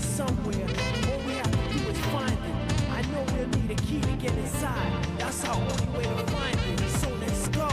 it somewhere. All we have to do is find it. I know we'll need a key to get inside. That's our only way to find it. So let's go.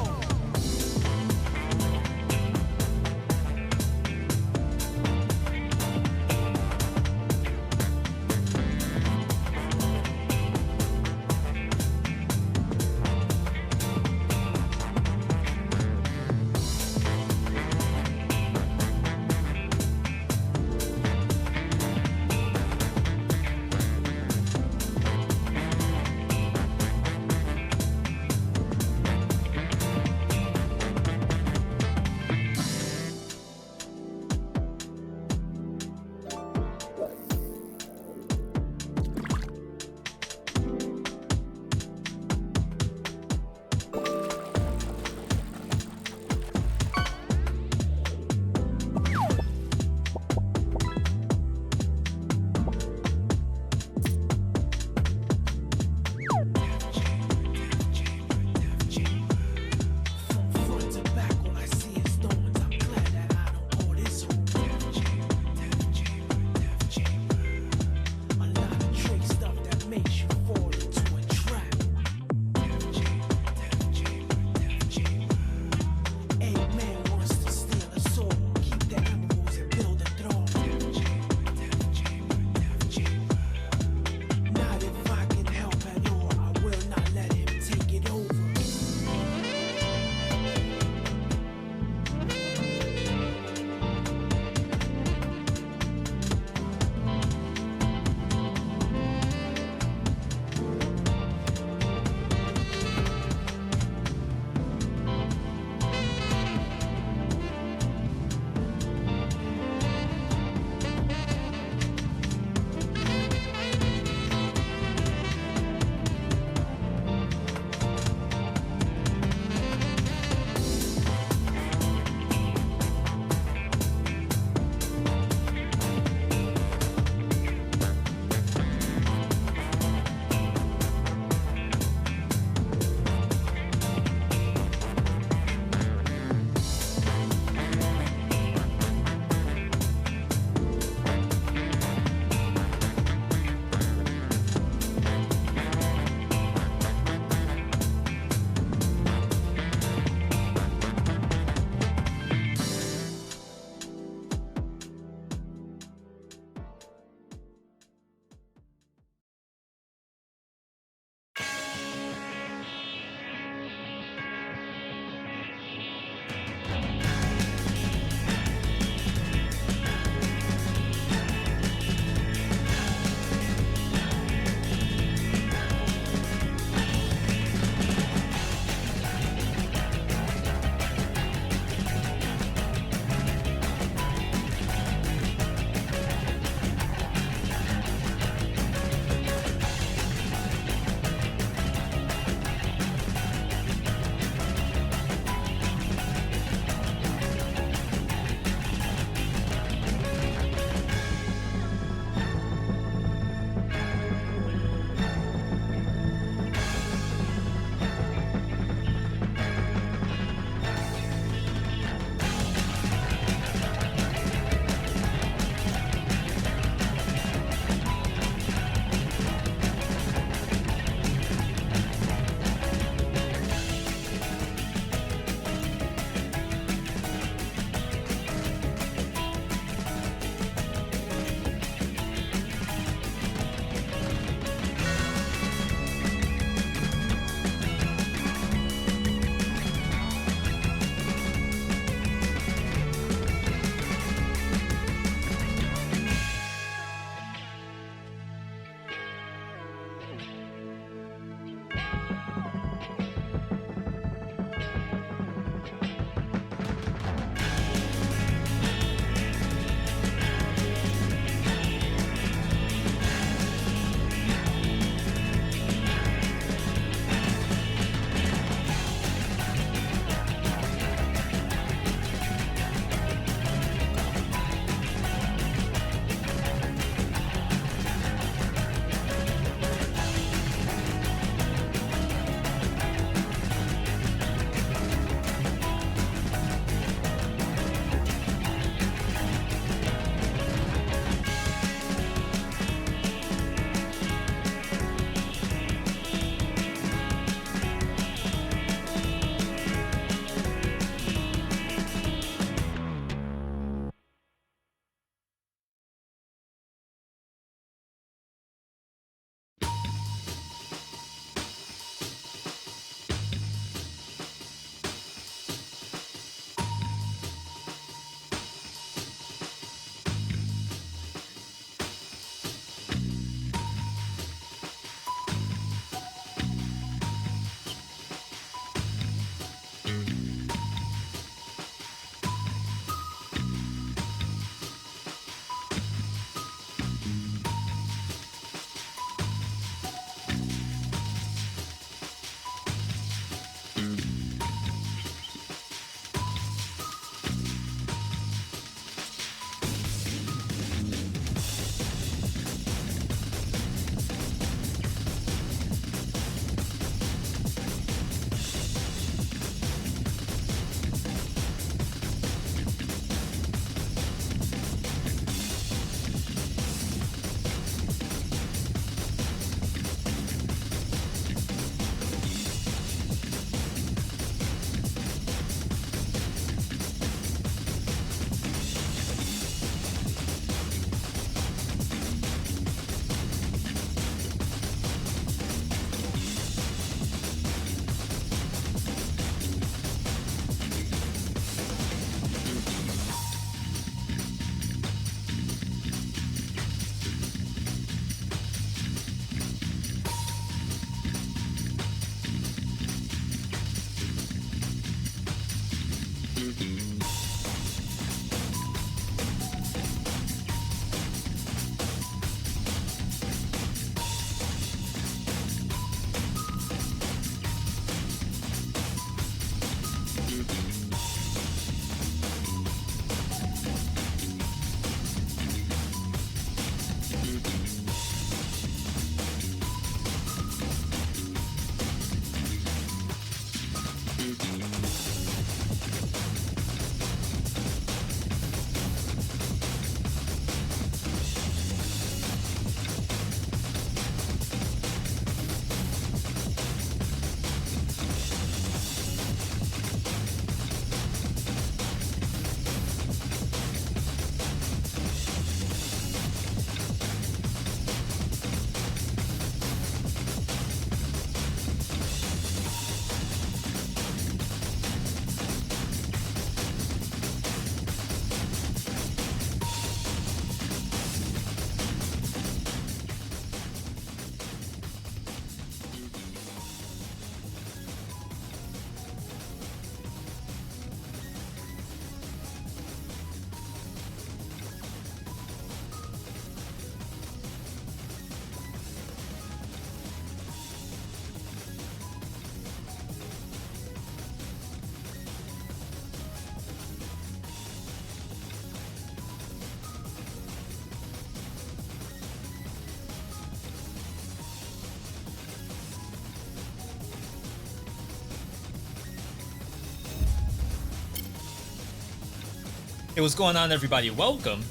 Hey, what's going on, everybody? Welcome.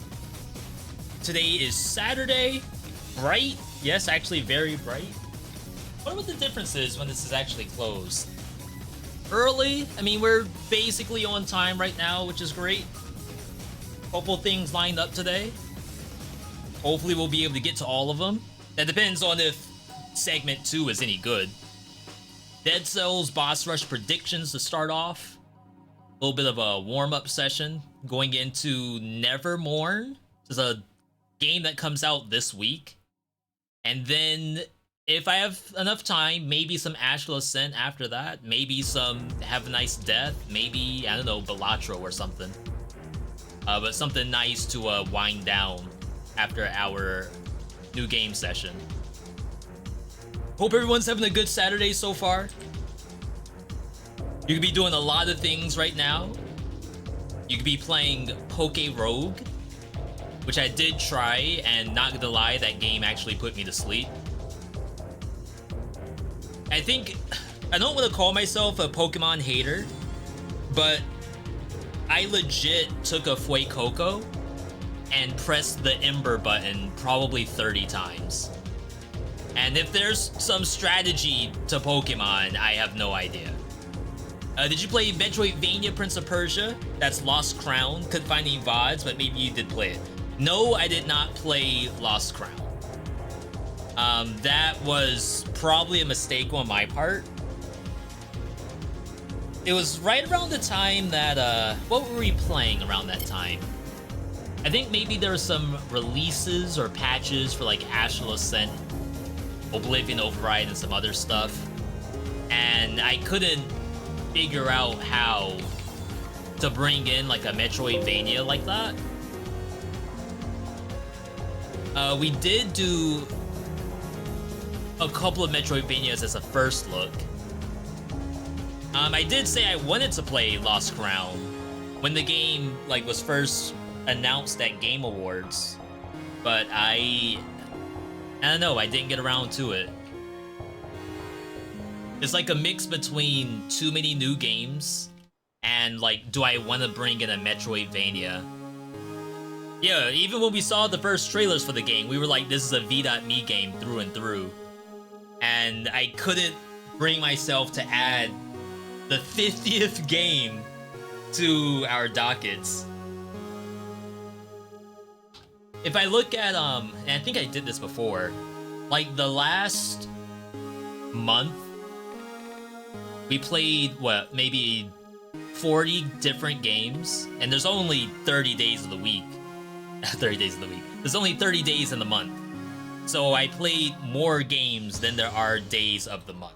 Today is Saturday. Bright. Yes, actually very bright. I wonder what the difference is when this is actually closed. Early. I mean, we're basically on time right now, which is great. Couple things lined up today. Hopefully we'll be able to get to all of them. That depends on if segment 2 is any good. Dead Cells boss rush predictions to start off. A little bit of a warm-up session going into Mourne. This is a game that comes out this week. And then, if I have enough time, maybe some Astral Ascent after that. Maybe some Have a Nice Death. Maybe, I don't know, Balatro or something. But something nice to wind down after our new game session. Hope everyone's having a good Saturday so far. You could be doing a lot of things right now. You could be playing Poke Rogue, which I did try, and not gonna lie, that game actually put me to sleep. I think, I don't want to call myself a Pokemon hater, but I legit took a Fuecoco and pressed the Ember button probably 30 times. And if there's some strategy to Pokemon, I have no idea. Did you play Metroidvania Prince of Persia? That's Lost Crown. Couldn't find any VODs, but maybe you did play it. No, I did not play Lost Crown. That was probably a mistake on my part. It was right around the time that, what were we playing around that time? I think maybe there were some releases or patches for like Astral Ascent, Oblivion Override, and some other stuff. And I couldn't figure out how to bring in like a Metroidvania like that. We did do a couple of Metroidvanias as a first look. I did say I wanted to play Lost Crown when the game like was first announced at Game Awards, but I don't know, I didn't get around to it. It's like a mix between too many new games and like, do I want to bring in a Metroidvania? Yeah, even when we saw the first trailers for the game, we were like, this is a V.Me game through and through. And I couldn't bring myself to add the 50th game to our dockets. If I look at, and I think I did this before, like the last month, we played, what, maybe 40 different games, and there's only 30 days of the week. 30 days of the week. There's only 30 days in the month. So I played more games than there are days of the month.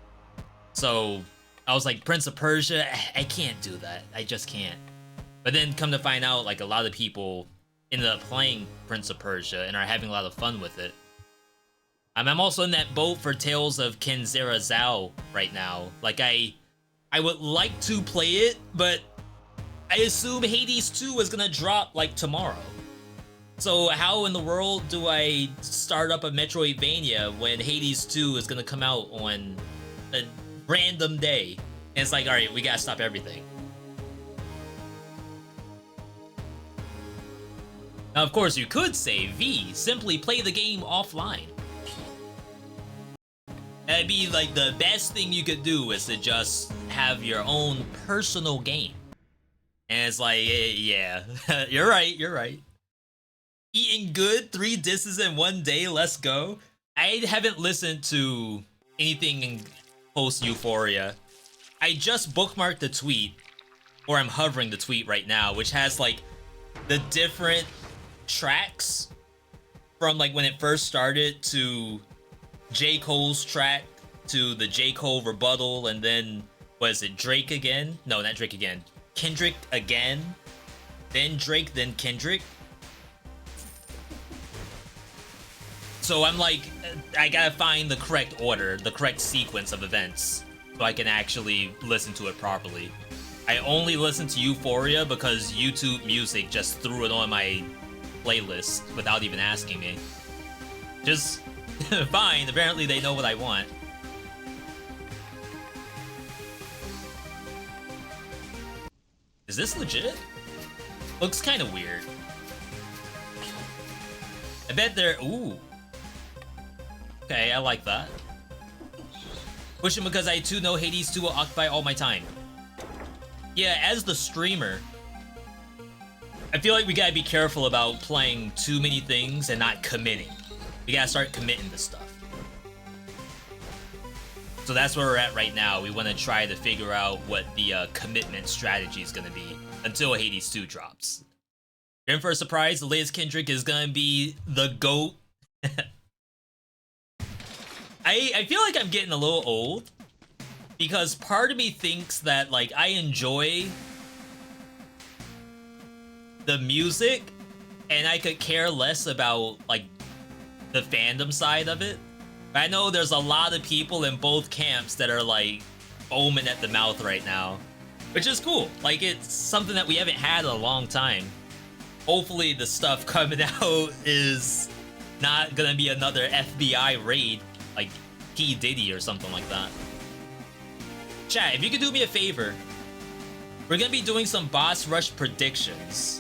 So I was like, Prince of Persia, I can't do that. I just can't. But then come to find out, like a lot of people ended up playing Prince of Persia and are having a lot of fun with it. I'm also in that boat for Tales of Kenzera Zao right now. Like I would like to play it, but I assume Hades 2 is gonna drop like tomorrow. So how in the world do I start up a Metroidvania when Hades 2 is gonna come out on a random day? And it's like, alright, we gotta stop everything. Now, of course, you could say, V, simply play the game offline. That'd be like the best thing you could do is to just have your own personal game. And it's like, yeah, you're right. Eating good, 3 disses in 1 day, let's go. I haven't listened to anything post Euphoria. I just bookmarked the tweet, or I'm hovering the tweet right now, which has like the different tracks from like when it first started to J. Cole's track to the J. Cole rebuttal, and then, what is it, Drake again? No, not Drake again. Kendrick again, then Drake, then Kendrick. So I'm like, I gotta find the correct order, the correct sequence of events, so I can actually listen to it properly. I only listened to Euphoria because YouTube Music just threw it on my playlist without even asking me. Just fine, apparently they know what I want. Is this legit? Looks kind of weird. I bet they're... Ooh. Okay, I like that. Push him because I too know Hades 2 will occupy all my time. Yeah, as the streamer, I feel like we gotta be careful about playing too many things and not committing. We gotta start committing to stuff. So that's where we're at right now. We want to try to figure out what the commitment strategy is gonna be until Hades 2 drops. You're in for a surprise. The latest Kendrick is gonna be the GOAT. I feel like I'm getting a little old because part of me thinks that like I enjoy the music and I could care less about like the fandom side of it. I know there's a lot of people in both camps that are like foaming at the mouth right now, which is cool. Like it's something that we haven't had in a long time. Hopefully the stuff coming out is not gonna be another FBI raid like P. Diddy or something like that. Chat, if you could do me a favor, we're gonna be doing some boss rush predictions.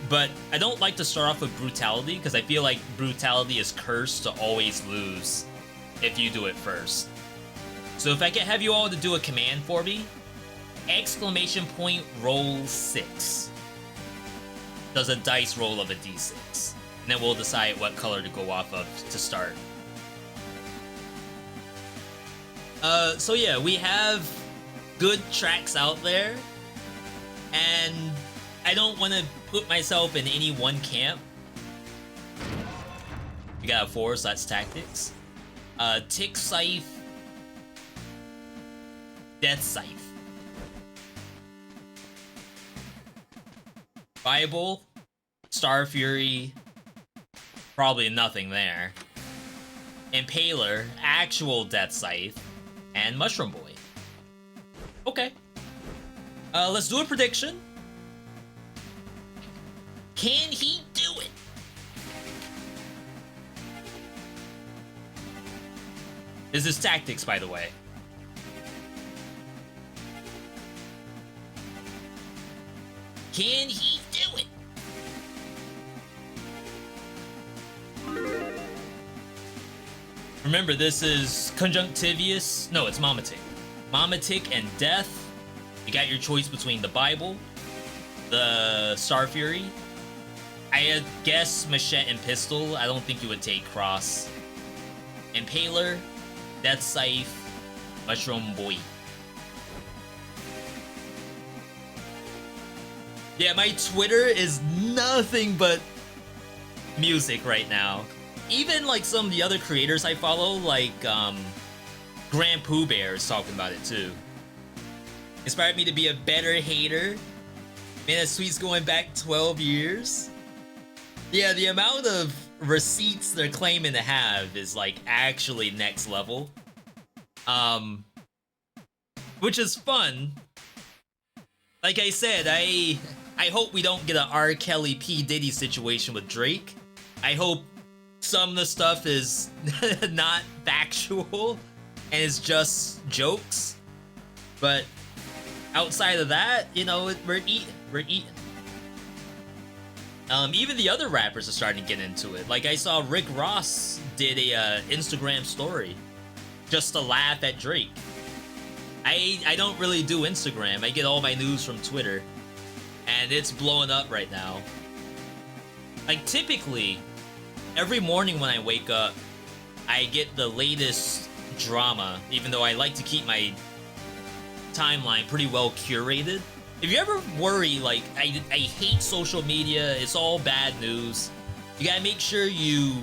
But I don't like to start off with brutality because I feel like brutality is cursed to always lose if you do it first. So if I can have you all to do a command for me, exclamation point roll 6. Does a dice roll of a d6. And then we'll decide what color to go off of to start. So yeah, we have good tracks out there, and I don't want to put myself in any one camp. We got a 4, so that's tactics. Tick Scythe, Death Scythe, Bible, Star Fury, probably nothing there. Impaler, actual Death Scythe, and Mushroom Boy. Okay. Let's do a prediction. Can he do it? This is tactics, by the way. Can he do it? Remember, this is Conjunctivius. No, it's Mamatic. Mamatic and Death. You got your choice between the Bible, the Star Fury. I guess Machete and Pistol. I don't think you would take Cross. Impaler, Death Scythe, Mushroom Boy. Yeah, my Twitter is nothing but music right now. Even like some of the other creators I follow, like Grand Pooh Bear is talking about it too. Inspired me to be a better hater. Man, that tweet's going back 12 years. Yeah, the amount of receipts they're claiming to have is like actually next level. Which is fun. Like I said, I hope we don't get an R. Kelly P. Diddy situation with Drake. I hope some of the stuff is not factual and it's just jokes. But outside of that, you know, we're eating. Even the other rappers are starting to get into it. Like I saw Rick Ross did a Instagram story just to laugh at Drake. I don't really do Instagram. I get all my news from Twitter, and it's blowing up right now. Like typically, every morning when I wake up, I get the latest drama, even though I like to keep my timeline pretty well curated. If you ever worry, like, I hate social media, it's all bad news, you gotta make sure you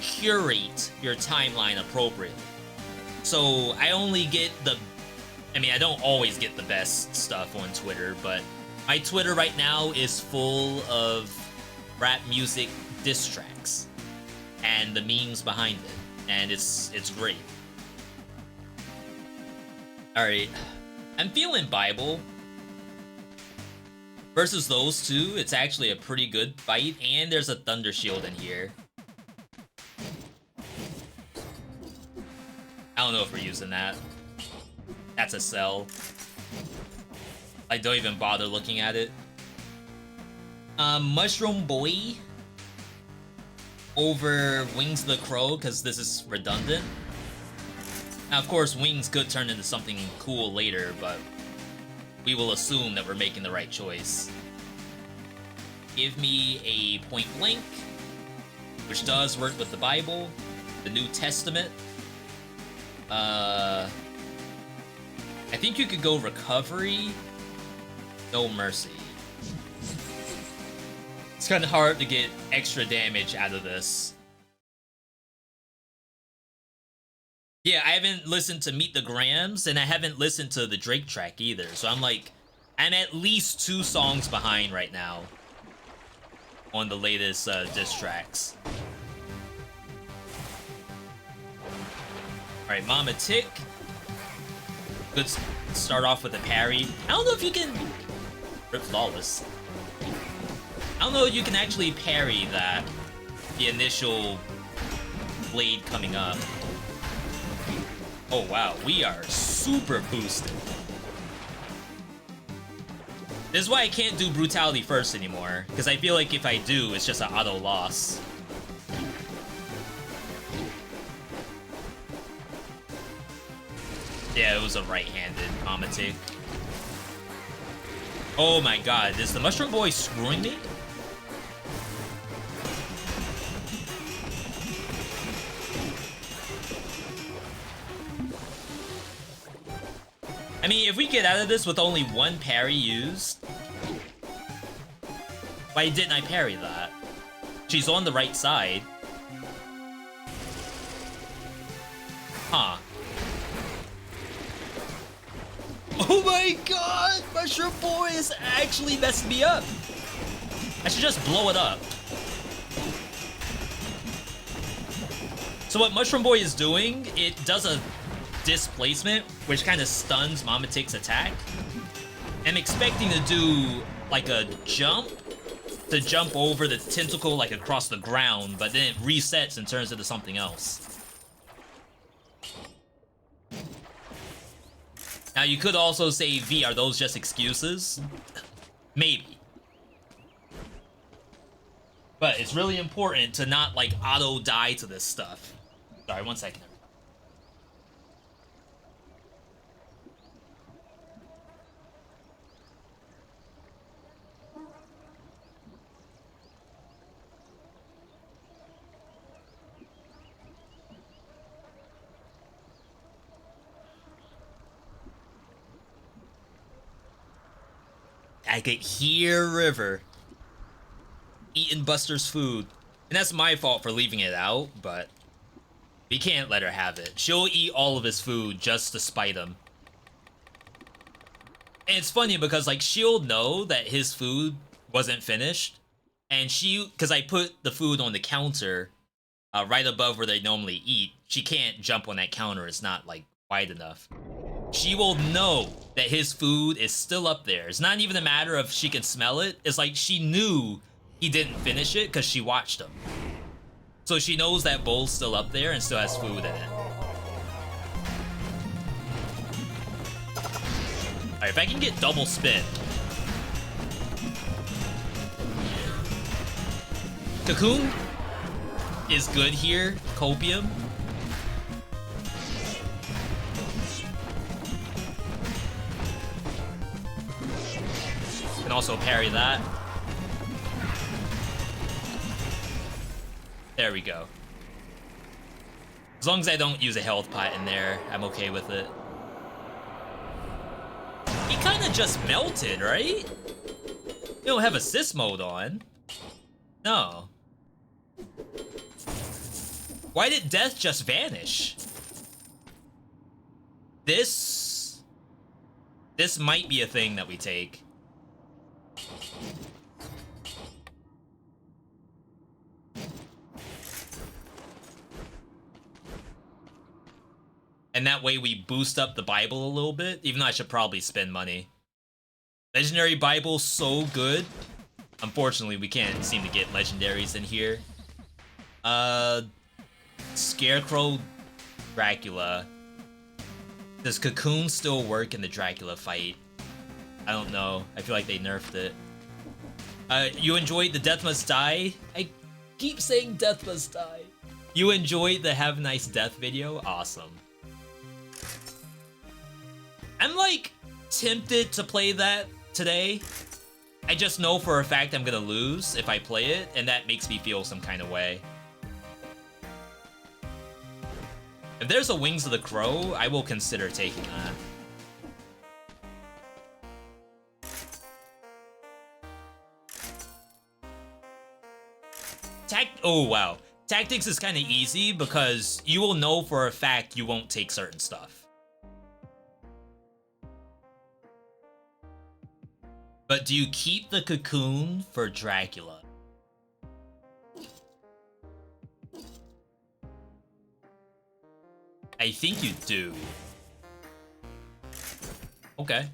curate your timeline appropriately. So I only get I don't always get the best stuff on Twitter, but my Twitter right now is full of rap music diss tracks and the memes behind it, and it's great. Alright, I'm feeling Bible. Versus those two, it's actually a pretty good fight, and there's a Thunder Shield in here. I don't know if we're using that. That's a sell. I don't even bother looking at it. Mushroom Boy over Wings the Crow, because this is redundant. Now, of course, Wings could turn into something cool later, but we will assume that we're making the right choice. Give me a Point Blank, which does work with the Bible, the New Testament. I think you could go Recovery, No Mercy. It's kind of hard to get extra damage out of this. Yeah, I haven't listened to Meet the Grams, and I haven't listened to the Drake track either. So I'm at least 2 songs behind right now on the latest diss tracks. Alright, Mama Tick. Good start off with a parry. I don't know if you can... Rip Flawless. I don't know if you can actually parry that. The initial blade coming up. Oh wow, we are super boosted. This is why I can't do Brutality first anymore, because I feel like if I do, it's just an auto loss. Yeah, it was a right-handed Amatic. Oh my god, is the Mushroom Boy screwing me? I mean, if we get out of this with only 1 parry used... Why didn't I parry that? She's on the right side. Huh. Oh my god! Mushroom Boy is actually messing me up! I should just blow it up. So what Mushroom Boy is doing, it does a displacement, which kind of stuns Mama Tick's attack. I'm expecting to do like a jump, to jump over the tentacle like across the ground, but then it resets and turns into something else. Now you could also say, V, are those just excuses? Maybe. But it's really important to not like auto die to this stuff. Sorry, 1 second. I could hear River eating Buster's food. And that's my fault for leaving it out, but we can't let her have it. She'll eat all of his food just to spite him. And it's funny because, like, she'll know that his food wasn't finished. And because I put the food on the counter right above where they normally eat, she can't jump on that counter. It's not, like, wide enough. She will know that his food is still up there. It's not even a matter of she can smell it. It's like she knew he didn't finish it because she watched him. So she knows that bowl's still up there and still has food in it. Alright, if I can get double spin. Cocoon is good here. Copium. Can also parry that. There we go. As long as I don't use a health pot in there, I'm okay with it. He kind of just melted, right? You don't have assist mode on. No. Why did death just vanish? This might be a thing that we take. And that way we boost up the Bible a little bit, even though I should probably spend money. Legendary Bible's so good. Unfortunately, we can't seem to get legendaries in here. Scarecrow, Dracula. Does Cocoon still work in the Dracula fight? I don't know. I feel like they nerfed it. You enjoyed the Death Must Die? I keep saying Death Must Die. You enjoyed the Have a Nice Death video? Awesome. I'm like tempted to play that today. I just know for a fact I'm gonna lose if I play it, and that makes me feel some kind of way. If there's a Wings of the Crow, I will consider taking that. Oh, wow. Tactics is kind of easy because you will know for a fact you won't take certain stuff. But do you keep the cocoon for Dracula? I think you do. Okay.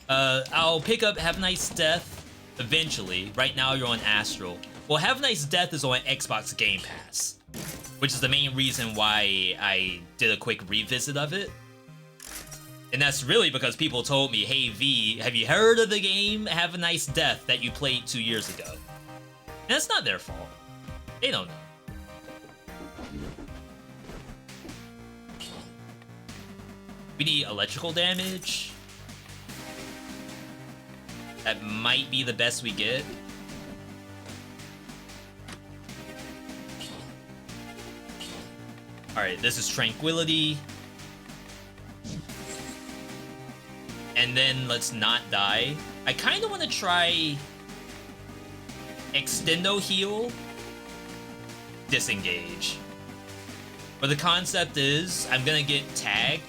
I'll pick up Have a Nice Death eventually. Right now you're on Astral. Well, Have a Nice Death is on Xbox Game Pass, which is the main reason why I did a quick revisit of it. And that's really because people told me, hey V, have you heard of the game Have a Nice Death that you played 2 years ago? And that's not their fault. They don't know. We need electrical damage. That might be the best we get. Alright, this is Tranquility. And then let's not die. I kind of want to try Extendo Heal, Disengage. But the concept is I'm gonna get tagged,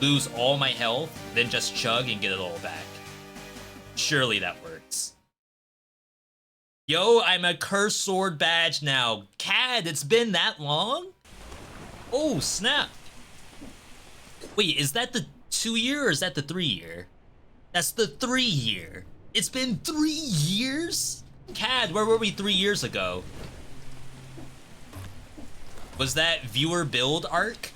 lose all my health, then just chug and get it all back. Surely that works. Yo, I'm a Cursed Sword badge now. Cad, it's been that long? Oh, snap. Wait, is that the 2-year or is that the 3-year? That's the 3-year. It's been 3 years? Cad, where were we 3 years ago? Was that viewer build arc?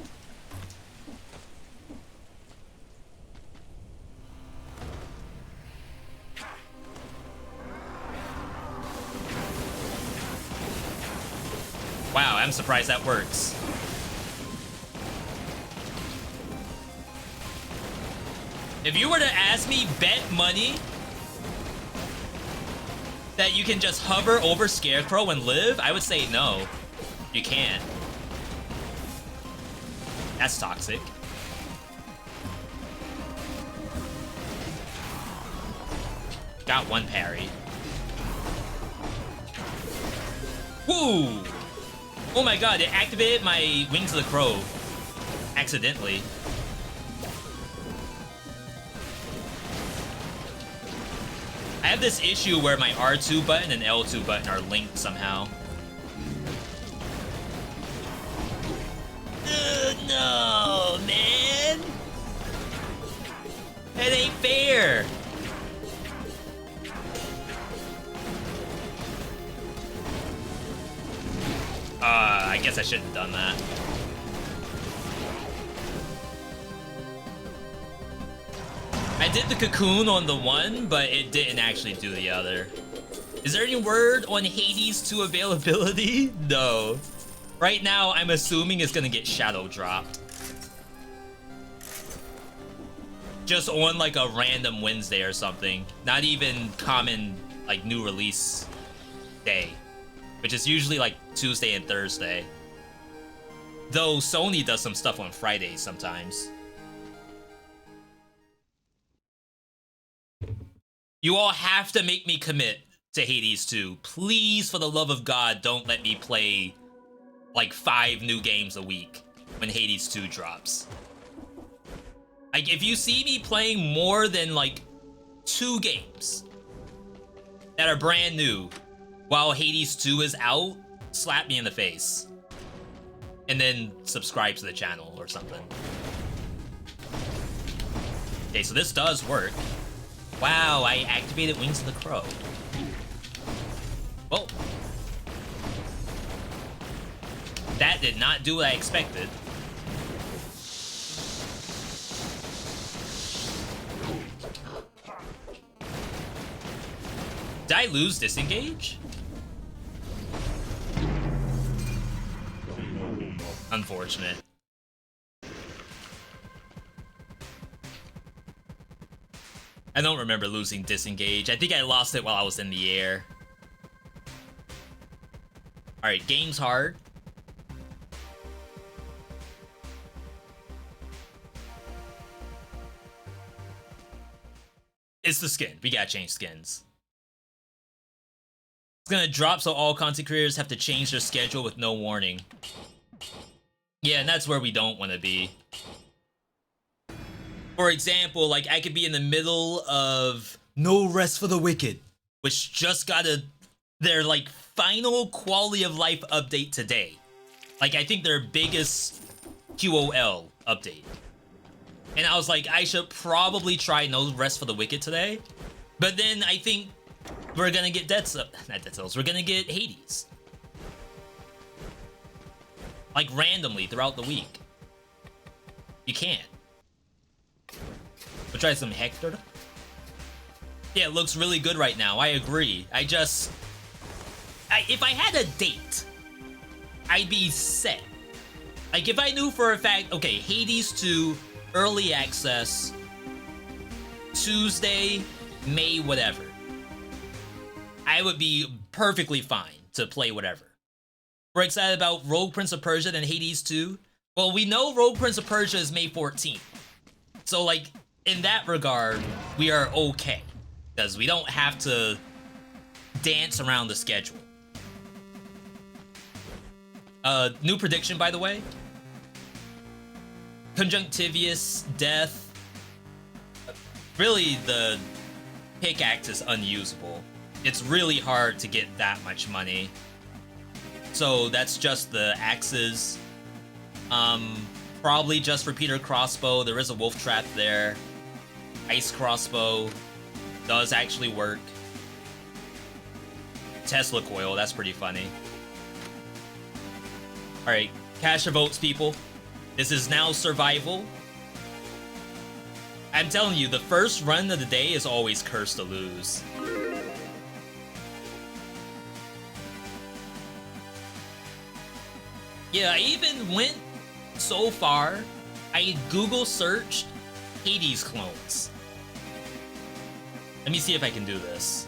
Wow, I'm surprised that works. If you were to ask me, bet money that you can just hover over Scarecrow and live, I would say no. You can't. That's toxic. Got one parry. Woo! Oh my god, it activated my Wings of the Crow accidentally. I have this issue where my R2 button and L2 button are linked somehow. No, man! That ain't fair! I guess I shouldn't have done that. I did the cocoon on the one, but it didn't actually do the other. Is there any word on Hades 2 availability? No. Right now, I'm assuming it's gonna get shadow dropped. Just on like a random Wednesday or something. Not even common like new release day. Which is usually like Tuesday and Thursday. Though Sony does some stuff on Fridays sometimes. You all have to make me commit to Hades 2. Please, for the love of God, don't let me play like 5 new games a week when Hades 2 drops. Like, if you see me playing more than like 2 games that are brand new while Hades 2 is out, slap me in the face. And then subscribe to the channel or something. Okay, so this does work. Wow, I activated Wings of the Crow. Oh. That did not do what I expected. Did I I lose disengage? Unfortunate. I don't remember losing disengage. I think I lost it while I was in the air. Alright, game's hard. It's the skin. We gotta change skins. It's gonna drop so all content creators have to change their schedule with no warning. Yeah, and that's where we don't want to be. For example, like, I could be in the middle of No Rest for the Wicked, which just got their, like, final quality of life update today. Like, I think their biggest QOL update. And I was like, I should probably try No Rest for the Wicked today. But then I think we're gonna get not Dead Cells, we're gonna get Hades. Like, randomly throughout the week. You can't. We'll try some Hector. Yeah, it looks really good right now. I agree. If I had a date, I'd be set. Like, if I knew for a fact, okay, Hades 2, early access, Tuesday, May, whatever, I would be perfectly fine to play whatever. We're excited about Rogue Prince of Persia and Hades 2. Well, we know Rogue Prince of Persia is May 14th. So, like, in that regard, we are okay. Because we don't have to dance around the schedule. New prediction, by the way. Conjunctivious, death. Really, the pickaxe is unusable. It's really hard to get that much money. So that's just the axes. Probably just repeater crossbow. There is a wolf trap there. Ice crossbow does actually work. Tesla coil, that's pretty funny. Alright, cash your votes, people. This is now survival. I'm telling you, the first run of the day is always cursed to lose. Yeah, I even went so far, I Google searched Hades clones. Let me see if I can do this.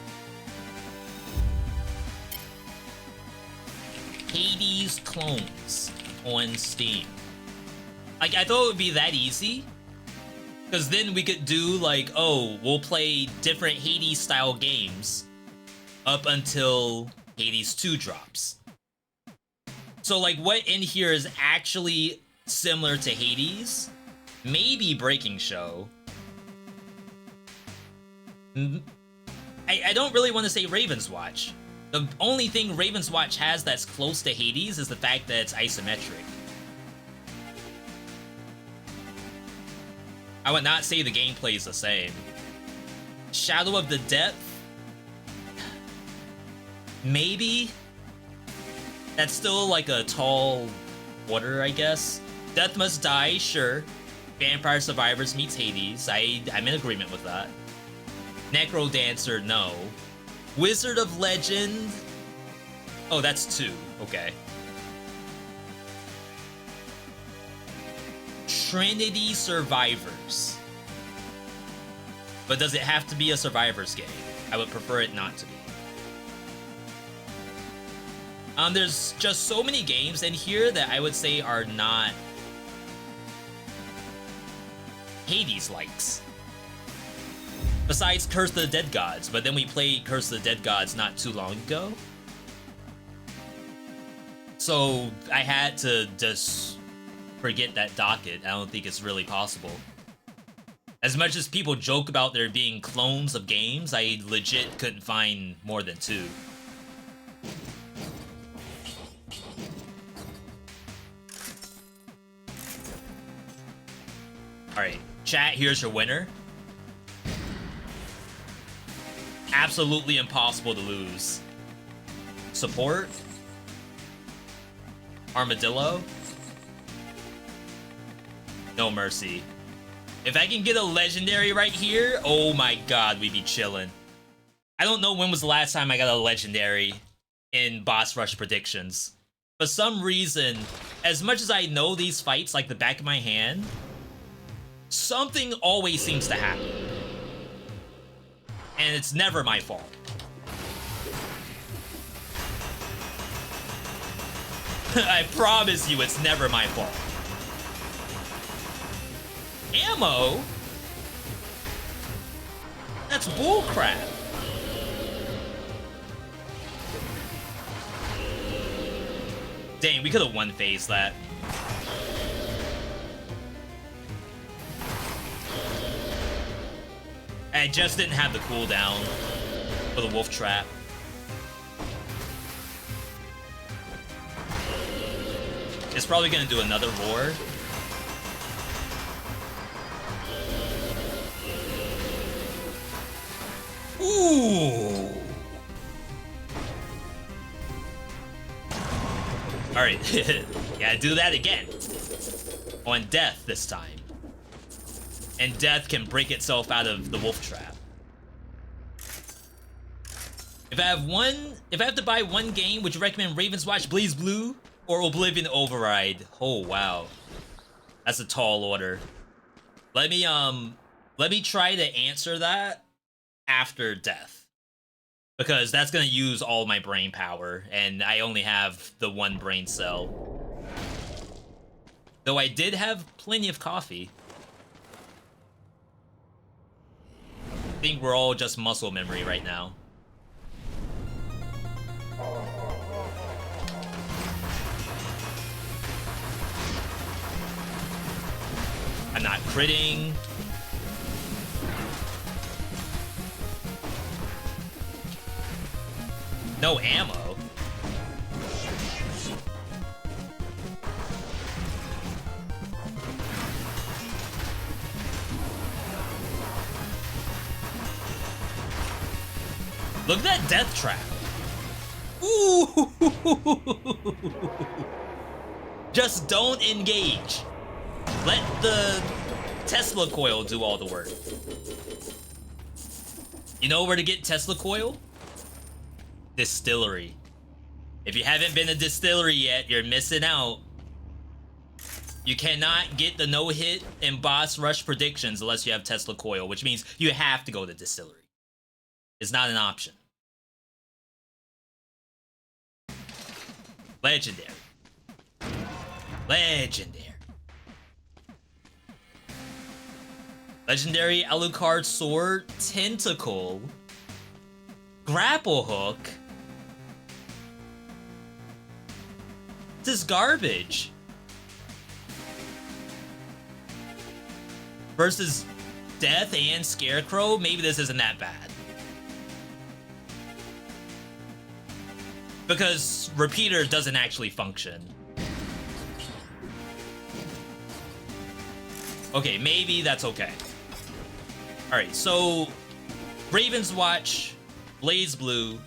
Hades clones on Steam. Like, I thought it would be that easy. Because then we could do, like, oh, we'll play different Hades-style games up until Hades 2 drops. So, like, what in here is actually similar to Hades? Maybe Breaking Show. I don't really want to say Raven's Watch. The only thing Raven's Watch has that's close to Hades is the fact that it's isometric. I would not say the gameplay is the same. Shadow of the Depth? Maybe? That's still like a tall order, I guess. Death Must Die, sure. Vampire Survivors meets Hades. I'm in agreement with that. Necro Dancer, no. Wizard of Legend? Oh, that's 2. Okay. Trinity Survivors. But does it have to be a Survivors game? I would prefer it not to be. There's just so many games in here that I would say are not Hades likes. Besides Curse of the Dead Gods, but then we played Curse of the Dead Gods not too long ago. So I had to just forget that docket. I don't think it's really possible. As much as people joke about there being clones of games, I legit couldn't find more than 2. Alright, chat, here's your winner. Absolutely impossible to lose. Support. Armadillo. No mercy. If I can get a legendary right here, oh my god, we'd be chilling. I don't know when was the last time I got a legendary in boss rush predictions. For some reason, as much as I know these fights like the back of my hand, something always seems to happen. And it's never my fault. I promise you it's never my fault. Ammo? That's bullcrap. Dang, we could have one-phased that. I just didn't have the cooldown for the wolf trap. It's probably gonna do another roar. Ooh. Alright, gotta do that again. On death this time. And death can break itself out of the wolf trap. If I have to buy one game, would you recommend Raven's Watch Blaze Blue or Oblivion Override? Oh wow. That's a tall order. Let me try to answer that after death. Because that's gonna use all my brain power, and I only have the one brain cell. Though I did have plenty of coffee. I think we're all just muscle memory right now. I'm not critting. No ammo. Look at that death trap. Ooh. Just don't engage. Let the Tesla coil do all the work. You know where to get Tesla coil? Distillery. If you haven't been to distillery yet, you're missing out. You cannot get the no-hit and boss rush predictions unless you have Tesla coil, which means you have to go to distillery. It's not an option. Legendary. Legendary. Legendary Alucard Sword, Tentacle, Grapple Hook. This is garbage. Versus Death and Scarecrow, maybe this isn't that bad. Because Repeater doesn't actually function. Okay, maybe that's okay. Alright, so Raven's Watch, Blaze Blue,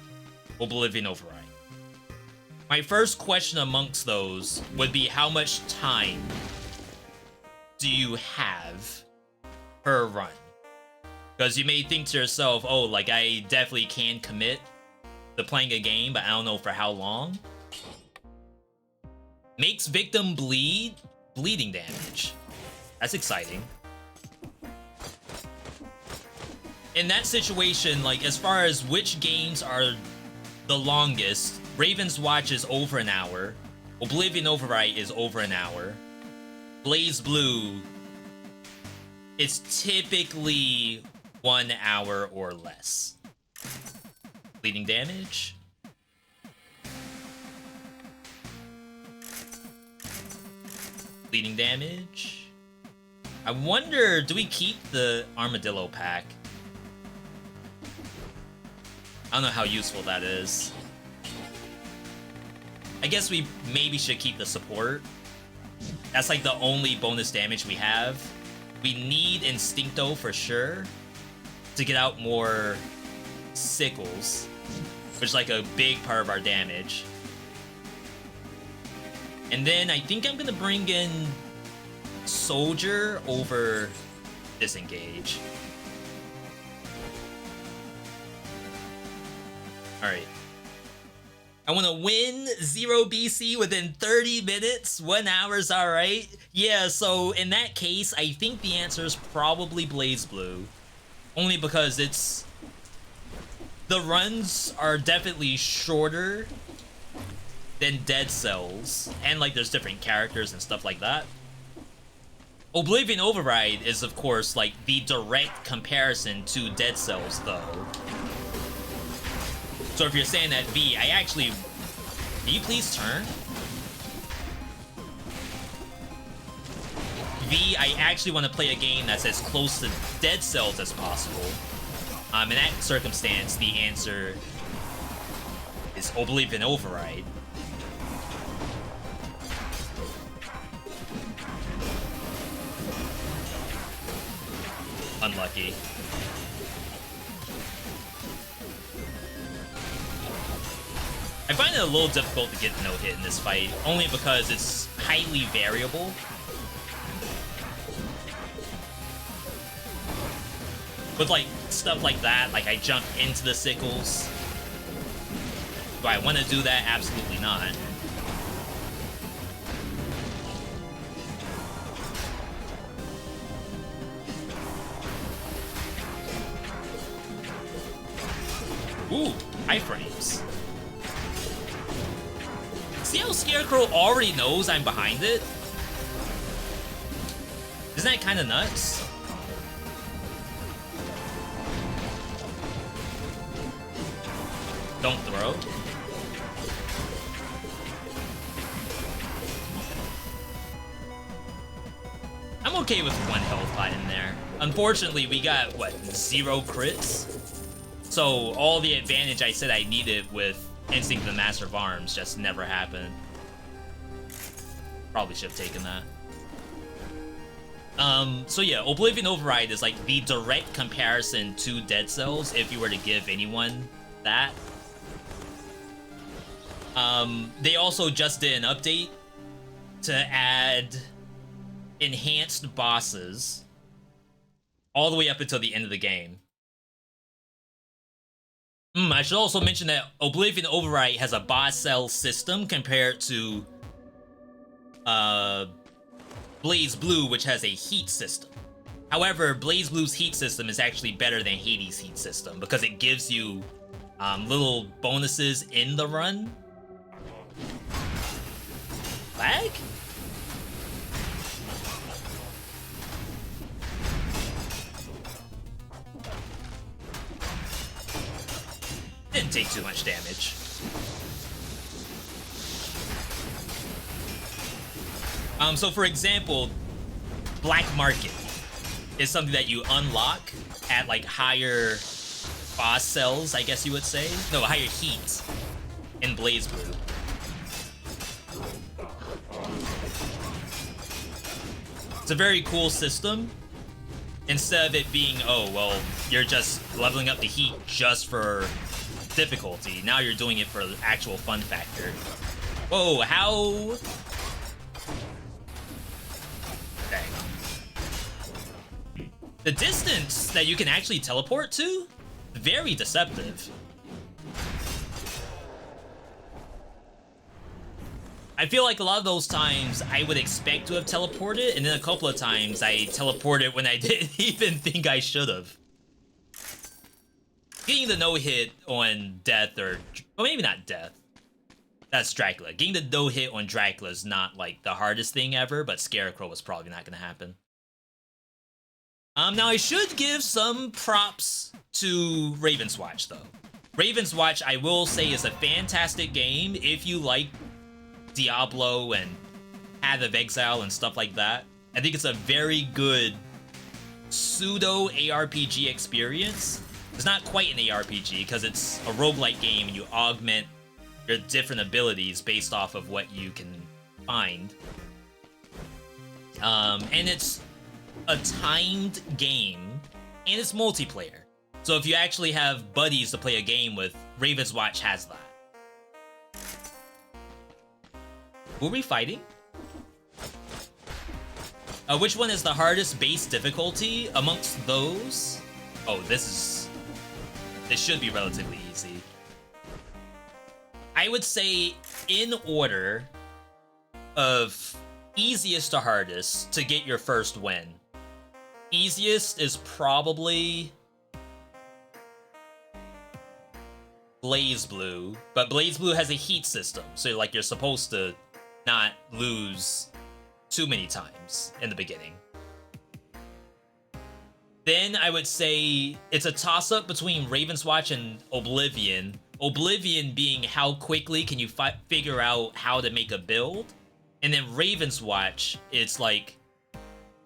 Oblivion Override. My first question amongst those would be how much time do you have per run? Because you may think to yourself, oh, like I definitely can commit to playing a game, but I don't know for how long. Makes victim bleeding damage. That's exciting. In that situation, like as far as which games are the longest, Raven's Watch is over an hour. Oblivion Override is over an hour. Blaze Blue, it's typically 1 hour or less. Bleeding damage. Bleeding damage. I wonder, do we keep the Armadillo pack? I don't know how useful that is. I guess we maybe should keep the support. That's like the only bonus damage we have. We need Instincto for sure to get out more sickles, which is like a big part of our damage. And then I think I'm gonna bring in Soldier over Disengage. Alright. I want to win 0 BC within 30 minutes. 1 hour's alright. Yeah, so in that case, I think the answer is probably Blaze Blue. Only because it's... the runs are definitely shorter than Dead Cells. And, like, there's different characters and stuff like that. Oblivion Override is, of course, like, the direct comparison to Dead Cells, though. So if you're saying that, V, I actually... Can you please turn? V, I actually want to play a game that's as close to Dead Cells as possible. In that circumstance, the answer is Oblivion Override. Unlucky. I find it a little difficult to get no hit in this fight, only because it's highly variable. With like stuff like that, like I jump into the sickles. Do I want to do that? Absolutely not. Ooh, iframes. See how Scarecrow already knows I'm behind it? Isn't that kind of nuts? Don't throw. I'm okay with 1 health pot in there. Unfortunately, we got, what, 0 crits? So all the advantage I said I needed with Instinct of the Master of Arms just never happened. Probably should have taken that. So yeah, Oblivion Override is like the direct comparison to Dead Cells if you were to give anyone that. They also just did an update to add enhanced bosses all the way up until the end of the game. I should also mention that Oblivion Override has a boss cell system compared to Blaze Blue, which has a heat system. However, Blaze Blue's heat system is actually better than Hades' heat system because it gives you little bonuses in the run. Lag? Didn't take too much damage. So for example, Black Market is something that you unlock at like higher boss cells, I guess you would say. No, higher heat in Blaze Blue. It's a very cool system. Instead of it being, oh, well, you're just leveling up the heat just for difficulty. Now you're doing it for the actual fun factor. Whoa, how... Dang. The distance that you can actually teleport to? Very deceptive. I feel like a lot of those times I would expect to have teleported, and then a couple of times I teleported when I didn't even think I should have. Getting the no-hit on Death, or well, maybe not Death. That's Dracula. Getting the no-hit on Dracula is not like the hardest thing ever, but Scarecrow was probably not going to happen. Now I should give some props to Raven's Watch, though. Raven's Watch, I will say, is a fantastic game if you like Diablo and Path of Exile and stuff like that. I think it's a very good pseudo ARPG experience. It's not quite an ARPG because it's a roguelike game and you augment your different abilities based off of what you can find. And it's a timed game and it's multiplayer. So if you actually have buddies to play a game with, Raven's Watch has that. Who are we fighting? Which one is the hardest base difficulty amongst those? Oh, this should be relatively easy. I would say in order of easiest to hardest to get your first win. Easiest is probably BlazBlue, but BlazBlue has a heat system, so like you're supposed to not lose too many times in the beginning. Then I would say it's a toss-up between Raven's Watch and Oblivion. Oblivion being how quickly can you figure out how to make a build, and then Raven's Watch, it's like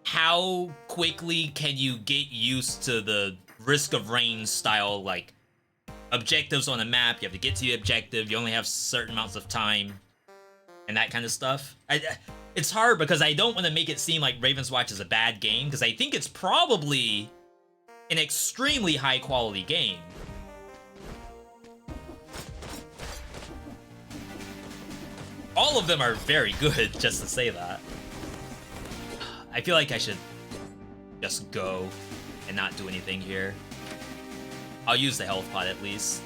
how quickly can you get used to the Risk of Rain style, like objectives on a map, you have to get to the objective, you only have certain amounts of time, and that kind of stuff. It's hard because I don't want to make it seem like Raven's Watch is a bad game, because I think it's probably an extremely high quality game. All of them are very good, just to say that. I feel like I should just go and not do anything here. I'll use the health pot at least.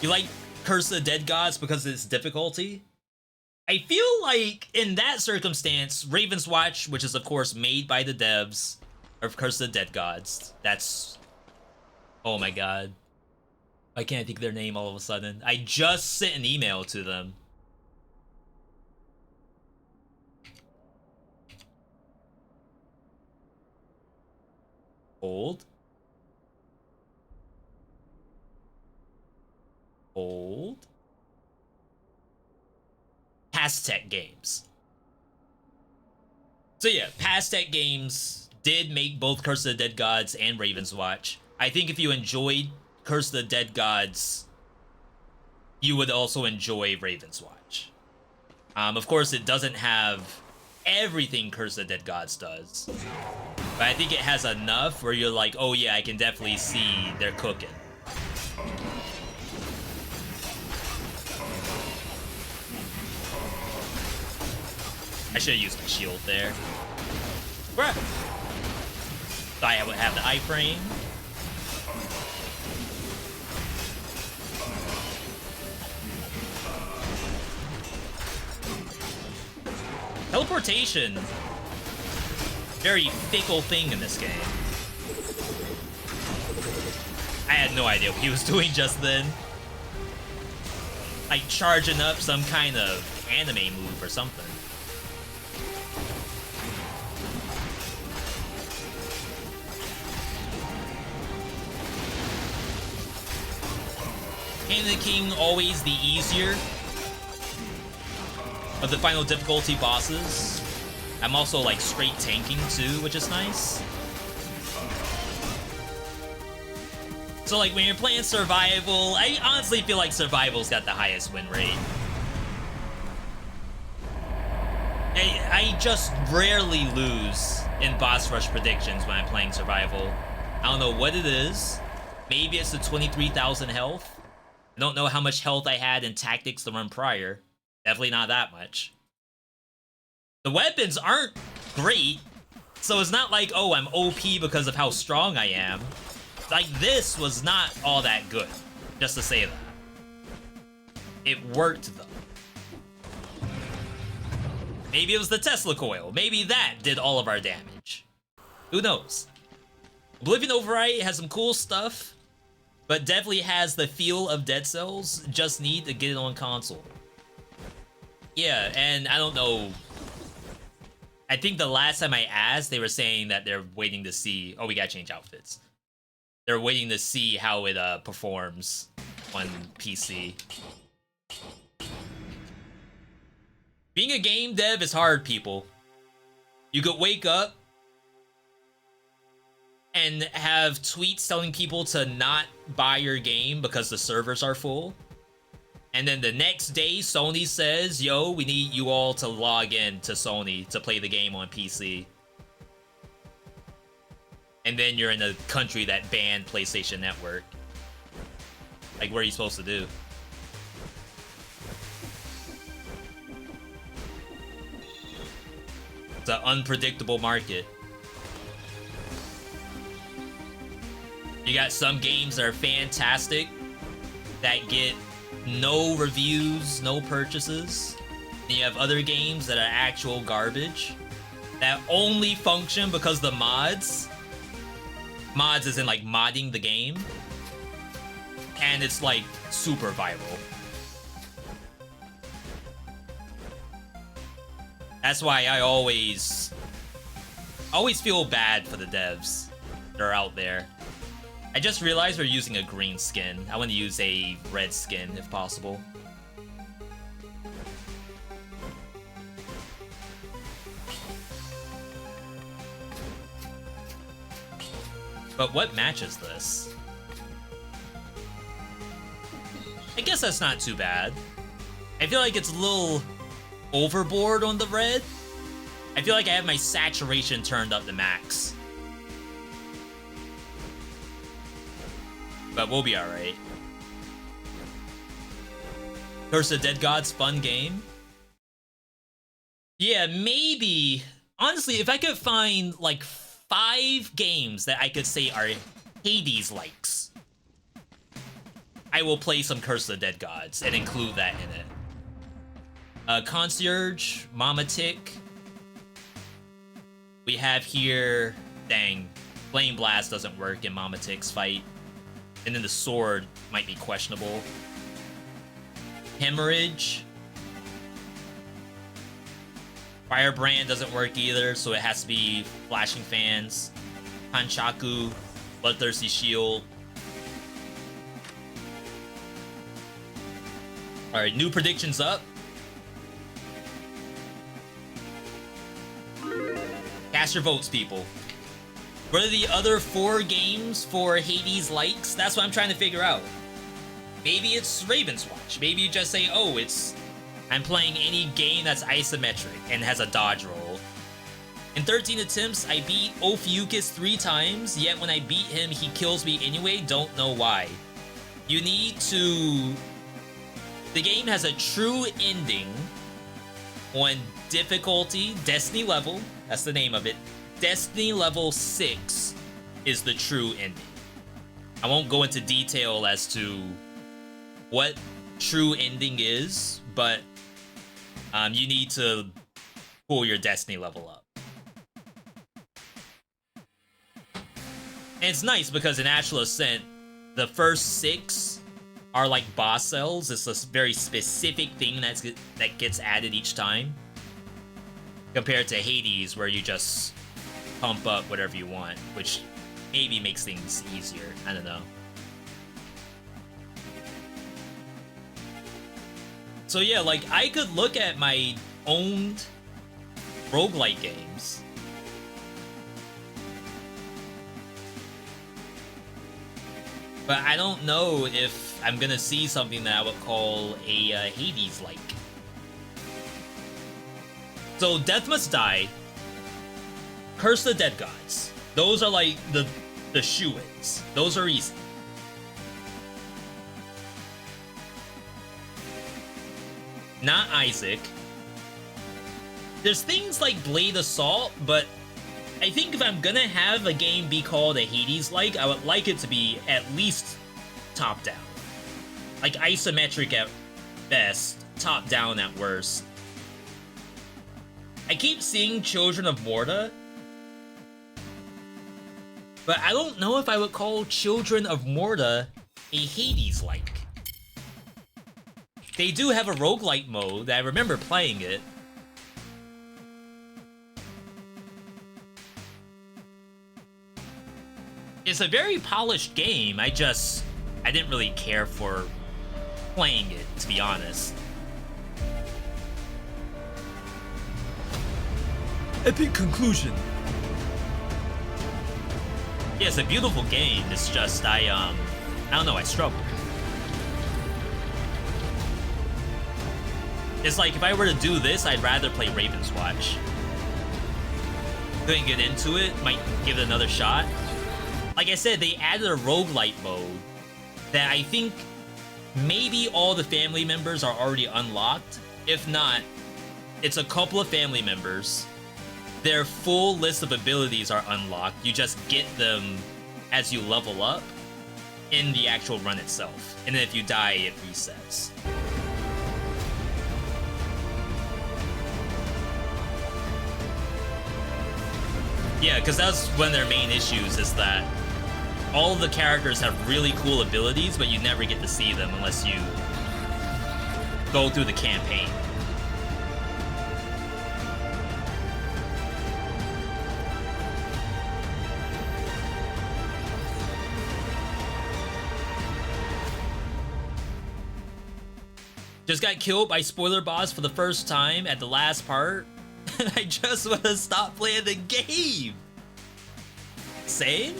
You like Curse of the Dead Gods because of its difficulty? I feel like in that circumstance, Raven's Watch, which is of course made by the devs of Curse of the Dead Gods, that's... oh my god. Why can't I think of their name all of a sudden? I just sent an email to them. Hold. Hold. Pastech Games. So yeah, Pastech Games did make both Curse of the Dead Gods and Raven's Watch. I think if you enjoyed Curse of the Dead Gods, you would also enjoy Raven's Watch. Of course, it doesn't have everything Curse of the Dead Gods does, but I think it has enough where you're like, oh yeah, I can definitely see they're cooking. I should have used my shield there. Bruh. Thought I would have the iframe. Teleportation. Very fickle thing in this game. I had no idea what he was doing just then. Like charging up some kind of anime move or something. Hand of the King, always the easier of the final difficulty bosses. I'm also like straight tanking too, which is nice. So like when you're playing survival, I honestly feel like survival's got the highest win rate. I just rarely lose in boss rush predictions when I'm playing survival. I don't know what it is. Maybe it's the 23,000 health. I don't know how much health I had in tactics the run prior. Definitely not that much. The weapons aren't great, so it's not like, oh, I'm OP because of how strong I am. Like, this was not all that good, just to say that. It worked, though. Maybe it was the Tesla coil. Maybe that did all of our damage. Who knows? Oblivion Override has some cool stuff, but definitely has the feel of Dead Cells. Just need to get it on console. Yeah, and I don't know. I think the last time I asked, they were saying that they're waiting to see... oh, we gotta change outfits. They're waiting to see how it performs on PC. Being a game dev is hard, people. You could wake up and have tweets telling people to not buy your game because the servers are full. And then the next day, Sony says, yo, we need you all to log in to Sony to play the game on PC. And then you're in a country that banned PlayStation Network. Like, what are you supposed to do? It's an unpredictable market. You got some games that are fantastic that get no reviews, no purchases. And you have other games that are actual garbage that only function because the mods is in like modding the game, and it's like super viral. That's why I always feel bad for the devs that are out there. I just realized we're using a green skin. I want to use a red skin if possible. But what matches this? I guess that's not too bad. I feel like it's a little overboard on the red. I feel like I have my saturation turned up to max. But we'll be alright. Curse of Dead Gods, fun game. Yeah, maybe. Honestly, if I could find like 5 games that I could say are Hades likes, I will play some Curse of the Dead Gods and include that in it. Concierge, Mama Tick. We have here, dang, Flame Blast doesn't work in Mama Tick's fight. And then the sword might be questionable. Hemorrhage. Firebrand doesn't work either, so it has to be Flashing Fans. Hanchaku, Bloodthirsty Shield. Alright, new predictions up. Cast your votes, people. What are the other 4 games for Hades likes? That's what I'm trying to figure out. Maybe it's Raven's Watch. Maybe you just say, oh, I'm playing any game that's isometric and has a dodge roll. In 13 attempts, I beat Ophiuchus 3 times, yet when I beat him, he kills me anyway, don't know why. You need to... The game has a true ending on difficulty, Destiny level, that's the name of it. Destiny level 6 is the true ending. I won't go into detail as to what true ending is, but you need to pull your Destiny level up. And it's nice because in Astral Ascent, the first 6 are like boss cells. It's a very specific thing that gets added each time. Compared to Hades, where you just pump up whatever you want, which maybe makes things easier. I don't know. So yeah, like, I could look at my owned roguelike games. But I don't know if I'm gonna see something that I would call a Hades-like. So, Death Must Die, Curse the Dead Gods. Those are like the shoo-ins. Those are easy. Not Isaac. There's things like Blade Assault, but I think if I'm gonna have a game be called a Hades-like, I would like it to be at least top-down. Like isometric at best, top-down at worst. I keep seeing Children of Morta, but I don't know if I would call Children of Morta a Hades-like. They do have a roguelike mode, I remember playing it. It's a very polished game, I didn't really care for playing it, to be honest. Epic conclusion. Yeah, it's a beautiful game. It's just I don't know, I struggle. It's like if I were to do this, I'd rather play Raven's Watch. Couldn't get into it, might give it another shot. Like I said, they added a roguelite mode that I think maybe all the family members are already unlocked. If not, it's a couple of family members. Their full list of abilities are unlocked. You just get them as you level up. in the actual run itself. And then if you die, it resets. Yeah, because that's one of their main issues, is that all of the characters have really cool abilities, but you never get to see them unless you go through the campaign. Just got killed by spoiler boss for the first time at the last part. I just want to stop playing the game. Same?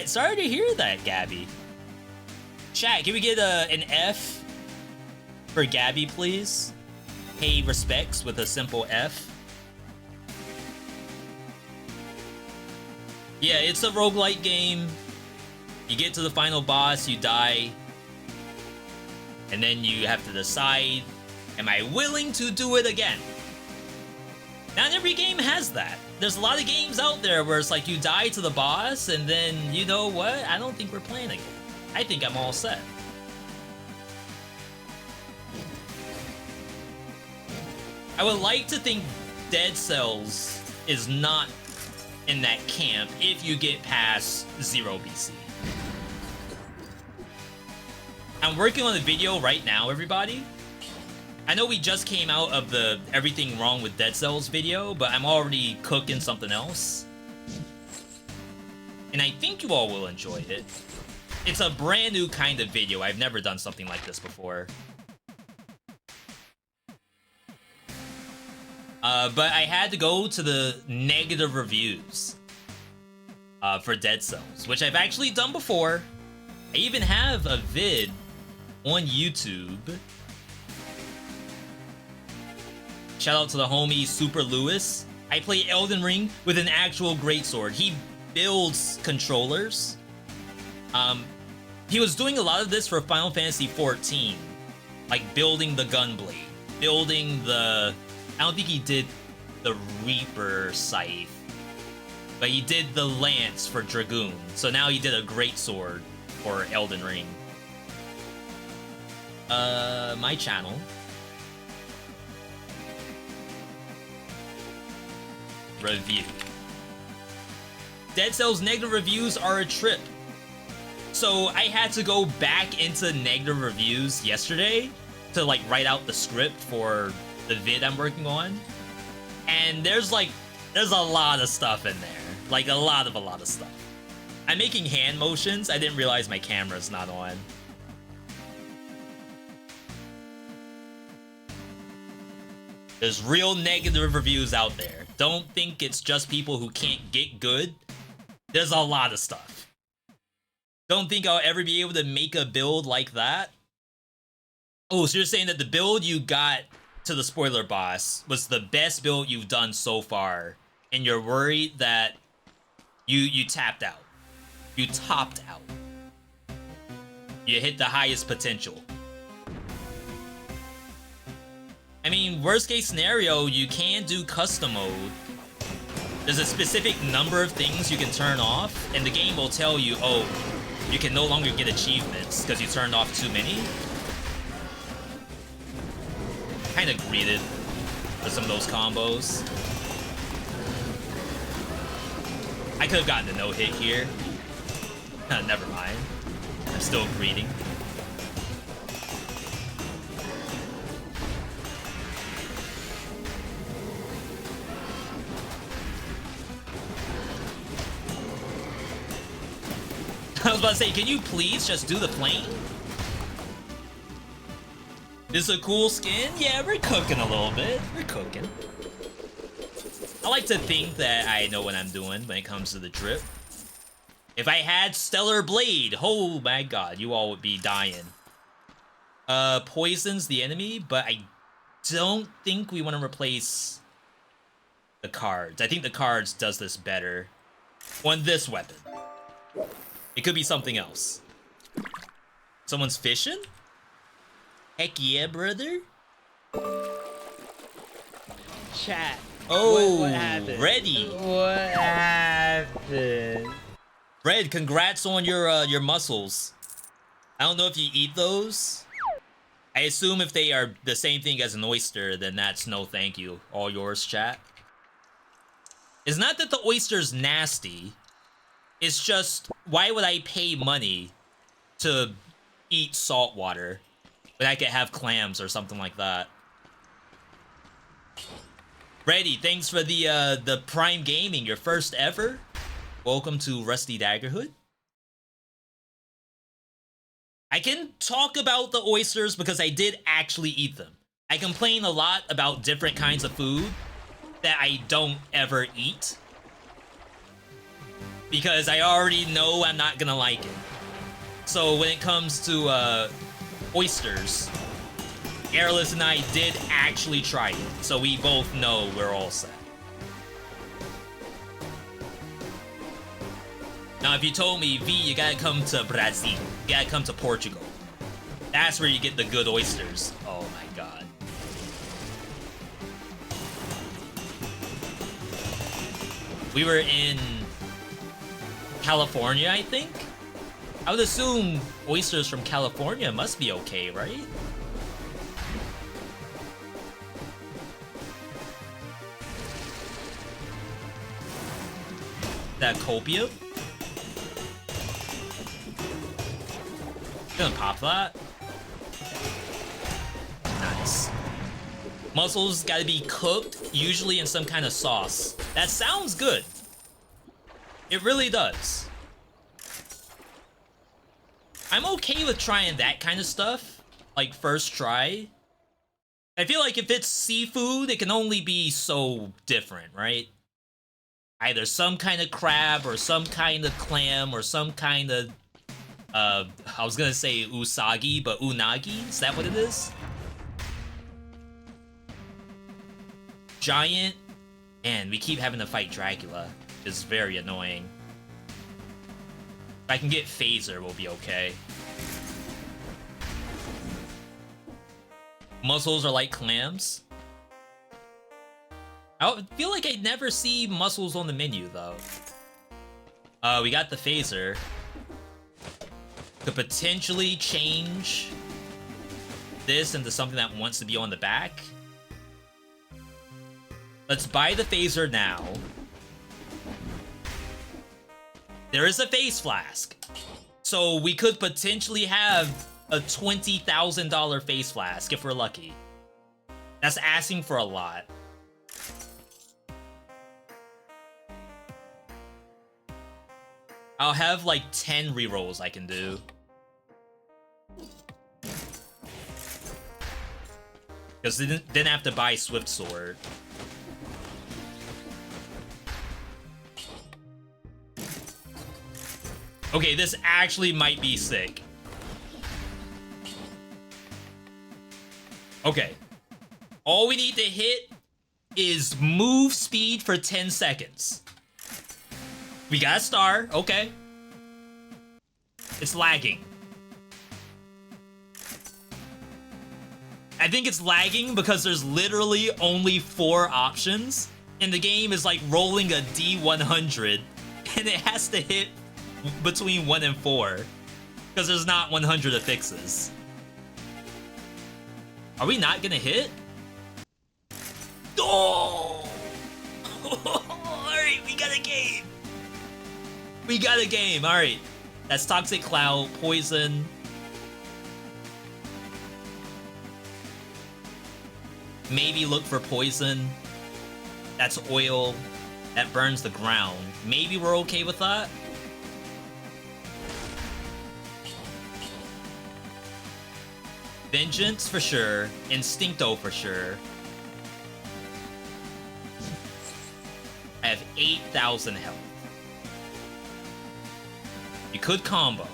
Sorry to hear that, Gabby. Chat, can we get an F for Gabby, please? Pay respects with a simple F. Yeah, it's a roguelike game. You get to the final boss, you die. And then you have to decide, am I willing to do it again? Not every game has that. There's a lot of games out there where it's like you die to the boss and then, you know what? I don't think we're playing again. I think I'm all set. I would like to think Dead Cells is not in that camp if you get past 0 BC. I'm working on a video right now, everybody. I know we just came out of the everything wrong with Dead Cells video, but I'm already cooking something else. And I think you all will enjoy it. It's a brand new kind of video. I've never done something like this before. But I had to go to the negative reviews for Dead Cells, which I've actually done before. I even have a vid on YouTube. Shout out to the homie Super Lewis. I play Elden Ring with an actual greatsword. He builds controllers. He was doing a lot of this for Final Fantasy XIV, like building the gunblade, building the. I don't think he did the Reaper scythe, but he did the lance for Dragoon. So now he did a greatsword for Elden Ring. My channel. Review. Dead Cells negative reviews are a trip. So I had to go back into negative reviews yesterday to like write out the script for the vid I'm working on. And there's a lot of stuff in there. Like a lot of stuff. I'm making hand motions. I didn't realize my camera's not on. There's real negative reviews out there. Don't think it's just people who can't get good. There's a lot of stuff. Don't think I'll ever be able to make a build like that. Oh, so you're saying that the build you got to the spoiler boss was the best build you've done so far, and you're worried that you tapped out. You topped out. You hit the highest potential. I mean, worst case scenario, you can do custom mode. There's a specific number of things you can turn off, and the game will tell you, oh, you can no longer get achievements because you turned off too many. Kind of greeted for some of those combos. I could have gotten a no-hit here. Never mind. I'm still greeting. I was about to say, can you please just do the plane? This is a cool skin? Yeah, we're cooking a little bit. We're cooking. I like to think that I know what I'm doing when it comes to the drip. If I had Stellar Blade, oh my god, you all would be dying. Poisons the enemy, but I don't think we want to replace the cards. I think the cards does this better on this weapon. It could be something else. Someone's fishing? Heck yeah, brother. Chat. Oh, what happened? ready. What happened? Red, congrats on your mussels. I don't know if you eat those. I assume if they are the same thing as an oyster, then that's no thank you. All yours, chat. It's not that the oyster's nasty. It's just, why would I pay money to eat salt water when I could have clams or something like that? Ready, thanks for the Prime Gaming, your first ever. Welcome to Rusty Daggerhood. I can talk about the oysters because I did actually eat them. I complain a lot about different kinds of food that I don't ever eat because I already know I'm not gonna like it. So when it comes to oysters, Airless and I did actually try it, so we both know we're all set. Now, if you told me, V, you gotta come to Brazil, you gotta come to Portugal, that's where you get the good oysters. Oh my god. We were in California, I think? I would assume oysters from California must be okay, right? That copium? Gonna pop that. Nice. Mussels gotta be cooked, usually in some kind of sauce. That sounds good. It really does. I'm okay with trying that kind of stuff, like first try. I feel like if it's seafood, it can only be so different, right? Either some kind of crab or some kind of clam or some kind of I was gonna say usagi, but unagi? Is that what it is? Giant. Man, we keep having to fight Dracula. It's very annoying. If I can get Phaser, we'll be okay. Mussels are like clams. I feel like I never see mussels on the menu, though. We got the Phaser. Could potentially change this into something that wants to be on the back. Let's buy the Phaser now. There is a face flask. So we could potentially have a $20,000 face flask if we're lucky. That's asking for a lot. I'll have like 10 rerolls I can do. Because they didn't have to buy Swift Sword. Okay, this actually might be sick. Okay. All we need to hit is move speed for 10 seconds. We got a star, okay. It's lagging. I think it's lagging because there's literally only 4 options, and the game is like rolling a D100, and it has to hit between 1 and 4, because there's not 100 affixes. Are we not gonna hit? Oh! Alright, we got a game! We got a game, alright. That's Toxic Cloud, Poison. Maybe look for Poison. That's oil. That burns the ground. Maybe we're okay with that? Vengeance for sure. Instincto for sure. I have 8,000 health. You could combo.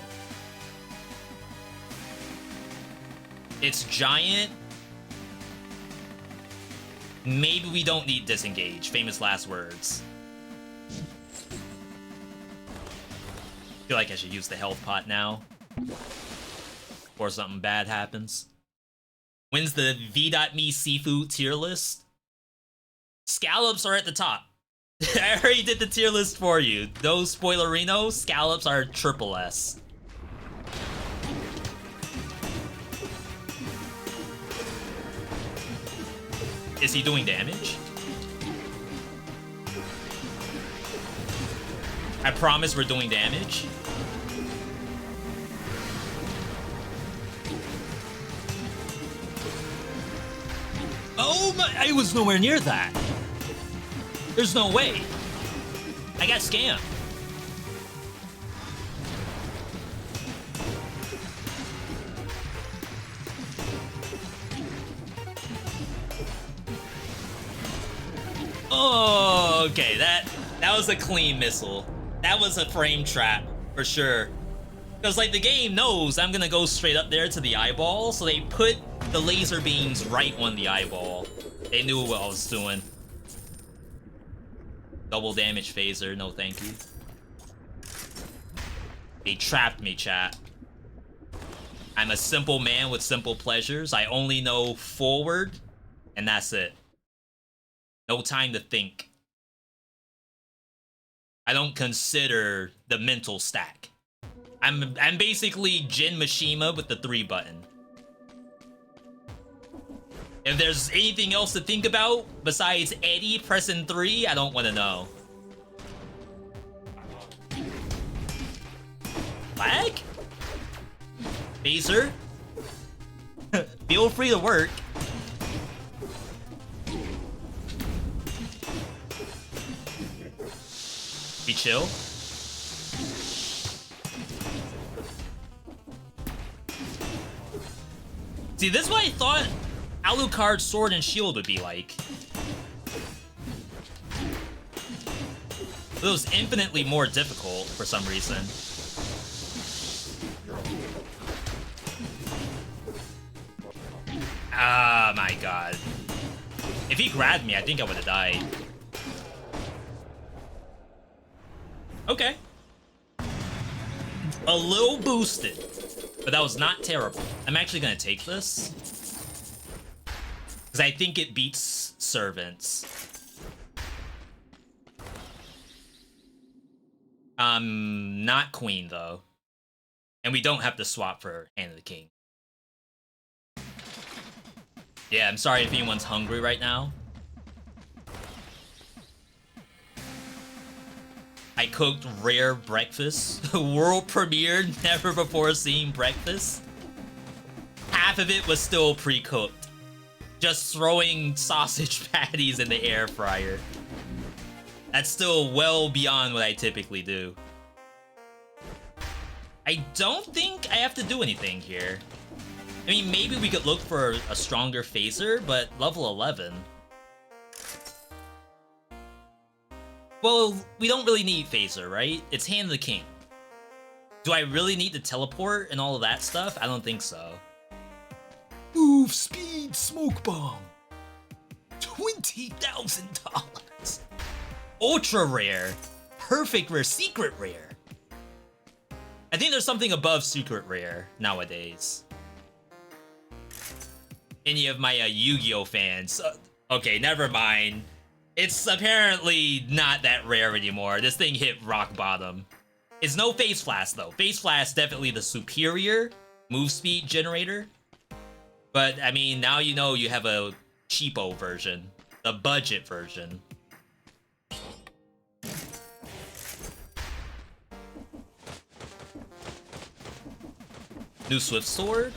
It's giant. Maybe we don't need disengage. Famous last words. Feel like I should use the health pot now. Before something bad happens. When's the V.me seafood tier list? Scallops are at the top. I already did the tier list for you. Those spoilerino scallops are triple S. Is he doing damage? I promise we're doing damage. Oh my, I was nowhere near that. There's no way. I got scammed. Oh, okay, that was a clean missile. That was a frame trap for sure. Because like the game knows I'm gonna go straight up there to the eyeball, so they put the laser beams right on the eyeball. They knew what I was doing. Double damage phaser, no thank you. They trapped me, chat. I'm a simple man with simple pleasures. I only know forward, and that's it. No time to think. I don't consider the mental stack. I'm basically Jin Mishima with the 3 button. If there's anything else to think about besides Eddie pressing 3, I don't want to know. Lag? Phaser? Feel free to work. Be chill. See, this is what I thought Alucard's Sword and Shield would be like. It was infinitely more difficult for some reason. Ah, my god. If he grabbed me, I think I would have died. Okay. A little boosted, but that was not terrible. I'm actually gonna take this because I think it beats Servants. Not Queen though, and we don't have to swap for Hand of the King. Yeah, I'm sorry if anyone's hungry right now. I cooked rare breakfast. World premiere, never before seen breakfast. Half of it was still pre-cooked. Just throwing sausage patties in the air fryer. That's still well beyond what I typically do. I don't think I have to do anything here. I mean, maybe we could look for a stronger phaser, but level 11. Well, we don't really need phaser, right? It's Hand of the King. Do I really need to teleport and all of that stuff? I don't think so. Move speed smoke bomb. $20,000. Ultra rare. Perfect rare. Secret rare. I think there's something above secret rare nowadays. Any of my Yu-Gi-Oh fans? Okay, never mind. It's apparently not that rare anymore. This thing hit rock bottom. It's no Face Flash though. Face Flash definitely the superior move speed generator. But I mean, now you know you have a cheapo version, the budget version. New Swift Sword?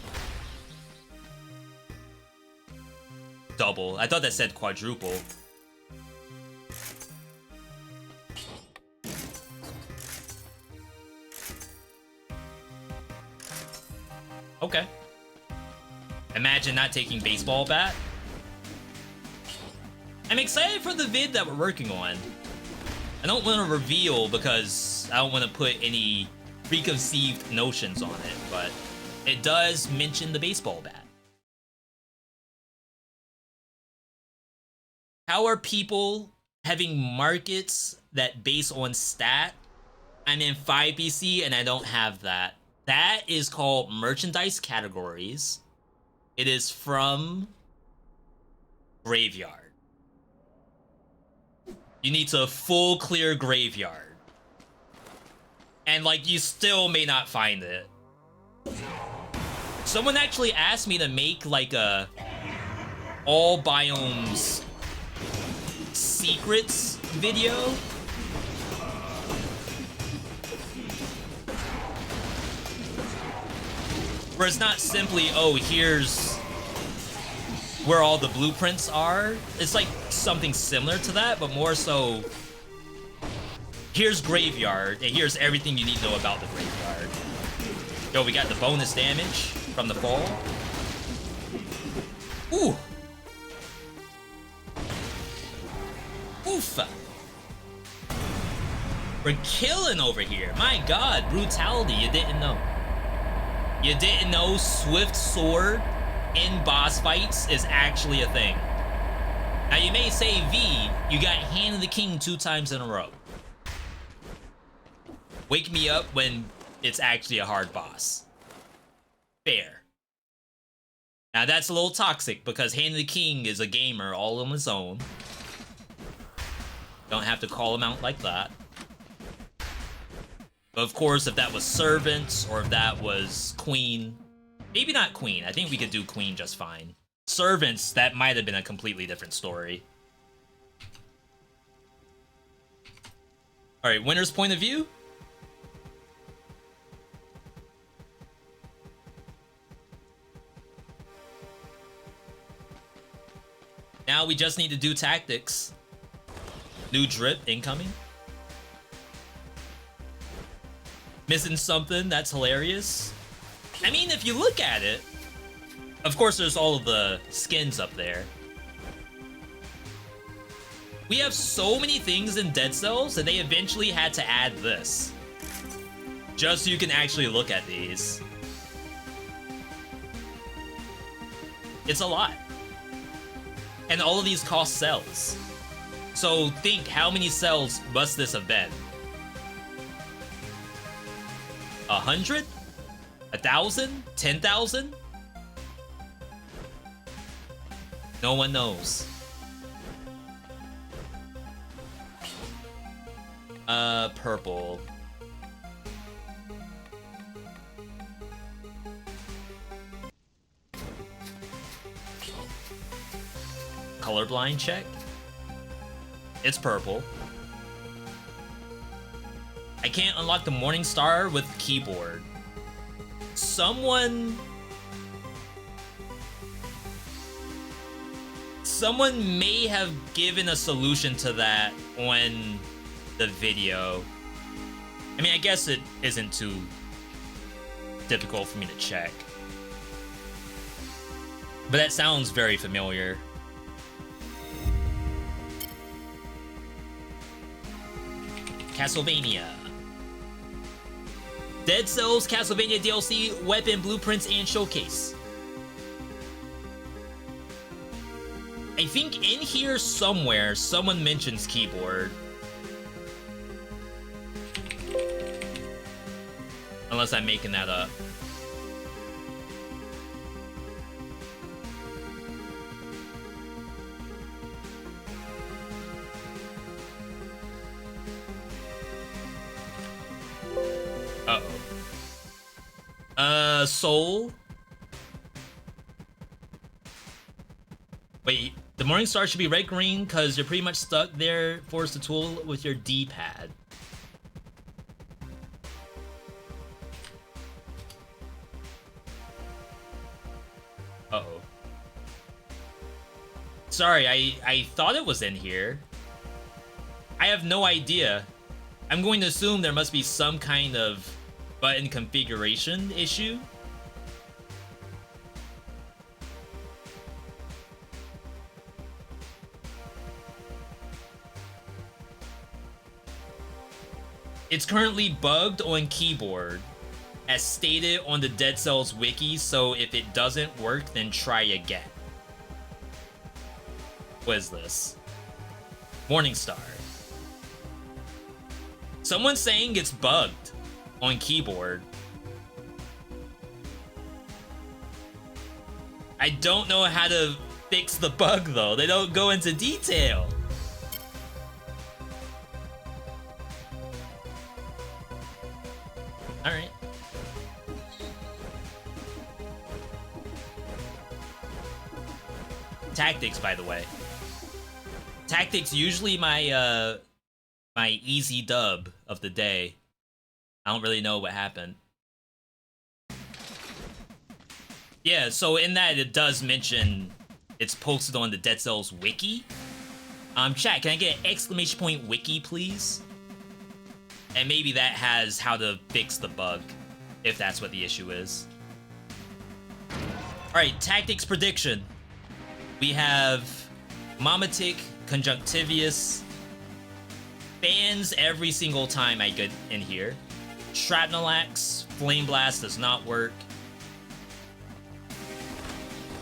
Double. I thought that said quadruple. Okay. Imagine not taking baseball bat. I'm excited for the vid that we're working on. I don't want to reveal because I don't want to put any preconceived notions on it, but it does mention the baseball bat. How are people having markets that base on stat? I'm in 5BC and I don't have that. That is called merchandise categories. It is from Graveyard. you need to full clear graveyard. And like, you still may not find it. Someone actually asked me to make like a all biomes secrets video. Where it's not simply, oh, here's where all the blueprints are. It's like something similar to that, but more so, here's graveyard, and here's everything you need to know about the graveyard. Yo, we got the bonus damage from the fall. Ooh. Oof. We're killing over here. My God, brutality, you didn't know. You didn't know Swift Sword in boss fights is actually a thing. Now you may say, V, you got Hand of the King 2 times in a row. Wake me up when it's actually a hard boss. Fair. Now that's a little toxic because Hand of the King is a gamer all on his own. Don't have to call him out like that. But of course, if that was Servants or if that was Queen, maybe not Queen. I think we could do Queen just fine. Servants, that might have been a completely different story. All right, winner's point of view. Now we just need to do tactics. New drip incoming. Missing something, that's hilarious. I mean, if you look at it, of course there's all of the skins up there. We have so many things in Dead Cells that they eventually had to add this. Just so you can actually look at these. It's a lot. And all of these cost cells. So think, how many cells must this have been? 100? 1,000? 10,000? No one knows. Purple. Colorblind check. It's purple. I can't unlock the Morning Star with keyboard. Someone may have given a solution to that on the video. I mean, I guess it isn't too difficult for me to check. But that sounds very familiar. Castlevania. Dead Cells Castlevania DLC, weapon, blueprints, and showcase. I think in here somewhere, someone mentions keyboard. Unless I'm making that up. Soul. Wait, the Morning Star should be red-green because you're pretty much stuck there. Force the tool with your D-pad. Uh-oh. Sorry, I thought it was in here. I have no idea. I'm going to assume there must be some kind of button configuration issue. It's currently bugged on keyboard, as stated on the Dead Cells wiki, so if it doesn't work, then try again. What is this? Morning Star. Someone's saying it's bugged on keyboard. I don't know how to fix the bug though. They don't go into detail. Alright. Tactics, by the way. Tactics usually my my easy dub of the day. I don't really know what happened. Yeah, so in that it does mention it's posted on the Dead Cells wiki. Chat, can I get an ! Wiki, please? And maybe that has how to fix the bug, if that's what the issue is. Alright, tactics prediction. We have Momatic, Conjunctivius, fans every single time I get in here. Shrapnelax, Flame Blast does not work.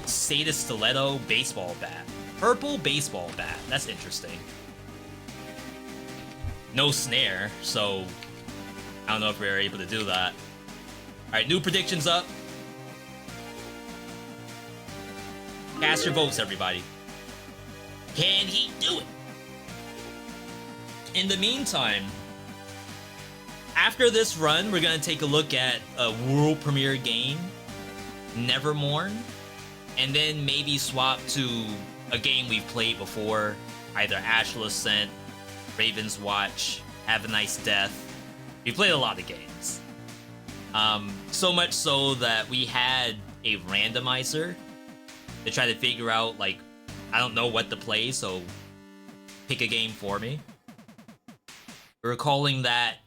Sadist Stiletto, Baseball Bat. Purple Baseball Bat, that's interesting. No snare, so I don't know if we were able to do that. Alright, new predictions up. Cast your votes, everybody. Can he do it? In the meantime, after this run, we're gonna take a look at a world premiere game, Mourne, and then maybe swap to a game we've played before, either Astral Ascent, Raven's Watch, Have a Nice Death. We played a lot of games. So much so that we had a randomizer to try to figure out, like, I don't know what to play, so pick a game for me. We're calling that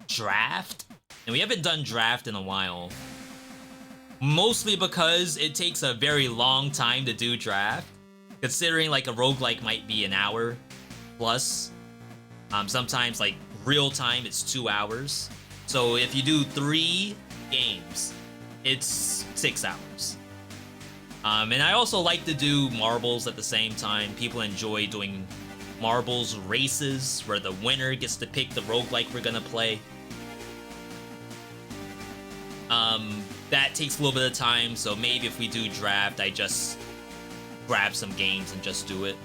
Draft, and we haven't done Draft in a while. Mostly because it takes a very long time to do Draft, considering like a roguelike might be an hour plus. Sometimes like real time it's 2 hours. So if you do 3 games, it's 6 hours. And I also like to do marbles at the same time. People enjoy doing marbles races where the winner gets to pick the roguelike we're gonna play. That takes a little bit of time, so maybe if we do Draft, I just grab some games and just do it.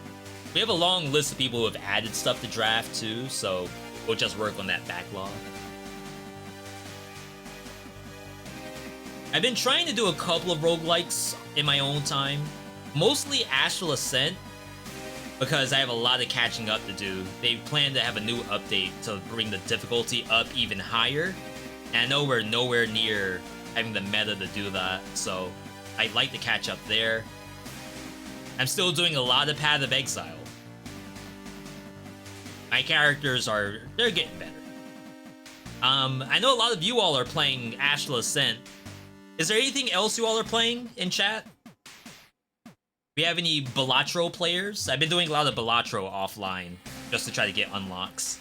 We have a long list of people who have added stuff to Draft too, so we'll just work on that backlog. I've been trying to do a couple of roguelikes in my own time, mostly Astral Ascent, because I have a lot of catching up to do. They plan to have a new update to bring the difficulty up even higher, and I know we're nowhere near having the meta to do that, so I'd like to catch up there. I'm still doing a lot of Path of Exile. My characters they're getting better. I know a lot of you all are playing Astral Ascent. Is there anything else you all are playing in chat? We have any Balatro players? I've been doing a lot of Balatro offline, just to try to get unlocks.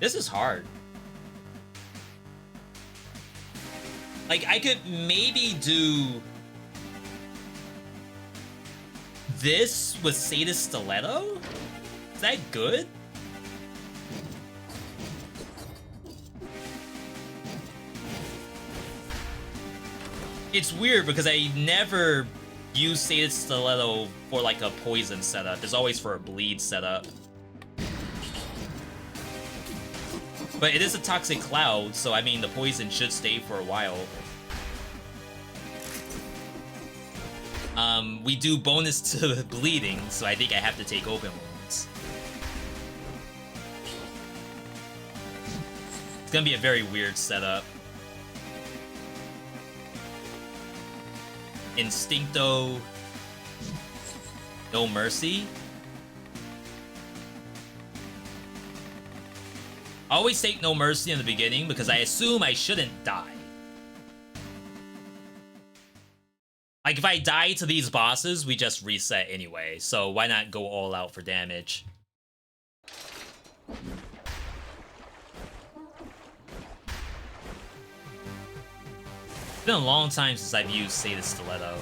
This is hard. Like, I could maybe do this with Sadist Stiletto? Is that good? It's weird because I never use Sadist Stiletto for like a poison setup. It's always for a bleed setup. But it is a toxic cloud, so I mean the poison should stay for a while. We do bonus to bleeding, so I think I have to take open wounds. It's gonna be a very weird setup. Instincto, No Mercy. I always take No Mercy in the beginning because I assume I shouldn't die. Like, if I die to these bosses, we just reset anyway, so why not go all out for damage? It's been a long time since I've used Sadist Stiletto.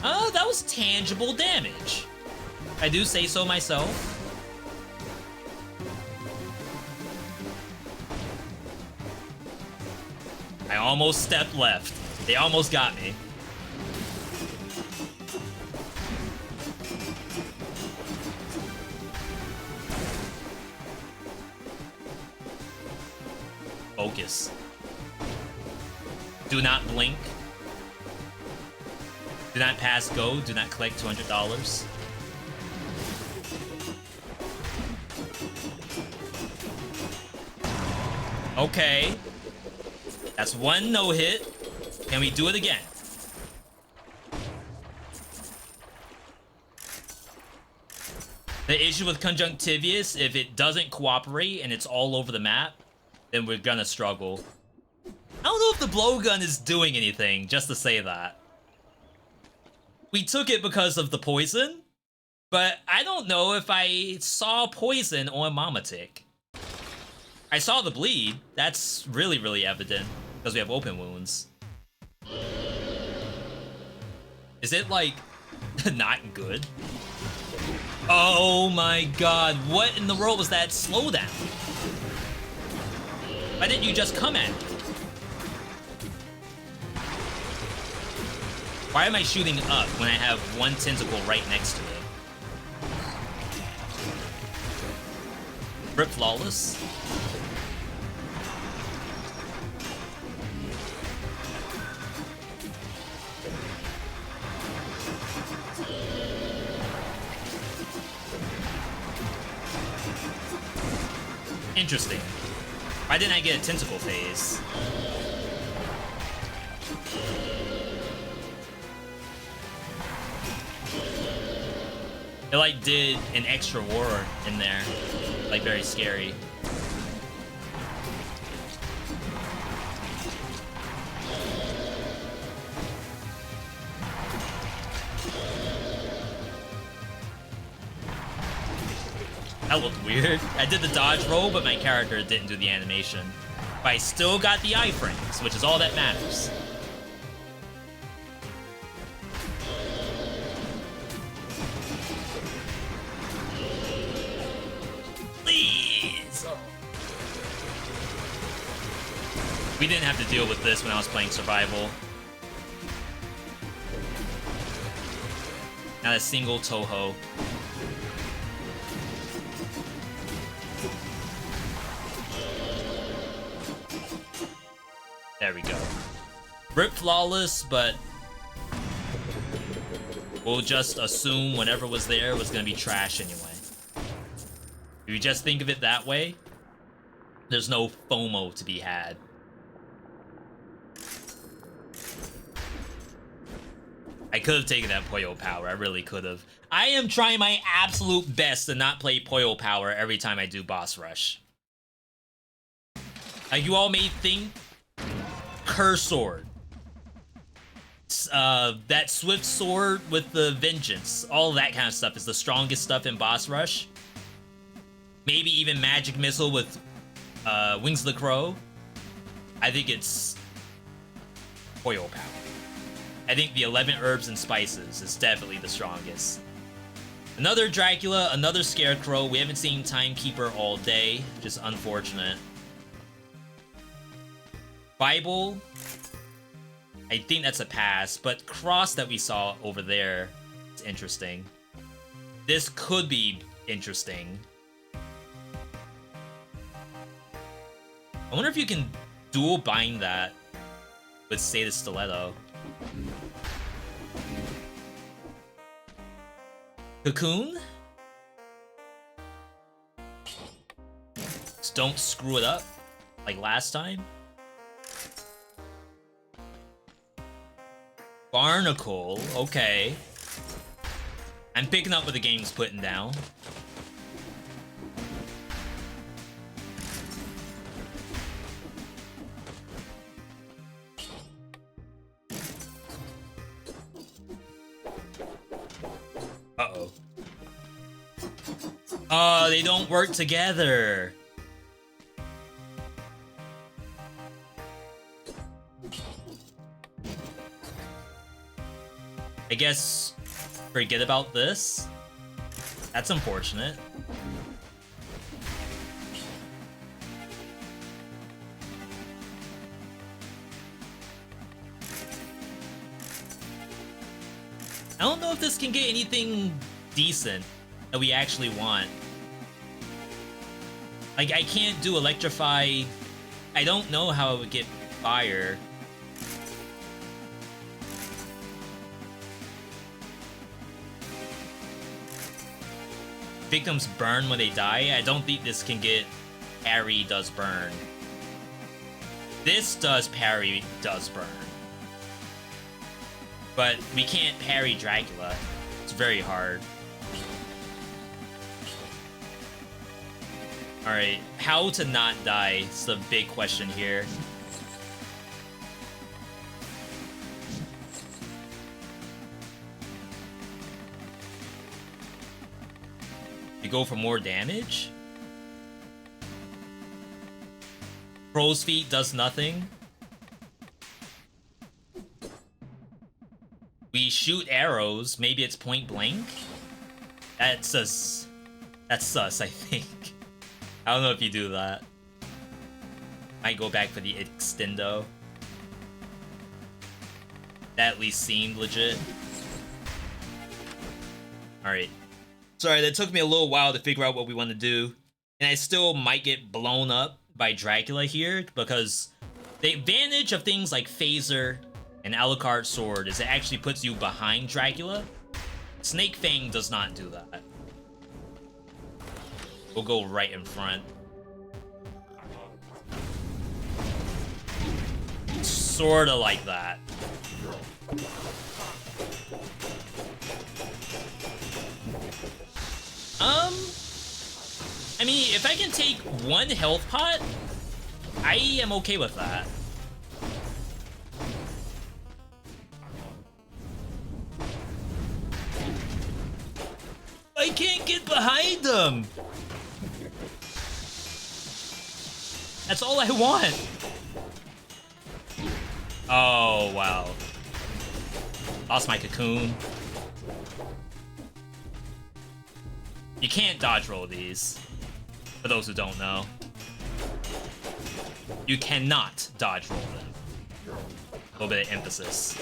Oh, that was tangible damage. I do say so myself. I almost stepped left. They almost got me. Focus. Do not blink. Do not pass go. Do not collect $200. Okay. That's one no-hit. Can we do it again? The issue with Conjunctivius, if it doesn't cooperate and it's all over the map, then we're gonna struggle. I don't know if the blowgun is doing anything, just to say that. We took it because of the poison, but I don't know if I saw poison on Mamatic. I saw the bleed. That's really, really evident, because we have open wounds. Is it, like, not good? Oh my god, what in the world was that slowdown? Why didn't you just come at me? Why am I shooting up when I have one tentacle right next to it? Rip Flawless. Interesting. Why didn't I get a tentacle phase? It like did an extra war in there. Like very scary. That looked weird. I did the dodge roll, but my character didn't do the animation. But I still got the iframes, which is all that matters. Please! We didn't have to deal with this when I was playing survival. Not a single Toho. There we go. Rip Flawless, but we'll just assume whatever was there was gonna be trash anyway. If you just think of it that way, there's no FOMO to be had. I could have taken that Poyo Power, I really could have. I am trying my absolute best to not play Poyo Power every time I do Boss Rush. Like, you all may think Curse Sword. That Swift Sword with the Vengeance. All that kind of stuff is the strongest stuff in Boss Rush. Maybe even Magic Missile with Wings of the Crow. I think it's Poyo Power. I think the 11 Herbs and Spices is definitely the strongest. Another Dracula, another Scarecrow. We haven't seen Timekeeper all day. Just unfortunate. Bible, I think that's a pass, but Cross that we saw over there is interesting. This could be interesting. I wonder if you can dual bind that with Sata Stiletto. Cocoon? Just don't screw it up like last time. Barnacle, okay. I'm picking up what the game's putting down. Uh-oh. Oh, they don't work together. I guess forget about this. That's unfortunate. I don't know if this can get anything decent that we actually want. Like, I can't do Electrify. I don't know how it would get Fire. Victims burn when they die. I don't think this can get Parry does burn. This does Parry does burn. But we can't parry Dracula. It's very hard. Alright, how to not die is the big question here. You go for more damage? Crow's Feet does nothing. We shoot arrows. Maybe it's point blank. That's sus. That's sus, I think. I don't know if you do that. Might go back for the extendo. That at least seemed legit. Alright. Sorry, that took me a little while to figure out what we want to do. And I still might get blown up by Dracula here, because the advantage of things like Phaser and Alucard Sword is it actually puts you behind Dracula. Snake Fang does not do that. We'll go right in front. Sorta like that. I mean, if I can take one health pot, I am okay with that. I can't get behind them. That's all I want. Oh, wow. Lost my cocoon. You can't dodge roll these, for those who don't know. You cannot dodge roll them. A little bit of emphasis.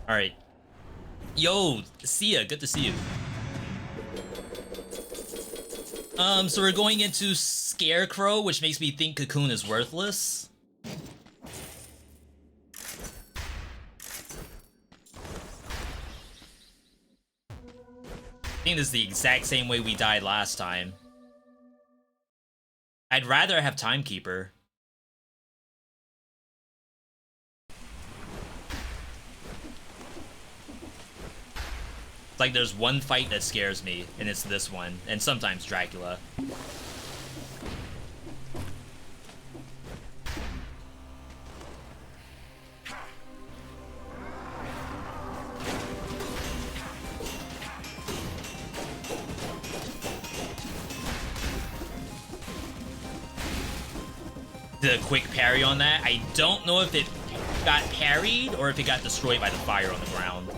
Alright. Yo, see ya. Good to see you. So we're going into Scarecrow, which makes me think Cocoon is worthless. I think this is the exact same way we died last time. I'd rather have Timekeeper. It's like there's one fight that scares me, and it's this one, and sometimes Dracula. The quick parry on that. I don't know if it got parried or if it got destroyed by the fire on the ground.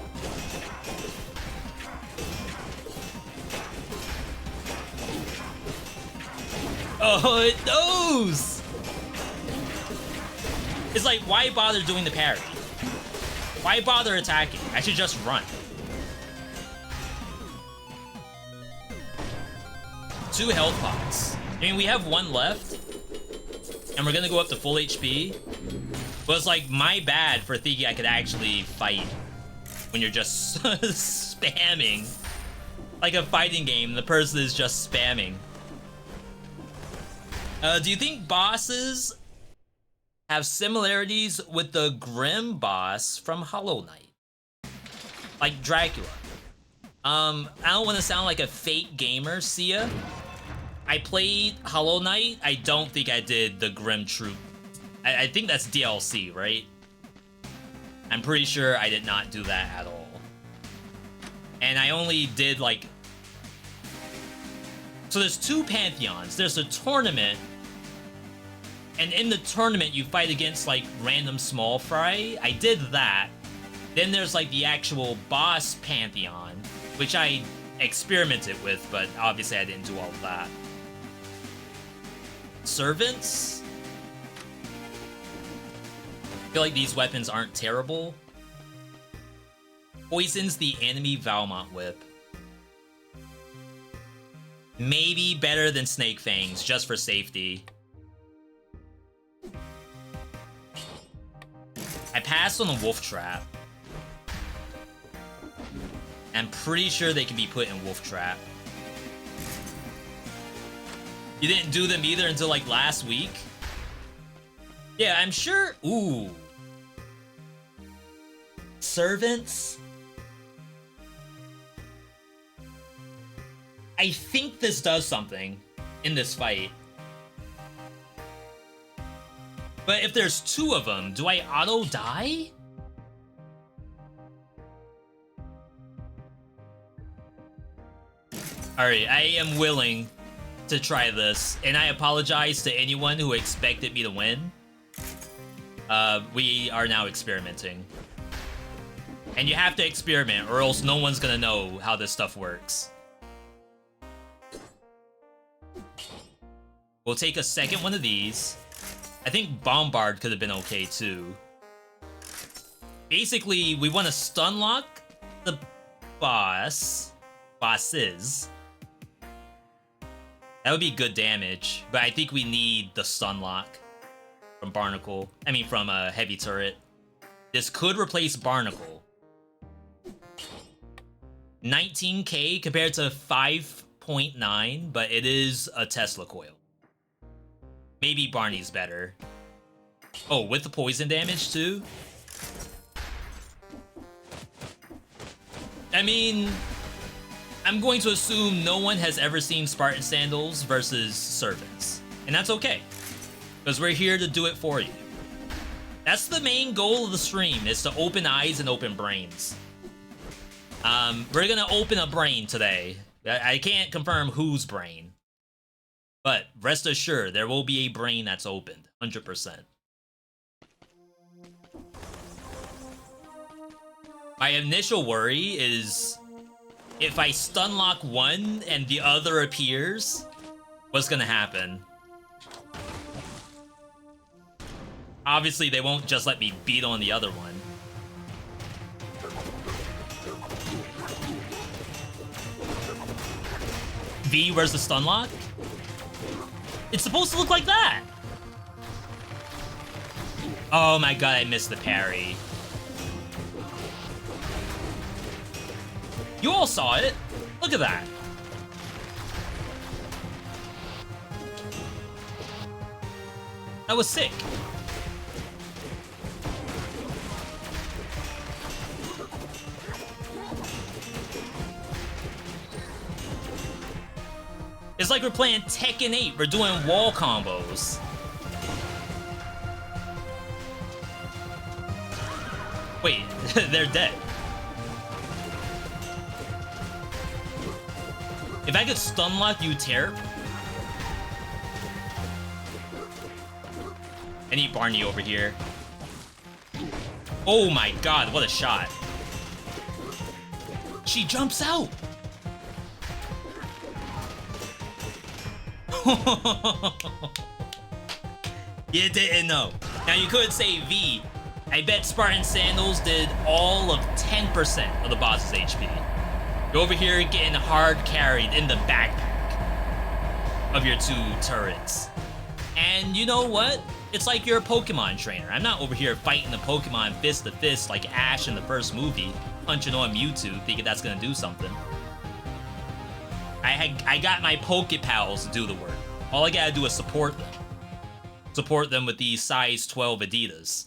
Oh, it knows! It's like, why bother doing the parry? Why bother attacking? I should just run. 2 health pots. I mean, we have 1 left. And we're gonna go up to full HP. But it's like, my bad for thinking I could actually fight when you're just spamming. Like a fighting game, the person is just spamming. Do you think bosses have similarities with the Grim boss from Hollow Knight? Like Dracula. I don't want to sound like a fake gamer, Sia. I played Hollow Knight. I don't think I did the Grim Troop. I think that's DLC, right? I'm pretty sure I did not do that at all. And I only did like... So there's 2 Pantheons. There's a tournament. And in the tournament, you fight against like random small fry. I did that. Then there's like the actual boss Pantheon, which I experimented with, but obviously I didn't do all of that. Servants? I feel like these weapons aren't terrible. Poisons the enemy Valmont Whip. Maybe better than Snake Fangs, just for safety. I passed on the Wolf Trap. I'm pretty sure they can be put in Wolf Trap. You didn't do them either until like last week? Yeah, I'm sure. Ooh. Servants? I think this does something in this fight. But if there's two of them, do I auto die? Alright, I am willing to try this, and I apologize to anyone who expected me to win. We are now experimenting. And you have to experiment, or else no one's gonna know how this stuff works. We'll take a second one of these. I think Bombard could have been okay, too. Basically, we want to stun lock the bosses. That would be good damage, but I think we need the stun lock from Barnacle. I mean, from a Heavy Turret. This could replace Barnacle. 19k compared to 5.9, but it is a Tesla coil. Maybe Barney's better. Oh, with the poison damage too? I mean, I'm going to assume no one has ever seen Spartan Sandals versus Servants. And that's okay, because we're here to do it for you. That's the main goal of the stream, is to open eyes and open brains. We're gonna open a brain today. I can't confirm whose brain, but rest assured, there will be a brain that's opened, 100%. My initial worry is if I stun lock one and the other appears, what's gonna happen? Obviously, they won't just let me beat on the other one. V, where's the stun lock? It's supposed to look like that! Oh my god, I missed the parry. You all saw it. Look at that. That was sick. It's like we're playing Tekken 8. We're doing wall combos. Wait, they're dead. If I could stun lock you, Terp. I need Barney over here. Oh my god, what a shot. She jumps out. You didn't know. Now you could say V. I bet Spartan Sandals did all of 10% of the boss's HP. You're over here getting hard carried in the backpack of your two turrets. And you know what? It's like you're a Pokemon trainer. I'm not over here fighting the Pokemon fist to fist like Ash in the first movie, punching on Mewtwo, thinking that's gonna do something. I got my Pokepals to do the work. All I gotta do is support them. Support them with these size 12 Adidas.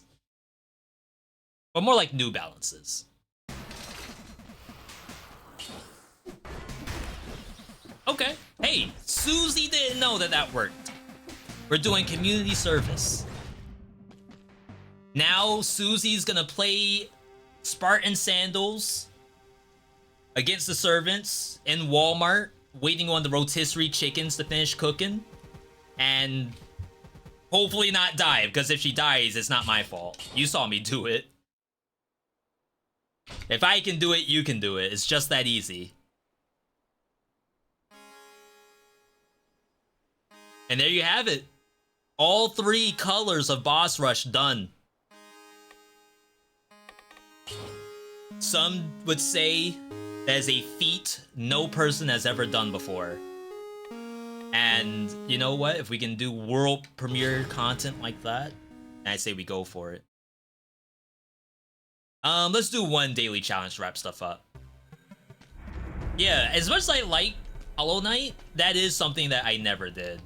But more like New Balances. Okay. Hey, Susie didn't know that that worked. We're doing community service. Now Susie's gonna play Spartan Sandals against the servants in Walmart, waiting on the rotisserie chickens to finish cooking, and hopefully not die, because if she dies, it's not my fault. You saw me do it. If I can do it, you can do it. It's just that easy. And there you have it. All 3 colors of Boss Rush done. Some would say that is a feat no person has ever done before. And you know what? If we can do world premiere content like that, I say we go for it. Let's do one daily challenge to wrap stuff up. Yeah, as much as I like Hollow Knight, that is something that I never did.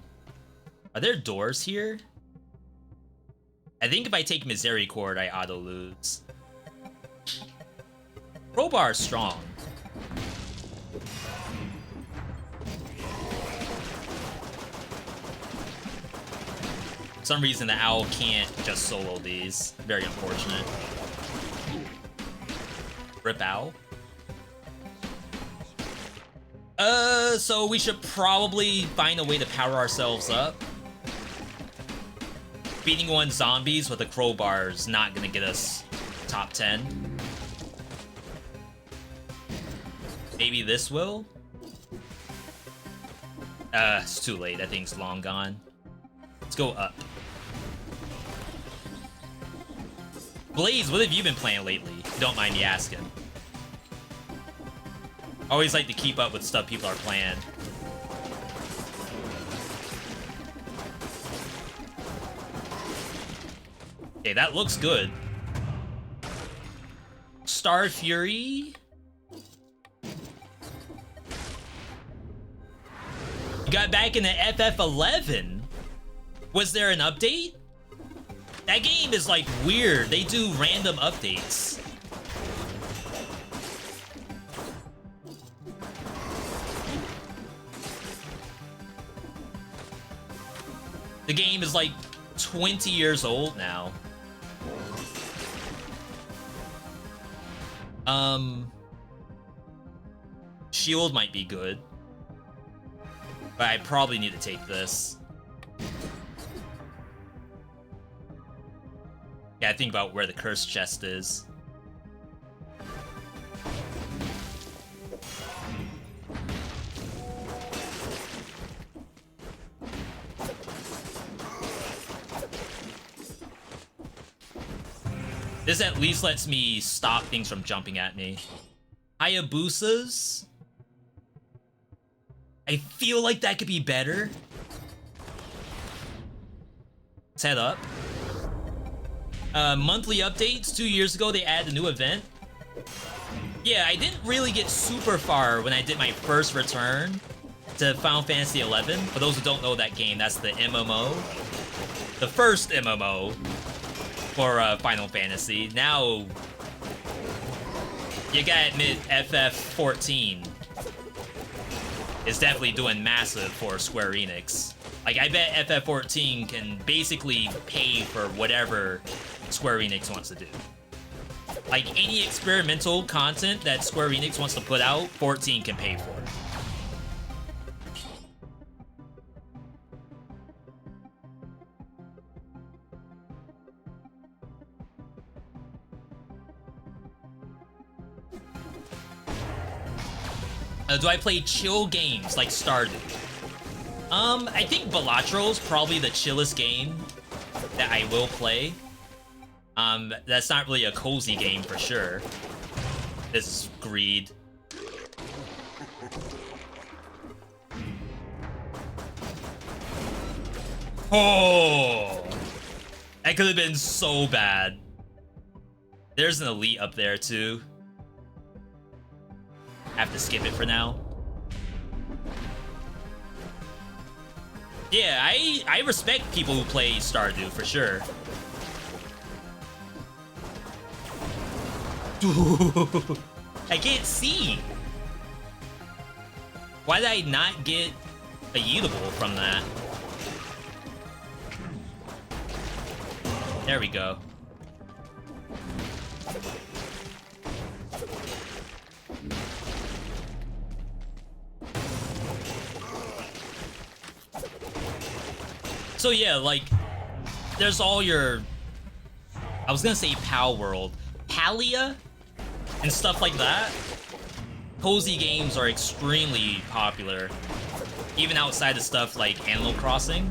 Are there doors here? I think if I take Misericord, I auto-lose. Crowbar is strong. For some reason, the owl can't just solo these. Very unfortunate. Rip owl. So we should probably find a way to power ourselves up. Beating one zombies with a crowbar is not gonna get us top 10. Maybe this will? It's too late. That thing's long gone. Let's go up. Blaze, what have you been playing lately? If you don't mind me asking. Always like to keep up with stuff people are playing. Okay, that looks good. Star Fury. You got back in the FF11. Was there an update? That game is like weird. They do random updates. The game is like 20 years old now. Shield might be good. But I probably need to take this. Yeah, I think about where the cursed chest is. This at least lets me stop things from jumping at me. Hayabusas? I feel like that could be better. Let's head up. Monthly updates. 2 years ago, they added a new event. Yeah, I didn't really get super far when I did my first return to Final Fantasy XI. For those who don't know that game, that's the MMO. The first MMO for Final Fantasy. Now, you gotta admit, FF14 is definitely doing massive for Square Enix. Like, I bet FF14 can basically pay for whatever Square Enix wants to do. Like, any experimental content that Square Enix wants to put out, 14 can pay for. Do I play chill games like Stardew? I think Balatro is probably the chillest game that I will play. That's not really a cozy game for sure. This is greed. Oh! That could have been so bad. There's an elite up there too. Have to skip it for now. Yeah, I respect people who play Stardew for sure. I can't see. Why did I not get a eatable from that? There we go. So yeah, like, there's all your, I was gonna say Pal World, Palia, and stuff like that. Cozy games are extremely popular, even outside of stuff like Animal Crossing.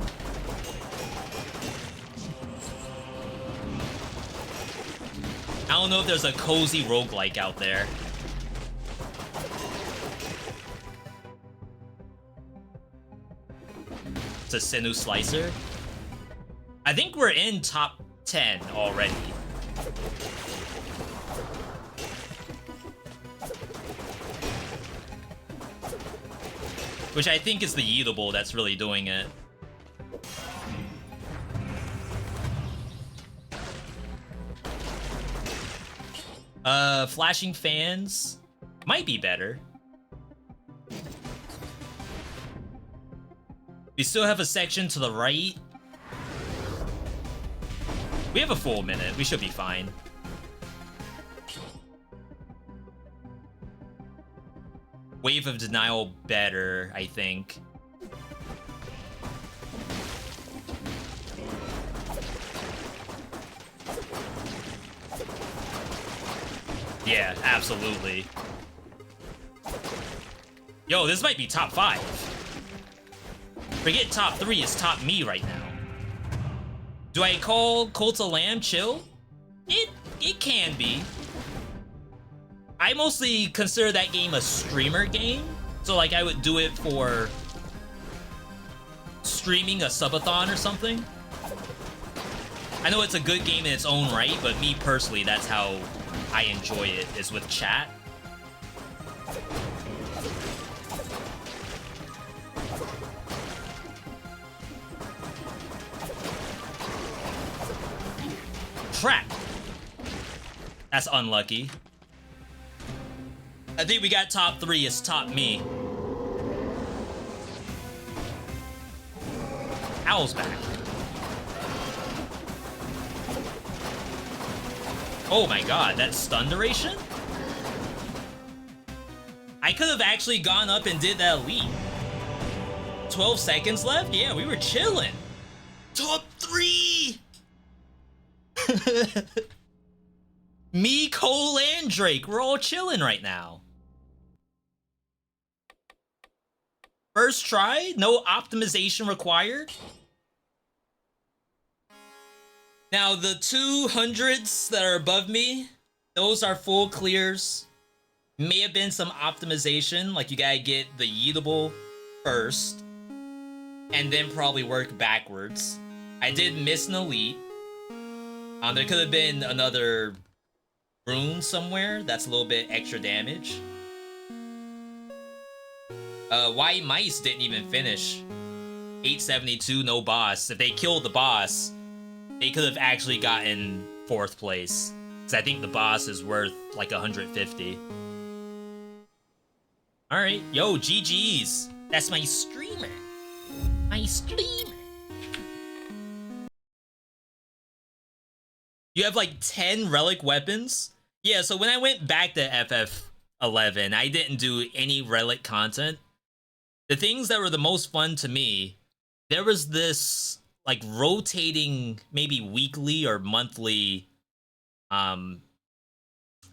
I don't know if there's a cozy roguelike out there. It's a Sinew Slicer. I think we're in top 10 already. Which I think is the Yeetable that's really doing it. Flashing fans might be better. We still have a section to the right. We have a full minute. We should be fine. Wave of Denial better, I think. Yeah, absolutely. Yo, this might be top 5. Forget top 3, it's top me right now. Do I call Cult of Lamb chill? It can be. I mostly consider that game a streamer game. So like I would do it for streaming a subathon or something. I know it's a good game in its own right, but me personally, that's how I enjoy it, is with chat. Crap! That's unlucky. I think we got top 3, it's top me. Owl's back. Oh my god, that stun duration? I could have actually gone up and did that leap. 12 seconds left? Yeah, we were chilling. Top 3! Me, Cole, and Drake, we're all chilling right now. First try, no optimization required. Now, the 200s that are above me, those are full clears. May have been some optimization, like you gotta get the Yeetable first, and then probably work backwards. I did miss an elite. There could have been another rune somewhere that's a little bit extra damage. White Mice didn't even finish. 872, no boss. If they killed the boss, they could have actually gotten 4th place. Because I think the boss is worth like 150. Alright, yo, GG's. That's my streamer. My streamer. You have like 10 relic weapons? Yeah, so when I went back to FF11, I didn't do any relic content. The things that were the most fun to me, there was this like rotating maybe weekly or monthly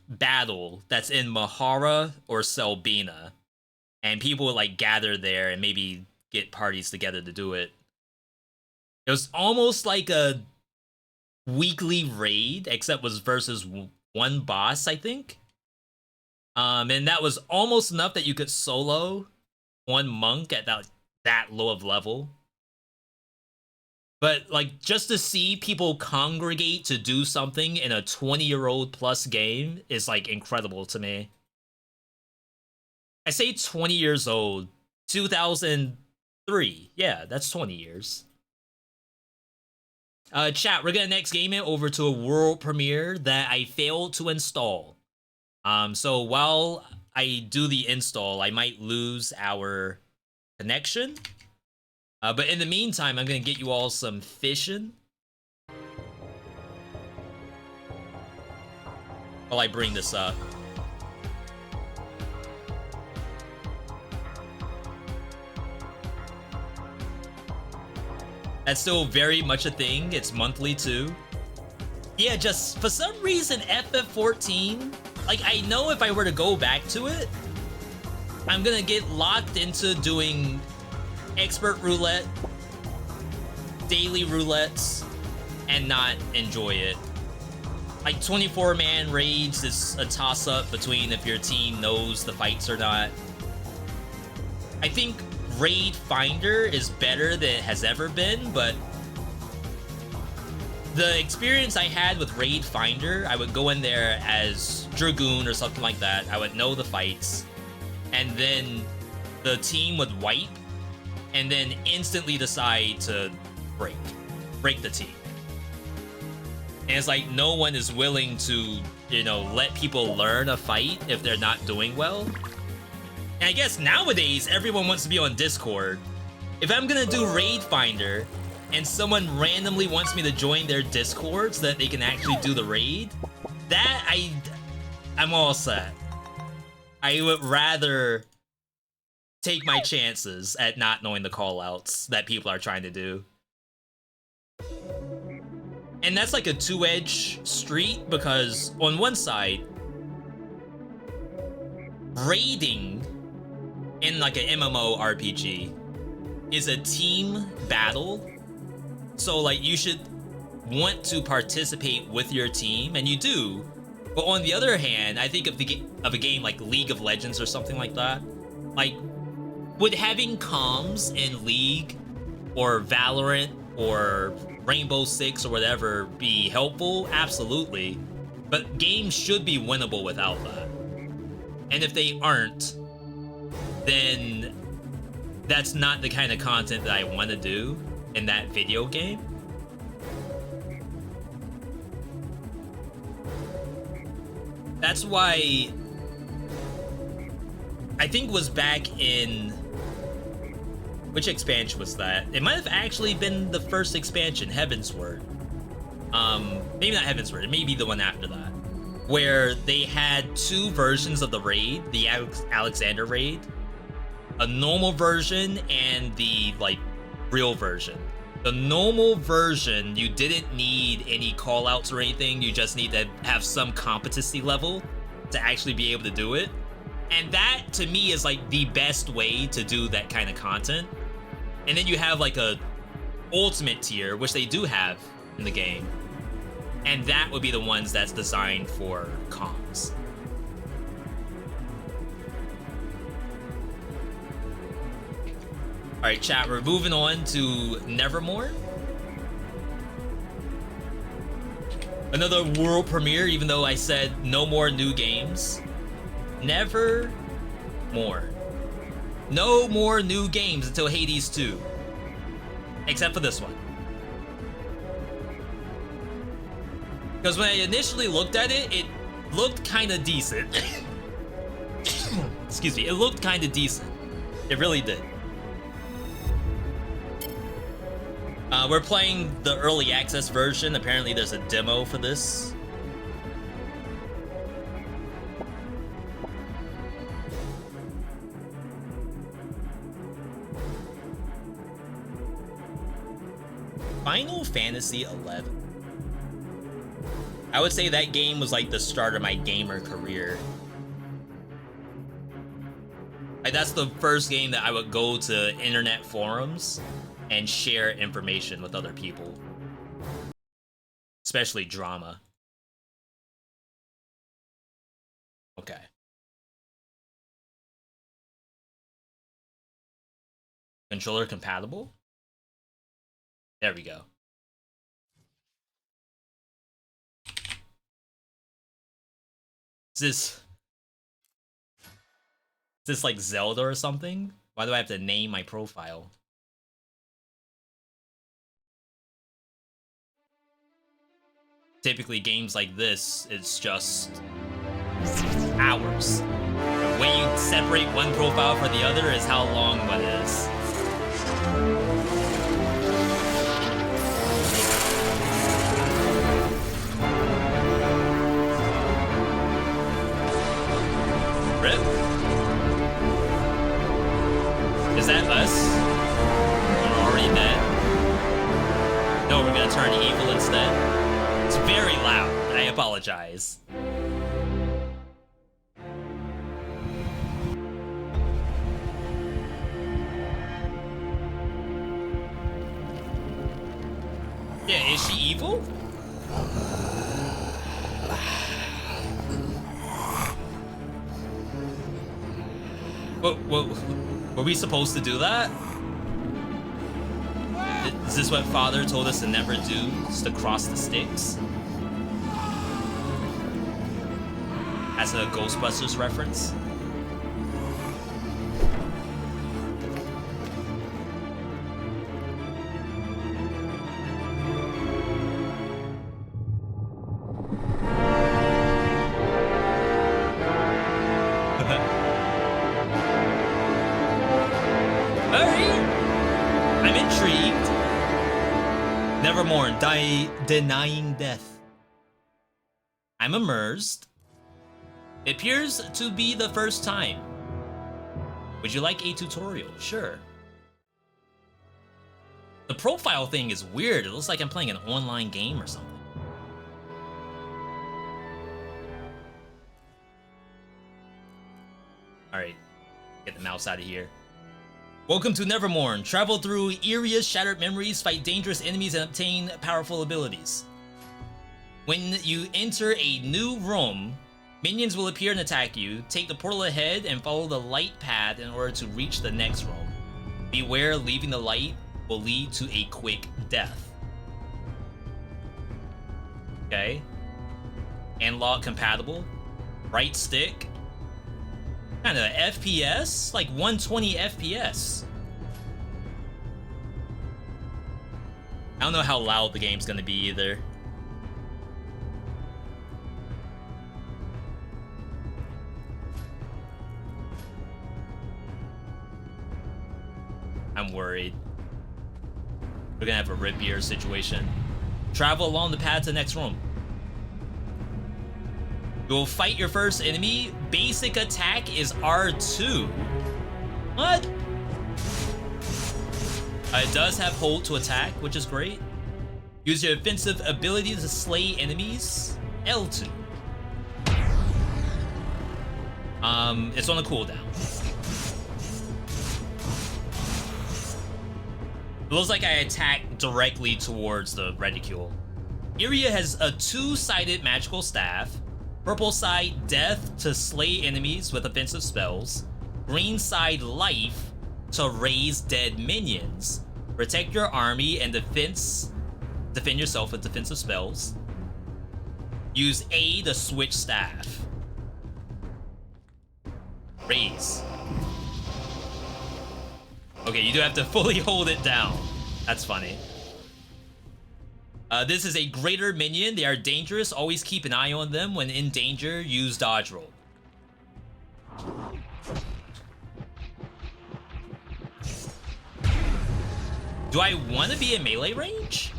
battle that's in Mahara or Selbina, and people would like gather there and maybe get parties together to do it. It was almost like a weekly raid, except was versus one boss, I think. And that was almost enough that you could solo one monk at that low of level. But like just to see people congregate to do something in a 20-year-old plus game is like incredible to me. I say 20 years old, 2003. Yeah, that's 20 years. Chat, we're gonna next game it over to a world premiere that I failed to install. So while I do the install, I might lose our connection. But in the meantime, I'm gonna get you all some fishing while I bring this up. That's still very much a thing. It's monthly too. Yeah, just for some reason, FF14, like I know if I were to go back to it, I'm gonna get locked into doing expert roulette, daily roulettes, and not enjoy it. like 24-man raids is a toss-up between if your team knows the fights or not. I think Raid Finder is better than it has ever been, but the experience I had with Raid Finder, I would go in there as Dragoon or something like that. I would know the fights, and then the team would wipe, and then instantly decide to break the team. And it's like no one is willing to, you know, let people learn a fight if they're not doing well. And I guess nowadays, everyone wants to be on Discord. If I'm gonna do Raid Finder, and someone randomly wants me to join their Discord so that they can actually do the raid, I'm all set. I would rather take my chances at not knowing the callouts that people are trying to do. And that's like a two-edged street, because on one side, raiding in like an MMORPG is a team battle. So like you should want to participate with your team, and you do. But on the other hand, I think of a game like League of Legends or something like that. Like, would having comms in League or Valorant or Rainbow Six or whatever be helpful? Absolutely. But games should be winnable without that. And if they aren't, then that's not the kind of content that I want to do in that video game. That's why I think was back in, which expansion was that? It might have actually been the first expansion, Heavensward. Maybe not Heavensward, it may be the one after that, where they had two versions of the raid, the Alexander raid, a normal version and the like real version. The normal version, you didn't need any callouts or anything. You just need to have some competency level to actually be able to do it. And that, to me, is like the best way to do that kind of content. And then you have like a ultimate tier, which they do have in the game. And that would be the ones that's designed for comms. Alright, chat, we're moving on to Nevermore. Another world premiere, even though I said no more new games. Nevermore. No more new games until Hades 2. Except for this one. Because when I initially looked at it, it looked kind of decent. Excuse me, it looked kind of decent. It really did. We're playing the early access version. Apparently there's a demo for this. Final Fantasy XI. I would say that game was like the start of my gamer career. Like, that's the first game that I would go to internet forums and share information with other people. Especially drama. Okay. Controller compatible? There we go. Is this like Zelda or something? Why do I have to name my profile? Typically games like this, it's just hours. The way you separate one profile from the other is how long one is. Rip? Is that us? We're already dead? No, we're gonna turn evil instead. It's very loud. I apologize. Yeah, is she evil? What, were we supposed to do that? Is this what Father told us to never do? Just to cross the sticks? As a Ghostbusters reference? Mourne, denying death. I'm immersed. It appears to be the first time. Would you like a tutorial? Sure. The profile thing is weird. It looks like I'm playing an online game or something. Alright, get the mouse out of here. Welcome to Nevermorn. Travel through areas, shattered memories, fight dangerous enemies, and obtain powerful abilities. When you enter a new room, minions will appear and attack you. Take the portal ahead and follow the light path in order to reach the next room. Beware, leaving the light will lead to a quick death. Okay. Analog compatible. Right stick. Kind of FPS, like 120 FPS. I don't know how loud the game's gonna be either. I'm worried. We're gonna have a rip ear situation. Travel along the path to the next room. You will fight your first enemy. Basic attack is R2. What? It does have hold to attack, which is great. Use your offensive ability to slay enemies. L2. It's on a cooldown. It looks like I attack directly towards the reticule. Area has a two-sided magical staff. Purple side, death to slay enemies with offensive spells. Green side, life to raise dead minions. Protect your army and defend yourself with defensive spells. Use A to switch staff. Raise. Okay, you do have to fully hold it down. That's funny. This is a greater minion. They are dangerous. Always keep an eye on them. When in danger, use dodge roll. Do I want to be in melee range?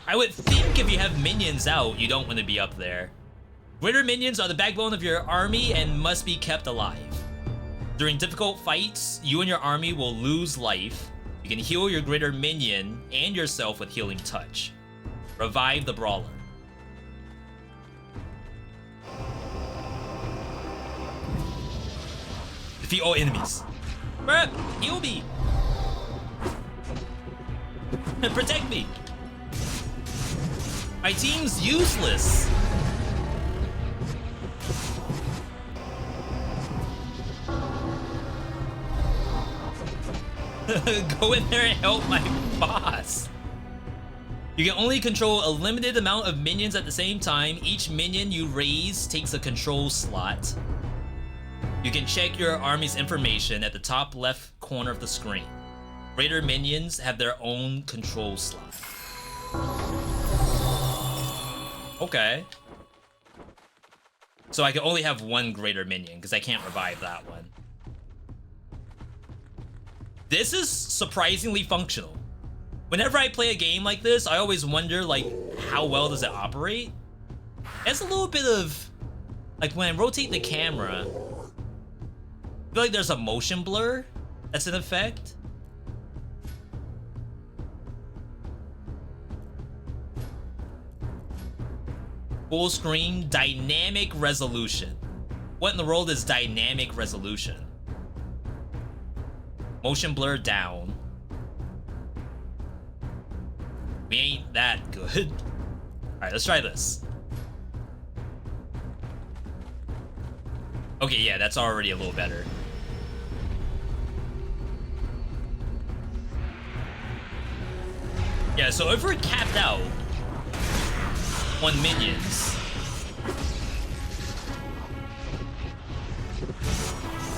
I would think if you have minions out, you don't want to be up there. Greater minions are the backbone of your army and must be kept alive. During difficult fights, you and your army will lose life. You can heal your greater minion and yourself with healing touch. Revive the brawler. Defeat all enemies. Bruh, heal me. Protect me. My team's useless. Go in there and help my boss. You can only control a limited amount of minions at the same time. Each minion you raise takes a control slot. You can check your army's information at the top left corner of the screen. Greater minions have their own control slot. Okay. So I can only have one greater minion because I can't revive that one. This is surprisingly functional. Whenever I play a game like this, I always wonder, like, how well does it operate? It's a little bit of, like, when I rotate the camera, I feel like there's a motion blur that's in effect. Full screen, dynamic resolution. What in the world is dynamic resolution? Motion blur down. We ain't that good. Alright, let's try this. Okay, yeah, that's already a little better. Yeah, so if we're capped out on minions,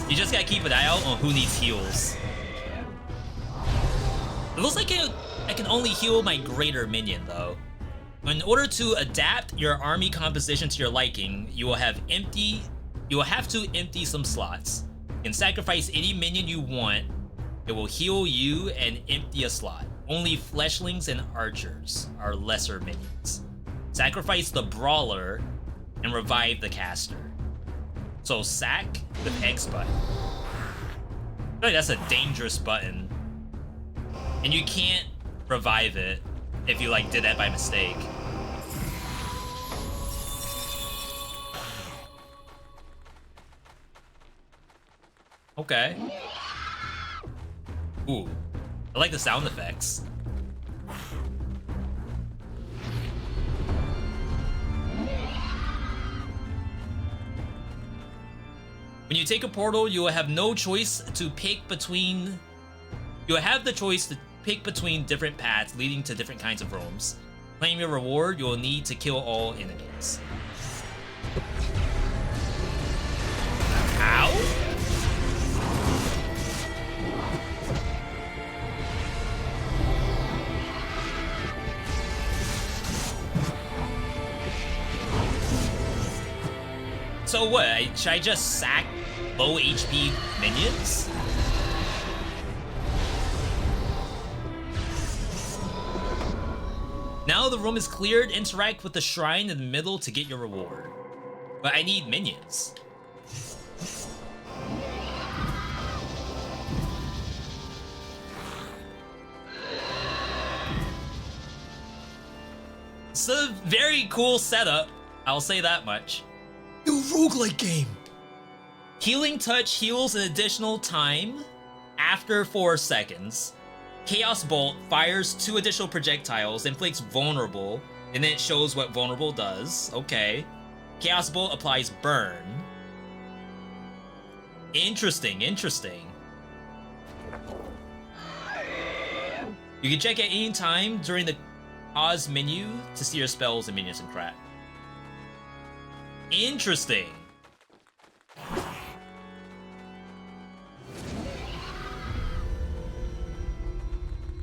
you just gotta keep an eye out on who needs heals. It looks like I can only heal my greater minion, though. In order to adapt your army composition to your liking, you will have to empty some slots. You can sacrifice any minion you want. It will heal you and empty a slot. Only fleshlings and archers are lesser minions. Sacrifice the brawler and revive the caster. So sack with X button. I feel like that's a dangerous button. And you can't revive it if you like did that by mistake. Okay. Ooh. I like the sound effects. When you take a portal, you will have no choice to pick between... You will have the choice to pick between different paths leading to different kinds of rooms. Claim your reward, you will need to kill all enemies. Ow? So what, should I just sack low HP minions? Now the room is cleared, interact with the shrine in the middle to get your reward. But I need minions. It's a very cool setup, I'll say that much. New roguelike game! Healing Touch heals an additional time after 4 seconds. Chaos Bolt fires 2 additional projectiles, inflicts vulnerable, and then it shows what vulnerable does. Okay. Chaos Bolt applies burn. Interesting, interesting. You can check at any time during the pause menu to see your spells and minions and crap. Interesting.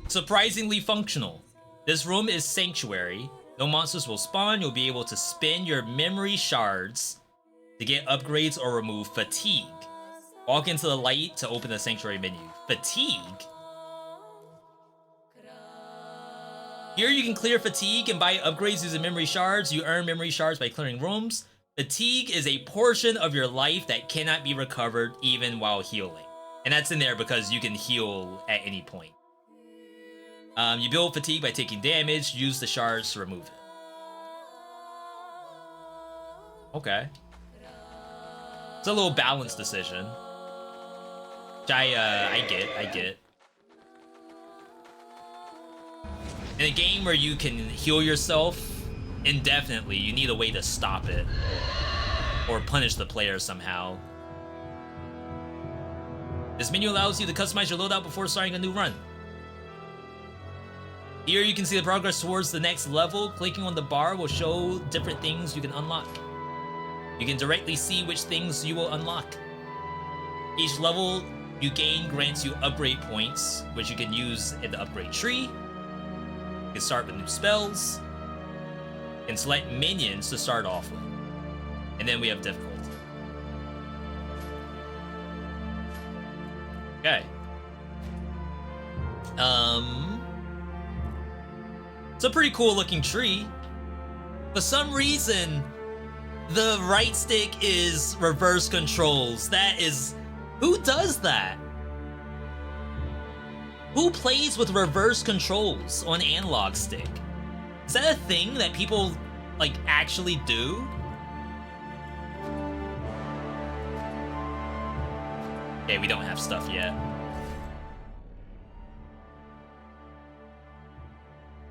Surprisingly functional. This room is Sanctuary. No monsters will spawn. You'll be able to spend your memory shards to get upgrades or remove fatigue. Walk into the light to open the Sanctuary menu. Fatigue? Here you can clear fatigue and buy upgrades using memory shards. You earn memory shards by clearing rooms. Fatigue is a portion of your life that cannot be recovered even while healing. And that's in there because you can heal at any point. You build fatigue by taking damage. Use the shards to remove it. Okay. It's a little balanced decision. Which I get. In a game where you can heal yourself indefinitely, you need a way to stop it. Or punish the player somehow. This menu allows you to customize your loadout before starting a new run. Here you can see the progress towards the next level. Clicking on the bar will show different things you can unlock. You can directly see which things you will unlock. Each level you gain grants you upgrade points, which you can use in the upgrade tree. You can start with new spells. You can select minions to start off with. And then we have difficulty. Okay. It's a pretty cool looking tree. For some reason, the right stick is reverse controls. That is... Who does that? Who plays with reverse controls on analog stick? Is that a thing that people, like, actually do? Okay, we don't have stuff yet.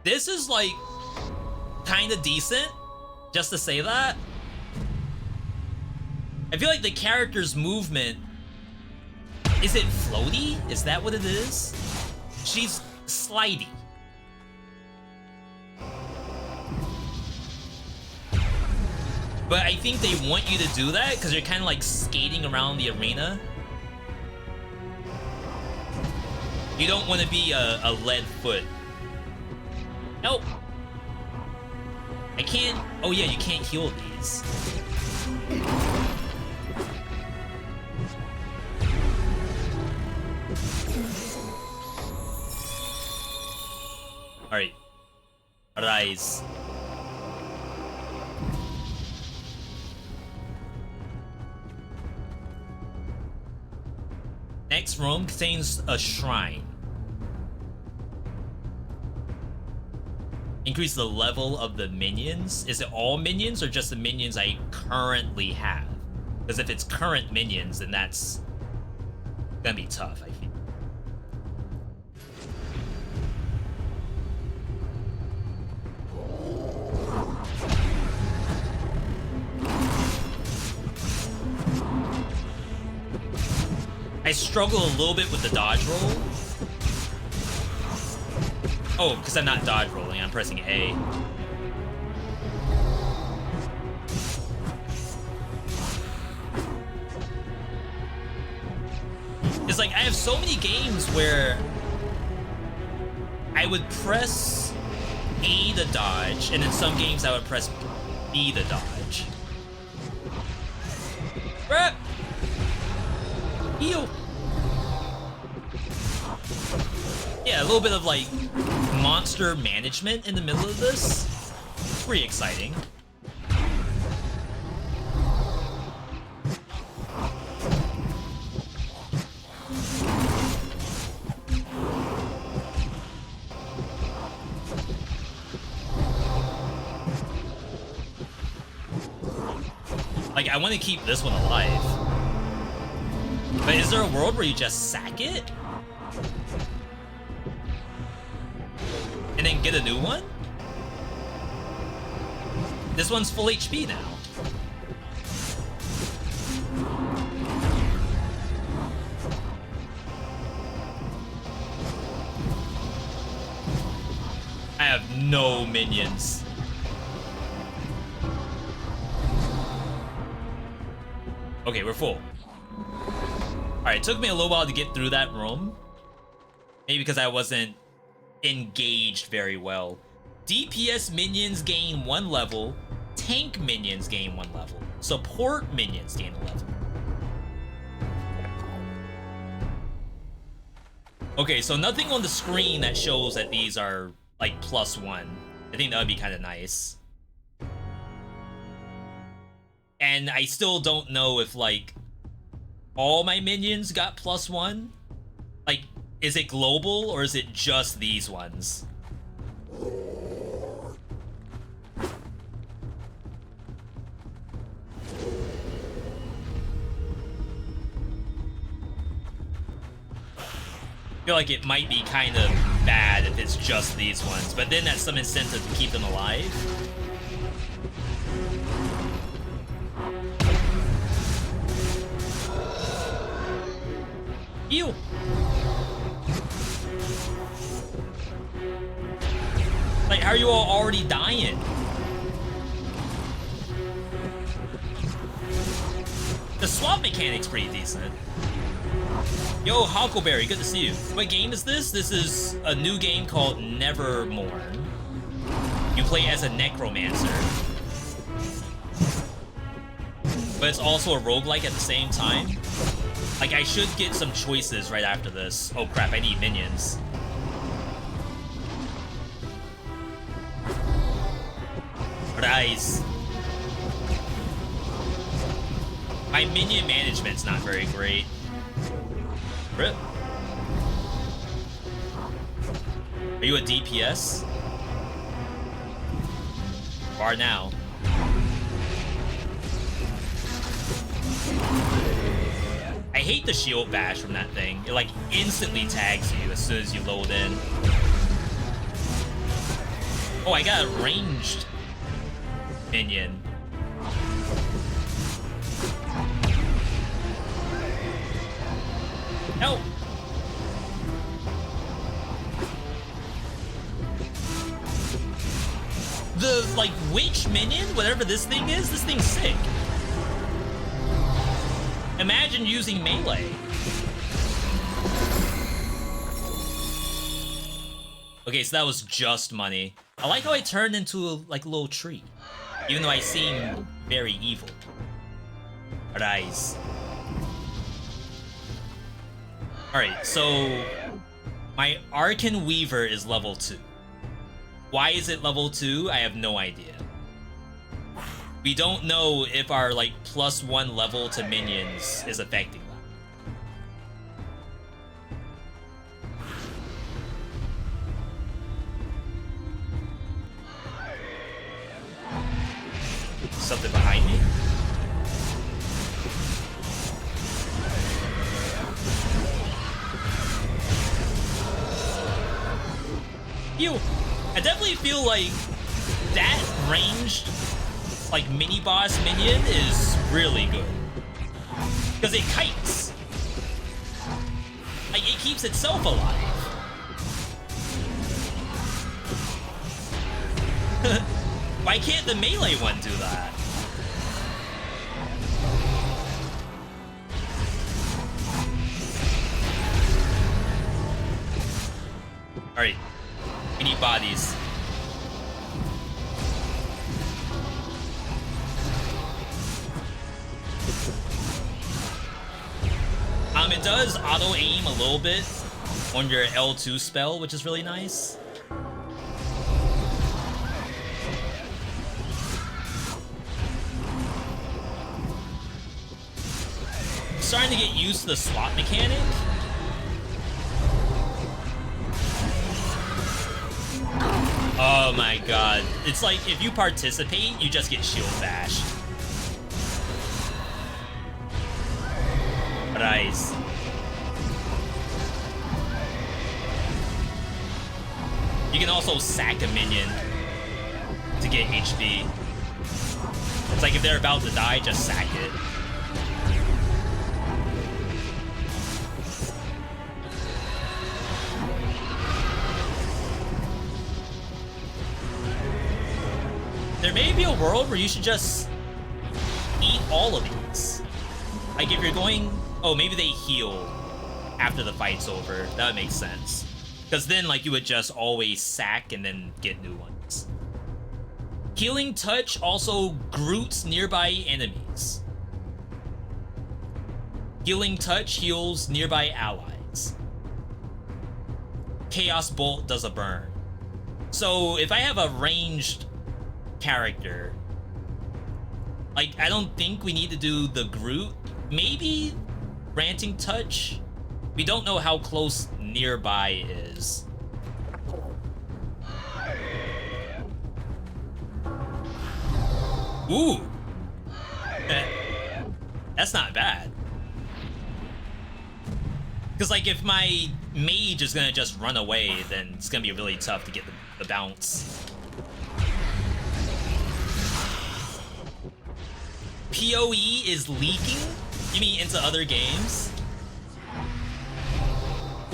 This is like kind of decent, just to say that. I feel like the character's movement, is it floaty? Is that what it is? She's slidey. But I think they want you to do that because you're kind of like skating around the arena. You don't want to be a lead foot. Nope. I can't. Oh yeah, you can't heal these. Alright. Arise. Next room contains a shrine. Increase the level of the minions. Is it all minions or just the minions I currently have? Because if it's current minions, then that's gonna be tough, I think. I struggle a little bit with the dodge roll. Oh, because I'm not dodge rolling, I'm pressing A. It's like I have so many games where I would press A to dodge, and in some games I would press B to dodge. Bruh! Heal! Yeah, a little bit of like monster management in the middle of this. Pretty exciting. Like, I want to keep this one alive. But is there a world where you just sack it? And then get a new one? This one's full HP now. I have no minions. Okay, we're full. Alright, it took me a little while to get through that room. Maybe because I wasn't engaged very well. DPS minions gain 1 level. Tank minions gain 1 level. Support minions gain a level. Okay, so nothing on the screen that shows that these are like +1. I think that would be kind of nice. And I still don't know if like all my minions got +1. Like, is it global or is it just these ones? I feel like it might be kind of bad if it's just these ones, but then that's some incentive to keep them alive. Ew! Like, how are you all already dying? The swap mechanic's pretty decent. Yo, Huckleberry, good to see you. What game is this? This is a new game called Never Mourne. You play as a necromancer. But it's also a roguelike at the same time. Like, I should get some choices right after this. Oh crap, I need minions. Rise. My minion management's not very great. Rip. Are you a DPS? You are now. I hate the shield bash from that thing. It like instantly tags you as soon as you load in. Oh, I got a ranged minion. Help! The, like, witch minion, whatever this thing is, this thing's sick. Imagine using melee. Okay, so that was just money. I like how I turned into, like, a little tree. Even though I seem very evil. Rise. Alright, so... my Arcan Weaver is level 2. Why is it level 2? I have no idea. We don't know if our, like, +1 level to minions is affecting them. Something behind me? Ew! I definitely feel like that ranged, like, mini-boss minion is really good. Because it kites. Like, it keeps itself alive. Why can't the melee one do that? Alright. We need bodies. It does auto-aim a little bit on your L2 spell, which is really nice. I'm starting to get used to the slot mechanic. Oh my god. It's like, if you participate, you just get shield bashed. Nice. You can also sack a minion to get HP. It's like if they're about to die, just sack it. There may be a world where you should just eat all of these. Like if you're going... Oh, maybe they heal after the fight's over. That would make sense. Because then, like, you would just always sack and then get new ones. Healing Touch also Groots nearby enemies. Healing Touch heals nearby allies. Chaos Bolt does a burn. So, if I have a ranged character, like, I don't think we need to do the Groot. Maybe Ranting Touch? We don't know how close nearby is. Ooh! That's not bad. Because, like, if my mage is gonna just run away, then it's gonna be really tough to get the bounce. PoE is leaking? You mean into other games?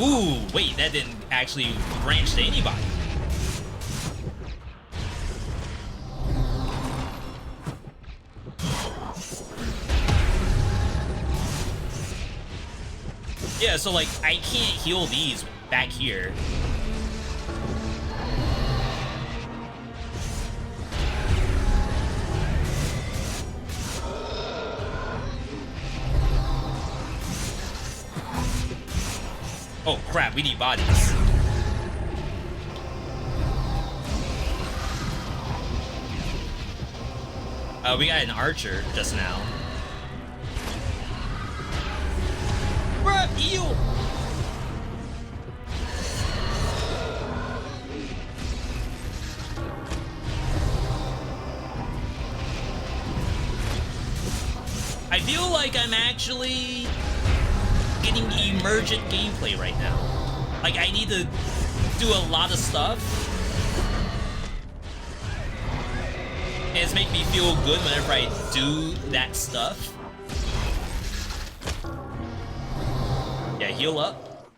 Ooh, wait, that didn't actually branch to anybody. Yeah, so like, I can't heal these back here. Oh crap, we need bodies. We got an archer just now. Bruh, ew! I feel like I'm actually getting emergent gameplay right now. Like, I need to do a lot of stuff And it's make me feel good whenever I do that stuff. Yeah, heal up.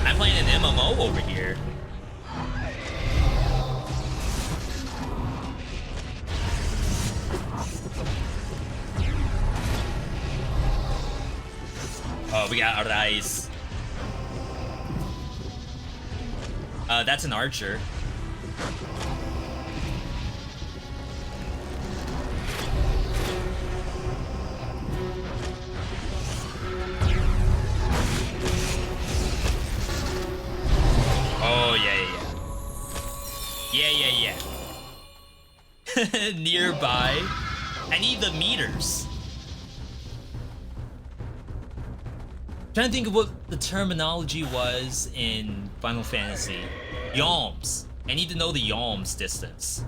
I'm playing an MMO over here. Oh, we got Arise. That's an archer. Oh, yeah. Nearby. I need the meters. Trying to think of what the terminology was in Final Fantasy. Yalms. I need to know the yalms distance.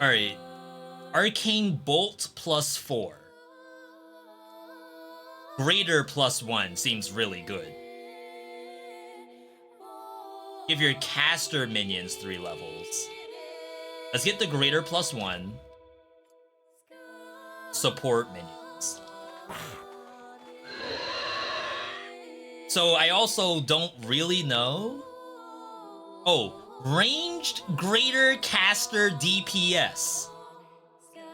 Alright. Arcane Bolt +4. Greater +1 seems really good. Give your caster minions 3 levels. Let's get the greater +1. Support minions. So I also don't really know. Oh, ranged greater caster DPS.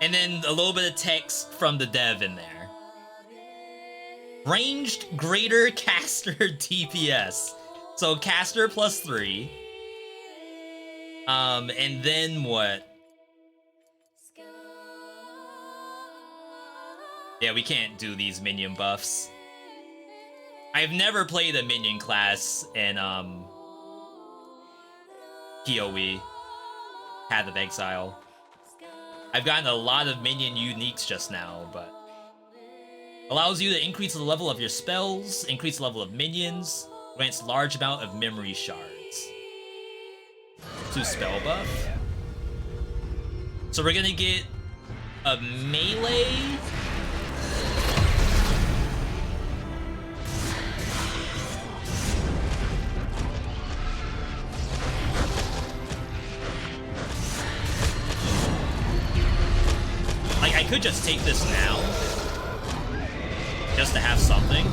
And then a little bit of text from the dev in there. Ranged greater caster DPS. So caster +3. And then what? Yeah, we can't do these minion buffs. I've never played a minion class in, PoE. Path of Exile. I've gotten a lot of minion uniques just now, but... Allows you to increase the level of your spells, increase the level of minions, grants large amount of memory shards. 2 spell buff. So we're gonna get a melee. Like, I could just take this now. Just to have something.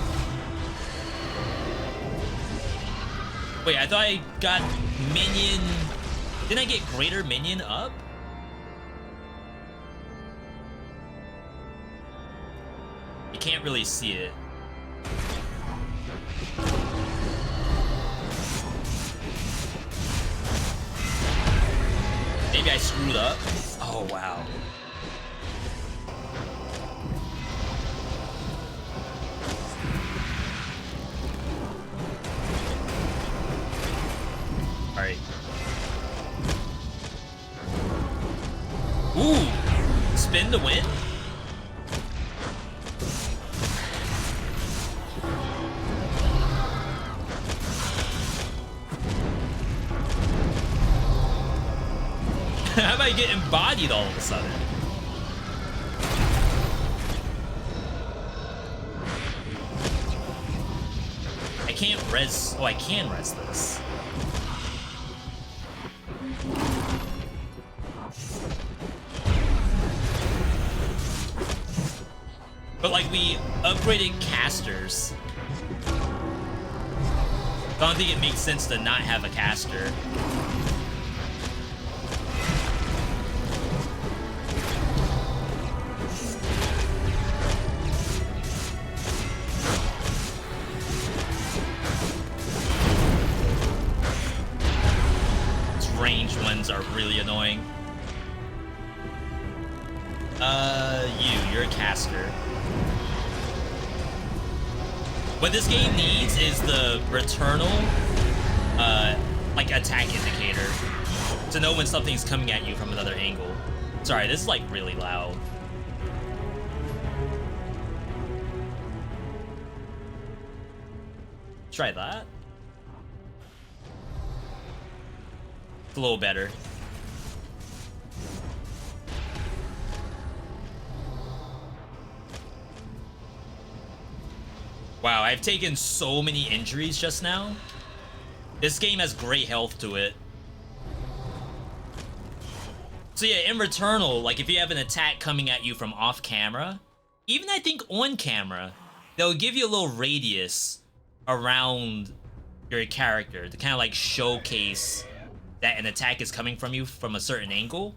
Wait, I thought I got minion... Didn't I get greater minion up? You can't really see it. Maybe I screwed up? Oh, wow. Alright. Ooh! Spin to win? How about I get embodied all of a sudden? I can't res... Oh, I can res this. But, like, we upgraded casters. I don't think it makes sense to not have a caster. These ranged ones are really annoying. You're a caster. What this game needs is the returnal, like, attack indicator to know when something's coming at you from another angle. Sorry, this is, like, really loud. Try that. It's a little better. Wow, I've taken so many injuries just now. This game has great health to it. So yeah, in Returnal, like if you have an attack coming at you from off camera, even I think on camera, they'll give you a little radius around your character to kind of like showcase that an attack is coming from you from a certain angle,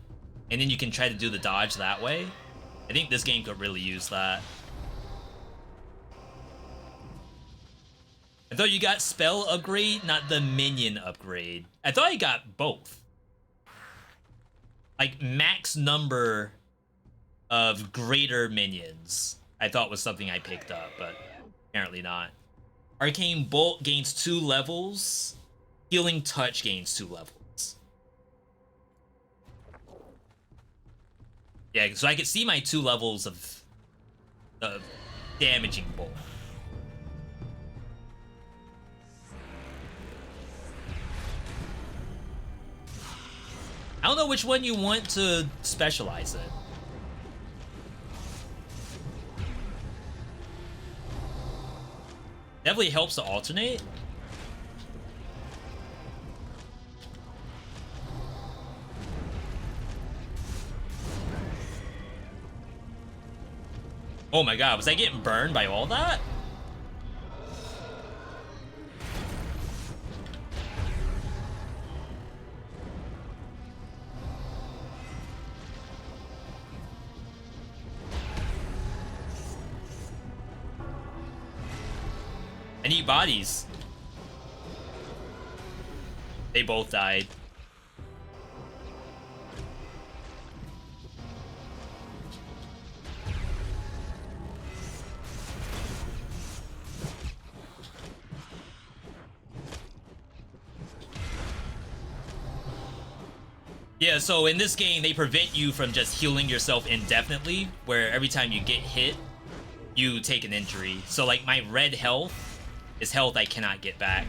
and then you can try to do the dodge that way. I think this game could really use that. I thought you got spell upgrade, not the minion upgrade. I thought I got both. Like max number of greater minions, I thought was something I picked up, but apparently not. Arcane Bolt gains 2 levels. Healing Touch gains 2 levels. Yeah, so I could see my 2 levels of damaging bolt. I don't know which one you want to specialize in. Definitely helps to alternate. Oh my god, was I getting burned by all that? I need bodies. They both died. Yeah, so in this game, they prevent you from just healing yourself indefinitely, where every time you get hit, you take an injury. So like my red health is health I cannot get back.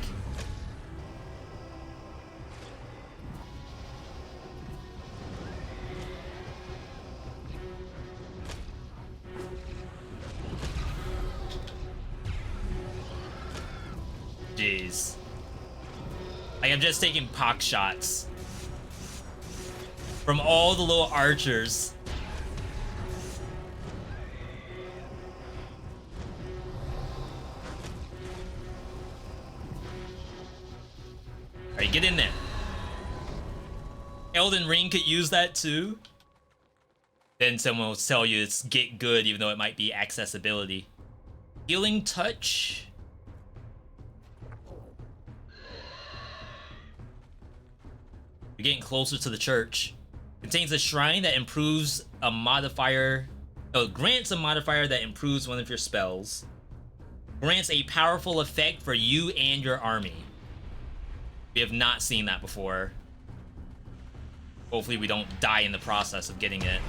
Jeez. Like I'm just taking pock shots from all the little archers. Alright, get in there. Elden Ring could use that too. Then someone will tell you it's get good even though it might be accessibility. Healing Touch. You're getting closer to the church. Contains a shrine that improves a modifier. Grants a modifier that improves one of your spells. Grants a powerful effect for you and your army. We have not seen that before. Hopefully we don't die in the process of getting it.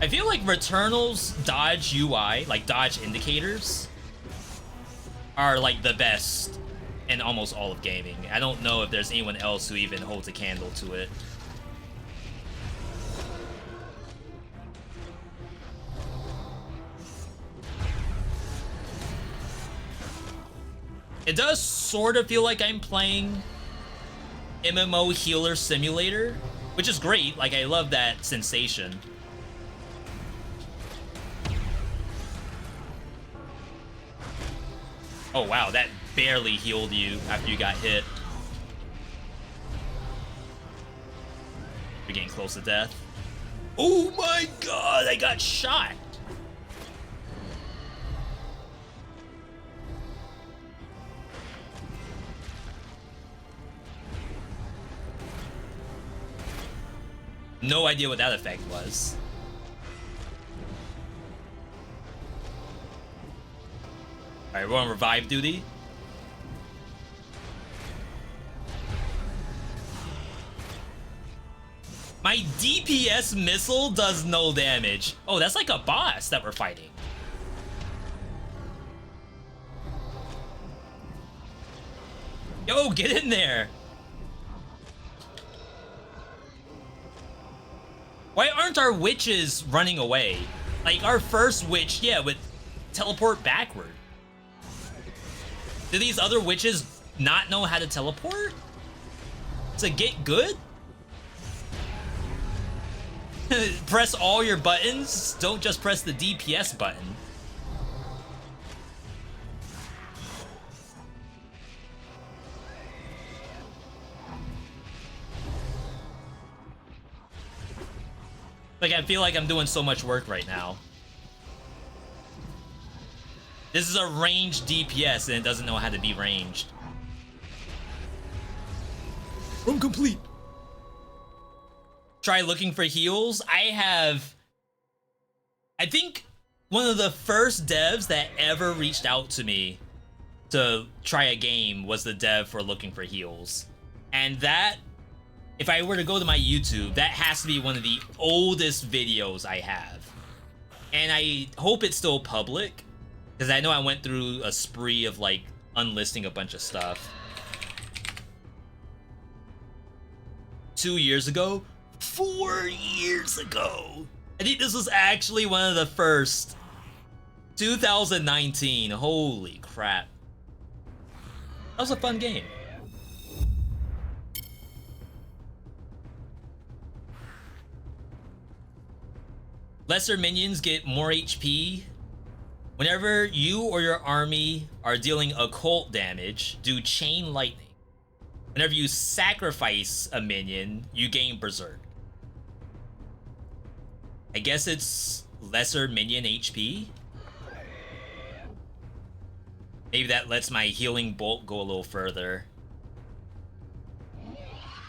I feel like Returnal's dodge UI, like dodge indicators, are like the best in almost all of gaming. I don't know if there's anyone else who even holds a candle to it. It does sort of feel like I'm playing MMO Healer Simulator, which is great. Like, I love that sensation. Oh wow, that barely healed you after you got hit. You're getting close to death. Oh my god, I got shot! No idea what that effect was. Alright, we're on revive duty. My DPS missile does no damage. Oh, that's like a boss that we're fighting. Yo, get in there. Why aren't our witches running away? Like, our first witch, yeah, would teleport backward. Do these other witches not know how to teleport? To get good? Press all your buttons, don't just press the DPS button. Like, I feel like I'm doing so much work right now. This is a ranged DPS and it doesn't know how to be ranged. I'm complete. Try looking for heals. I think one of the first devs that ever reached out to me to try a game was the dev for looking for heals. And that, if I were to go to my YouTube, that has to be one of the oldest videos I have. And I hope it's still public, because I know I went through a spree of like unlisting a bunch of stuff. 2 years ago? 4 years ago! I think this was actually one of the first. 2019, holy crap. That was a fun game. Lesser minions get more HP. Whenever you or your army are dealing occult damage, do chain lightning. Whenever you sacrifice a minion, you gain berserk. I guess it's lesser minion HP. Maybe that lets my healing bolt go a little further.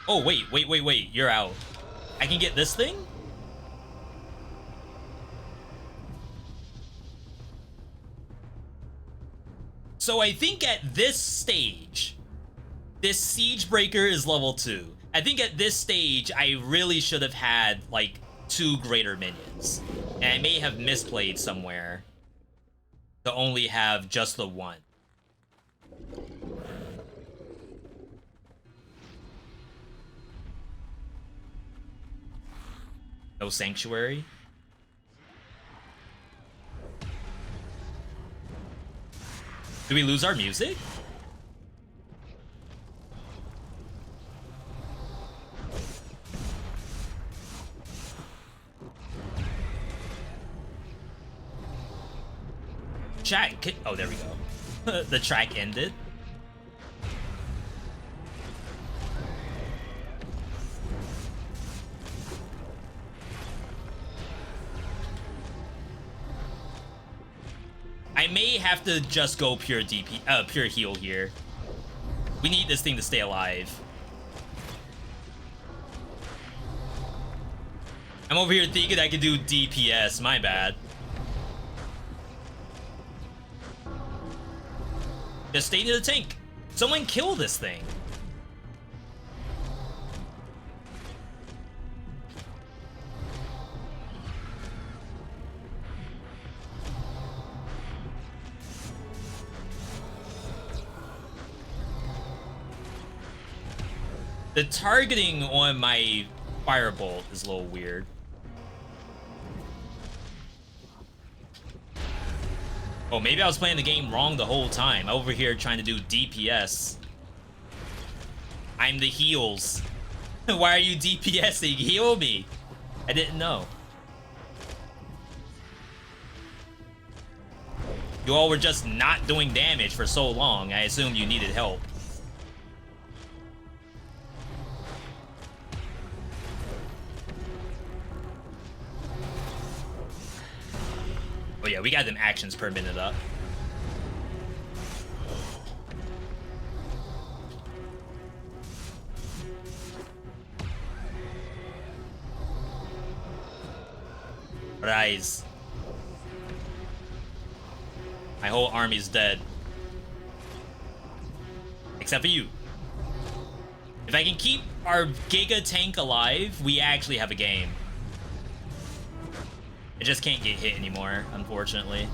Oh, wait, you're out. I can get this thing? So I think at this stage, this Siege Breaker is level 2. I think at this stage, I really should have had, like, 2 greater minions. And I may have misplayed somewhere to only have just the 1. No Sanctuary? Do we lose our music? Chat, oh, there we go. The track ended. I may have to just go pure pure heal here. We need this thing to stay alive. I'm over here thinking I can do DPS, my bad. Just stay near the tank. Someone kill this thing. The targeting on my firebolt is a little weird. Oh, maybe I was playing the game wrong the whole time. I'm over here trying to do DPS. I'm the heals. Why are you DPSing? Heal me. I didn't know. You all were just not doing damage for so long. I assumed you needed help. Oh yeah, we got them actions per minute up. Rise. My whole army's dead. Except for you. If I can keep our Giga Tank alive, we actually have a game. It just can't get hit anymore, unfortunately.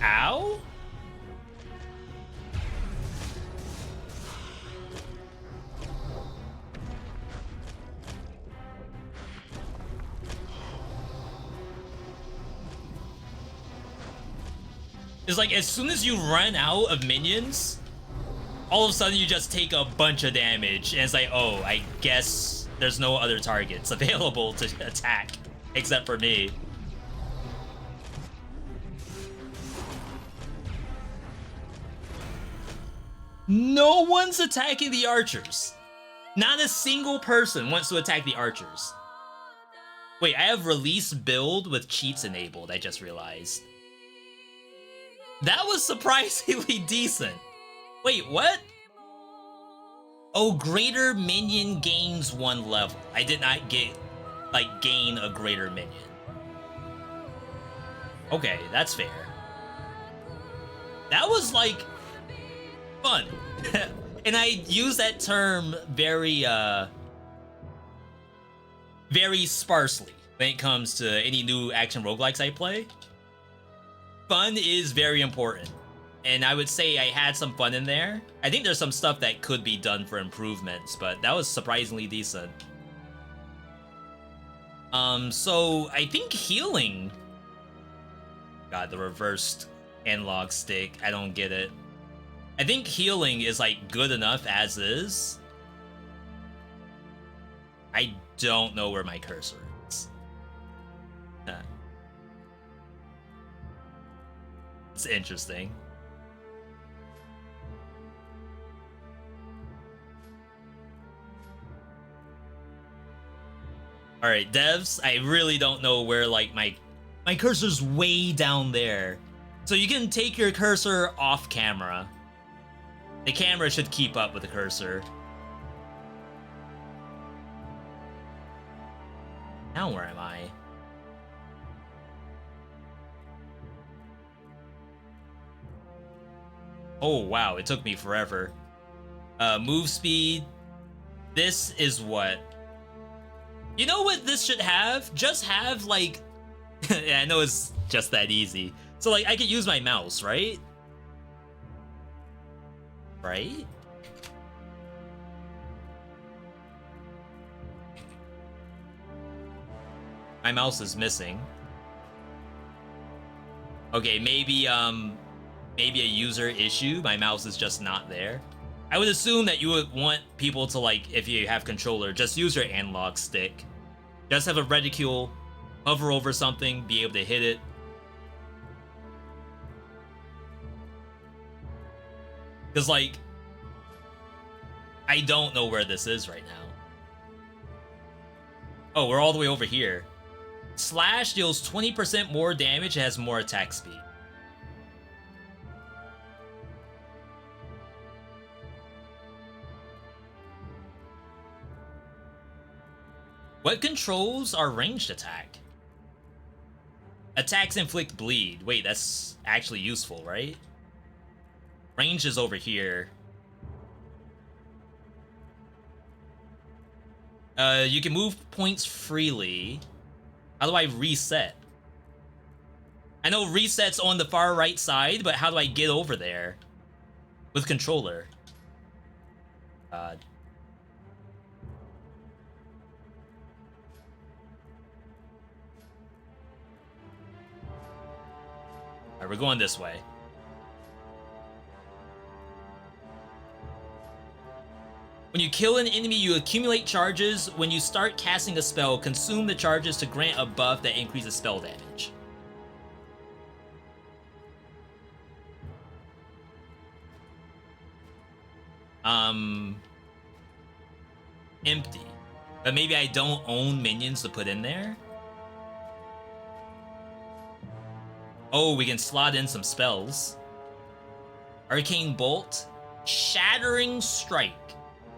Ow? is like as soon as you run out of minions, all of a sudden you just take a bunch of damage, and it's like, oh, I guess there's no other targets available to attack except for me. No one's attacking the archers. Not a single person wants to attack the archers. Wait, I have release build with cheats enabled, I just realized. That was surprisingly decent. Wait, what? Oh, greater minion gains 1 level. I did not get, like, gain a greater minion. Okay, that's fair. That was, like, fun. And I use that term very, very sparsely when it comes to any new action roguelikes I play. Fun is very important. And I would say I had some fun in there. I think there's some stuff that could be done for improvements, but that was surprisingly decent. So I think healing... God, the reversed analog stick. I don't get it. I think healing is, like, good enough as is. I don't know where my cursor is. It's interesting. Alright, devs, I really don't know where, like, my cursor's way down there. So you can take your cursor off camera. The camera should keep up with the cursor. Now where am I? Oh wow, it took me forever. Move speed. This is what... You know what this should have? Just have, like... Yeah, I know it's just that easy. So, like, I could use my mouse, right? Right? My mouse is missing. Okay, maybe a user issue. My mouse is just not there. I would assume that you would want people to, like, if you have controller, just use your analog stick. Just have a reticule, hover over something, be able to hit it. Because, like, I don't know where this is right now. Oh, we're all the way over here. Slash deals 20% more damage and has more attack speed. What controls are ranged attack? Attacks inflict bleed. Wait, that's actually useful, right? Range is over here. You can move points freely. How do I reset? I know reset's on the far right side, but how do I get over there? With controller. God. Alright, we're going this way. When you kill an enemy, you accumulate charges. When you start casting a spell, consume the charges to grant a buff that increases spell damage. Empty. But maybe I don't own minions to put in there? Oh, we can slot in some spells. Arcane Bolt. Shattering Strike.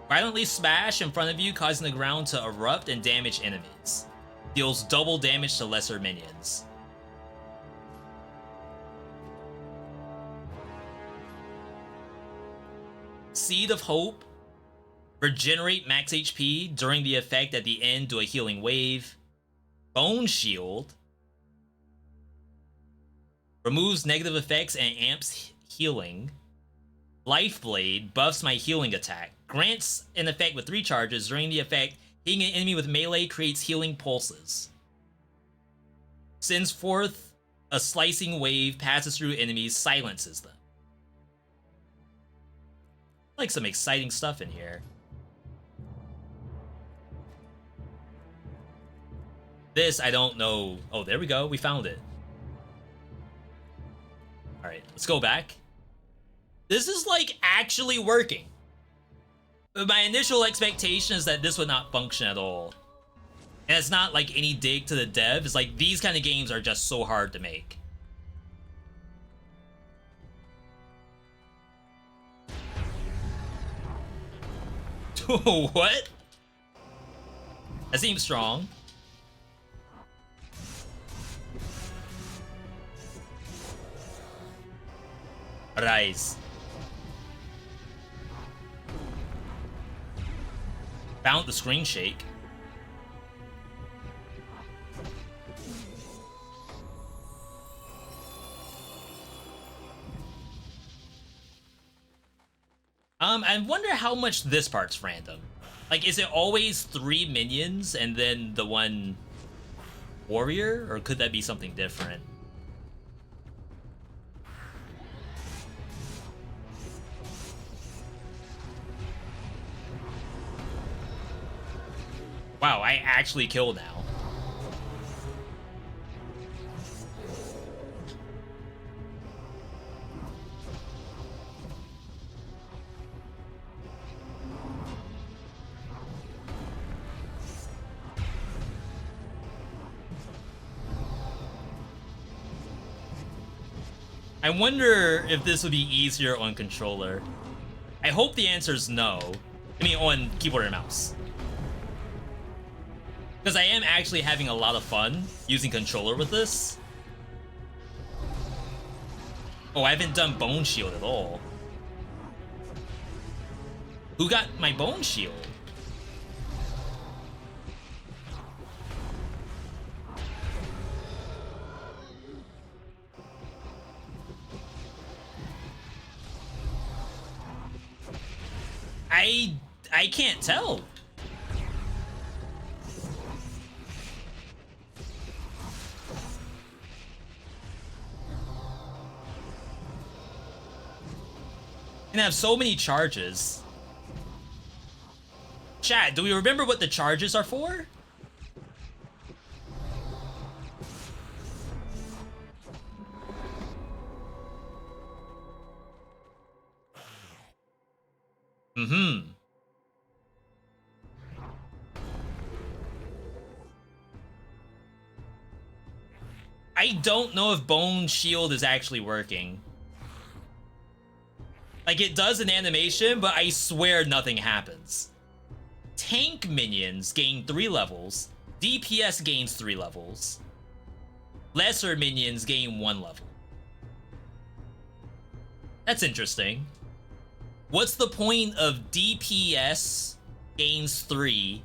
Violently smash in front of you, causing the ground to erupt and damage enemies. Deals double damage to lesser minions. Seed of Hope. Regenerate max HP during the effect at the end, do a healing wave. Bone Shield. Removes negative effects and amps healing. Lifeblade buffs my healing attack. Grants an effect with 3 charges. During the effect, hitting an enemy with melee creates healing pulses. Sends forth A slicing wave passes through enemies, silences them. Like some exciting stuff in here. This, I don't know. Oh, there we go. We found it. All right, let's go back. This is like actually working. My initial expectation is that this would not function at all. And it's not like any dig to the dev. It's like these kind of games are just so hard to make. What? That seems strong. Rise. Found the screen shake. I wonder how much this part's random. Like, is it always 3 minions and then the one warrior? Or could that be something different? Wow, I actually kill now. I wonder if this would be easier on controller. I hope the answer is no. I mean, on keyboard and mouse. Because I am actually having a lot of fun using controller with this. Oh, I haven't done Bone Shield at all. Who got my Bone Shield? I can't tell. And have so many charges. Chat, do we remember what the charges are for? Mm-hmm. I don't know if Bone Shield is actually working. Like, it does an animation, but I swear nothing happens. Tank minions gain 3 levels. DPS gains 3 levels. Lesser minions gain 1 level. That's interesting. What's the point of DPS gains 3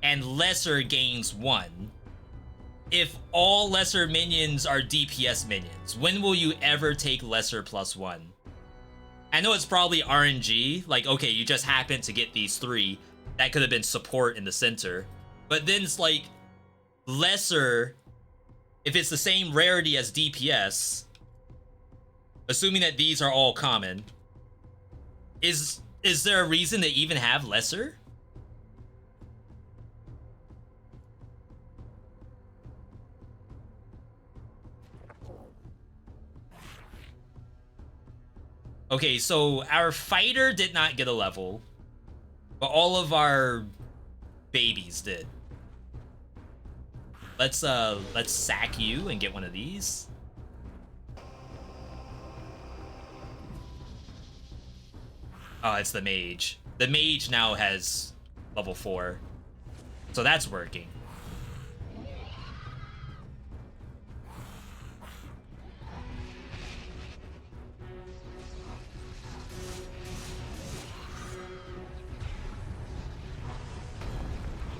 and lesser gains 1 if all lesser minions are DPS minions? When will you ever take lesser plus 1? I know it's probably RNG, like, okay, you just happen to get these 3. That could have been support in the center. But then it's like, lesser, if it's the same rarity as DPS, assuming that these are all common, is there a reason to even have lesser? Okay, so our fighter did not get a level, but all of our babies did. Let's sack you and get one of these. Oh, it's the mage. The mage now has level 4. So that's working.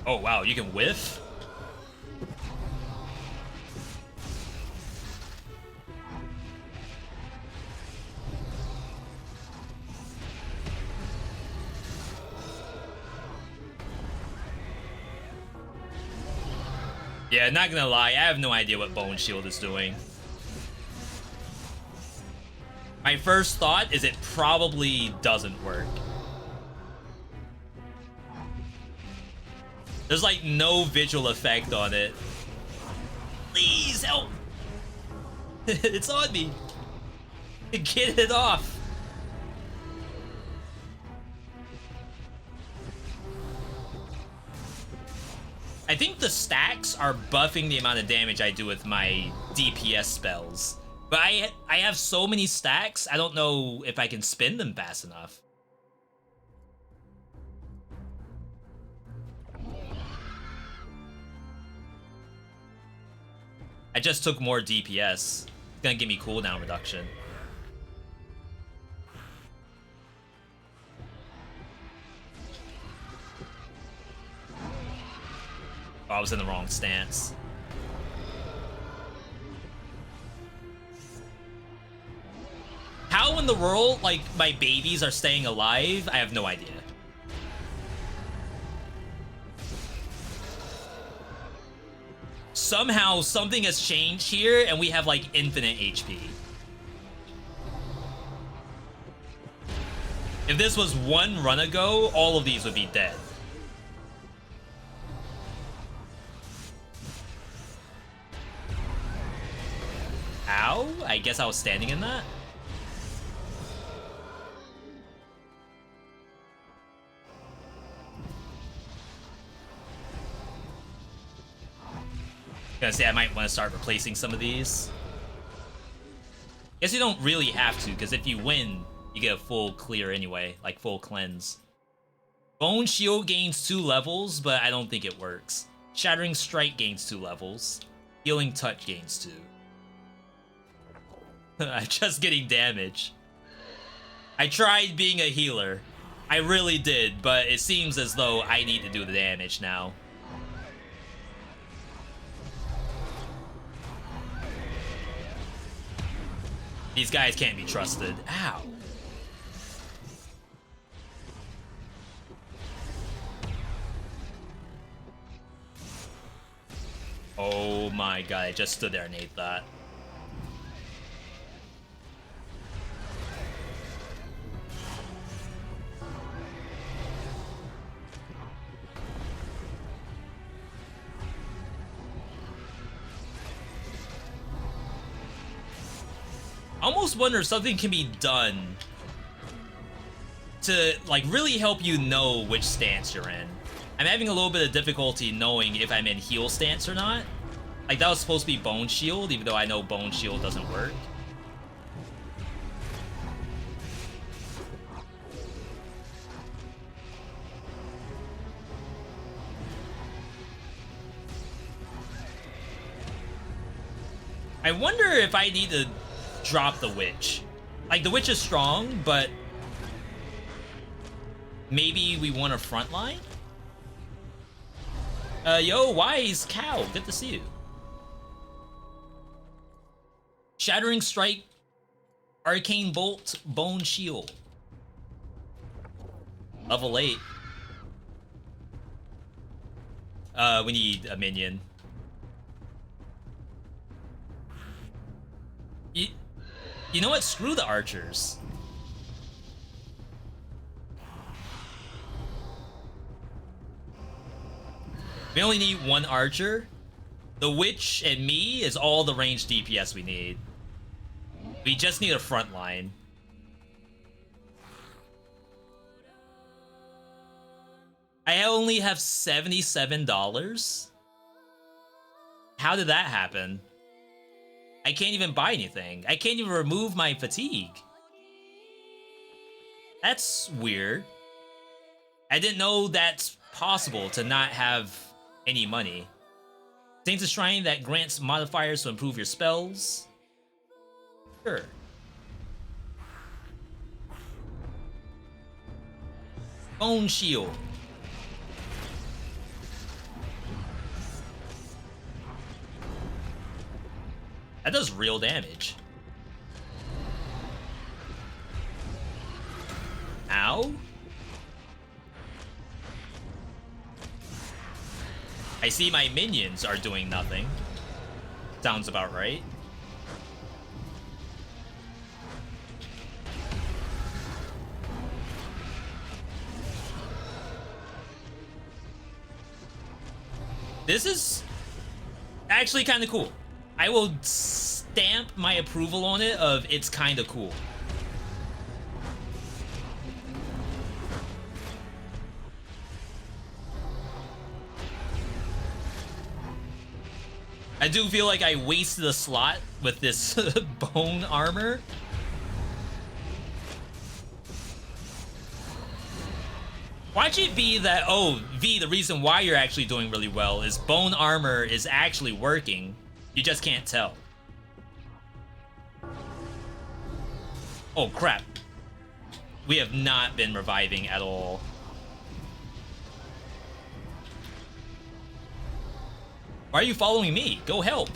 Oh wow, you can whiff? Yeah, not gonna lie, I have no idea what Bone Shield is doing. My first thought is it probably doesn't work. There's like no visual effect on it. Please help! It's on me. Get it off. I think the stacks are buffing the amount of damage I do with my DPS spells. But I have so many stacks, I don't know if I can spin them fast enough. I just took more DPS. It's gonna give me cooldown reduction. Oh, I was in the wrong stance. How in the world, like, my babies are staying alive? I have no idea. Somehow, something has changed here, and we have, like, infinite HP. If this was one run ago, all of these would be dead. Ow? I guess I was standing in that? Gonna say I might want to start replacing some of these. Guess you don't really have to, because if you win, you get a full clear anyway, like full cleanse. Bone Shield gains 2 levels, but I don't think it works. Shattering Strike gains 2 levels. Healing Touch gains 2. I'm just getting damage. I tried being a healer. I really did, but it seems as though I need to do the damage now. These guys can't be trusted. Ow. Oh my god, I just stood there and ate that. I almost wonder if something can be done to, like, really help you know which stance you're in. I'm having a little bit of difficulty knowing if I'm in heal stance or not. Like, that was supposed to be Bone Shield, even though I know Bone Shield doesn't work. I wonder if I need to drop the Witch. Like, the Witch is strong, but maybe we want a frontline? Yo, Wise Cow, good to see you. Shattering Strike, Arcane Bolt, Bone Shield. Level 8. We need a minion. You know what? Screw the archers. We only need one archer. The Witch and me is all the ranged DPS we need. We just need a front line. I only have $77? How did that happen? I can't even buy anything. I can't even remove my fatigue. That's weird. I didn't know that's possible to not have any money. Saint's Shrine that grants modifiers to improve your spells. Sure. Bone Shield. That does real damage. Ow. I see my minions are doing nothing. Sounds about right. This is actually kind of cool. I will stamp my approval on it of it's kind of cool. I do feel like I wasted a slot with this bone armor. Watch it be that, oh, V, the reason why you're actually doing really well is bone armor is actually working. You just can't tell. Oh, crap. We have not been reviving at all. Why are you following me? Go help.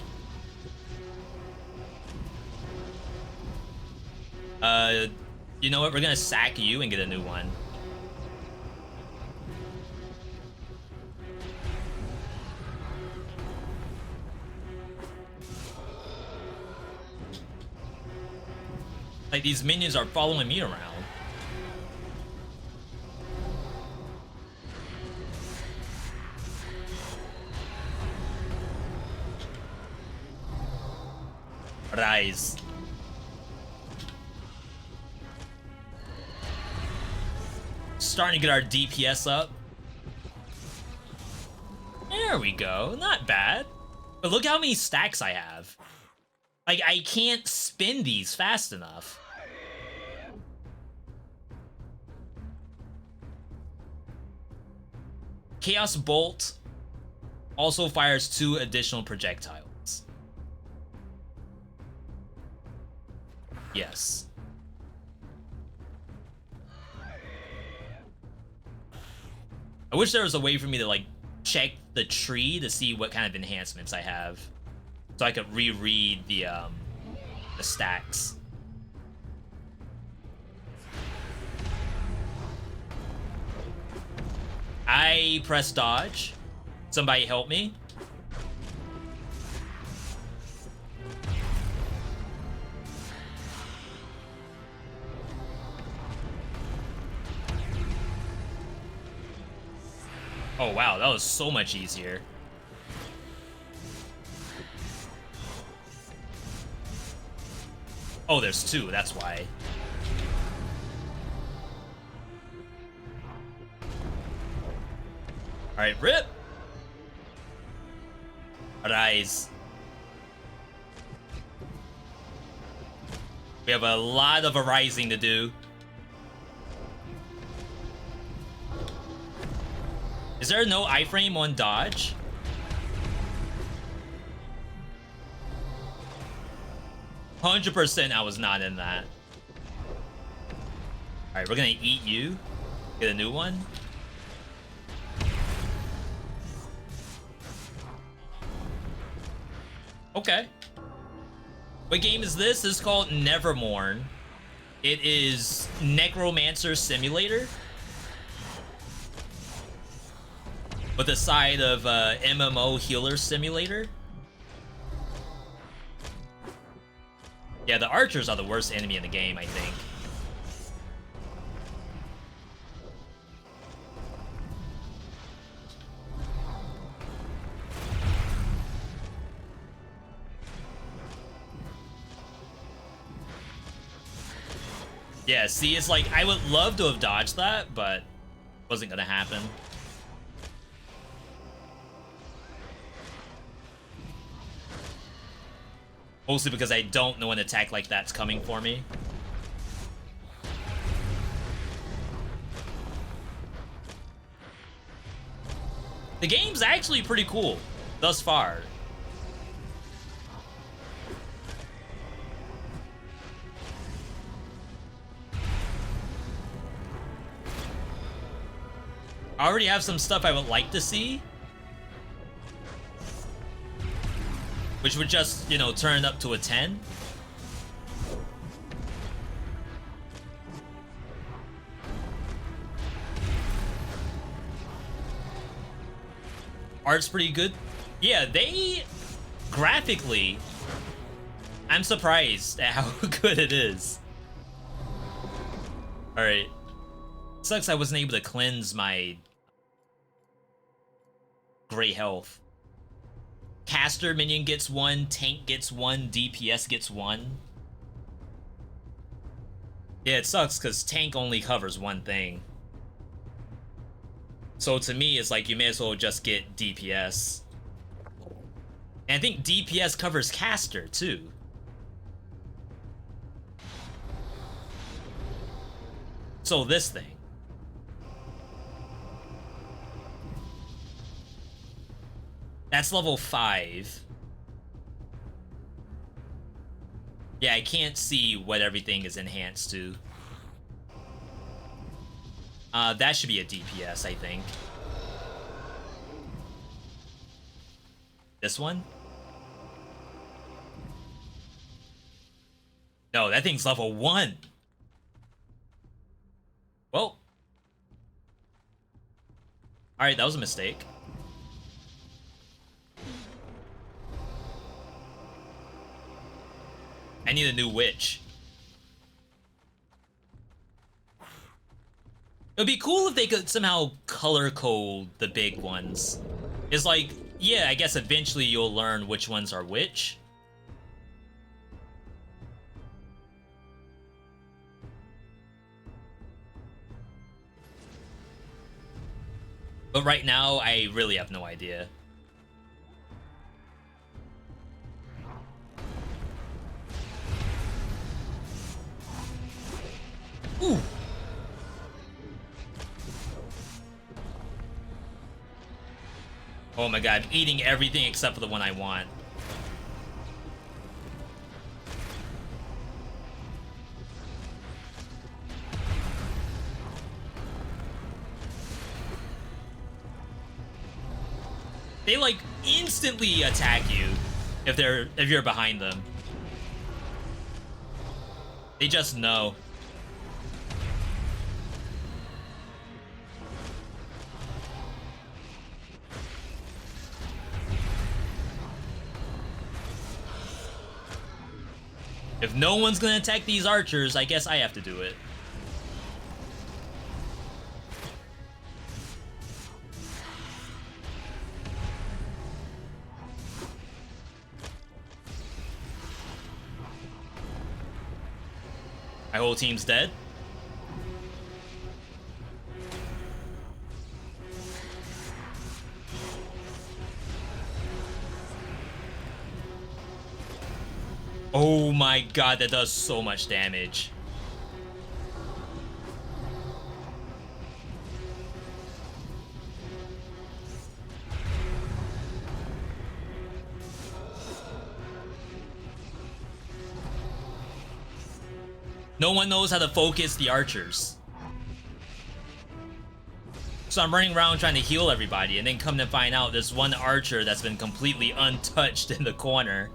You know what? We're gonna sack you and get a new one. Like, these minions are following me around. Rise. Starting to get our DPS up. There we go. Not bad. But look how many stacks I have. Like, I can't spin these fast enough. Chaos Bolt also fires 2 additional projectiles. Yes. I wish there was a way for me to, like, check the tree to see what kind of enhancements I have, so I could reread the stacks. I press dodge. Somebody help me. Oh wow, that was so much easier. Oh, there's 2, that's why. Alright, rip! Arise. We have a lot of arising to do. Is there no iframe on dodge? %, I was not in that. Alright, we're gonna eat you. Get a new one. Okay. What game is this? This is called Mourne. It is Necromancer Simulator, with a side of MMO Healer Simulator. Yeah, the archers are the worst enemy in the game, I think. Yeah, see, it's like, I would love to have dodged that, but wasn't gonna happen. Mostly because I don't know an attack like that's coming for me. The game's actually pretty cool thus far. I already have some stuff I would like to see, which would just, you know, turn up to a 10. Art's pretty good. Yeah, they graphically, I'm surprised at how good it is. All right. Sucks I wasn't able to cleanse my gray health. caster minion gets 1, tank gets 1, DPS gets 1. Yeah, it sucks because tank only covers one thing. So to me, it's like you may as well just get DPS. And I think DPS covers caster too. So this thing. That's level 5. Yeah, I can't see what everything is enhanced to. That should be a DPS, I think. This one? No, that thing's level 1. Well. Alright, that was a mistake. I need a new witch. It would be cool if they could somehow color code the big ones. It's like, yeah, I guess eventually you'll learn which ones are which. But right now, I really have no idea. Ooh. Oh my god, I'm eating everything except for the one I want. They like instantly attack you if you're behind them. They just know. If no one's gonna attack these archers, I guess I have to do it. My whole team's dead. Oh my god, that does so much damage. No one knows how to focus the archers. So I'm running around trying to heal everybody, and then come to find out there's one archer that's been completely untouched in the corner.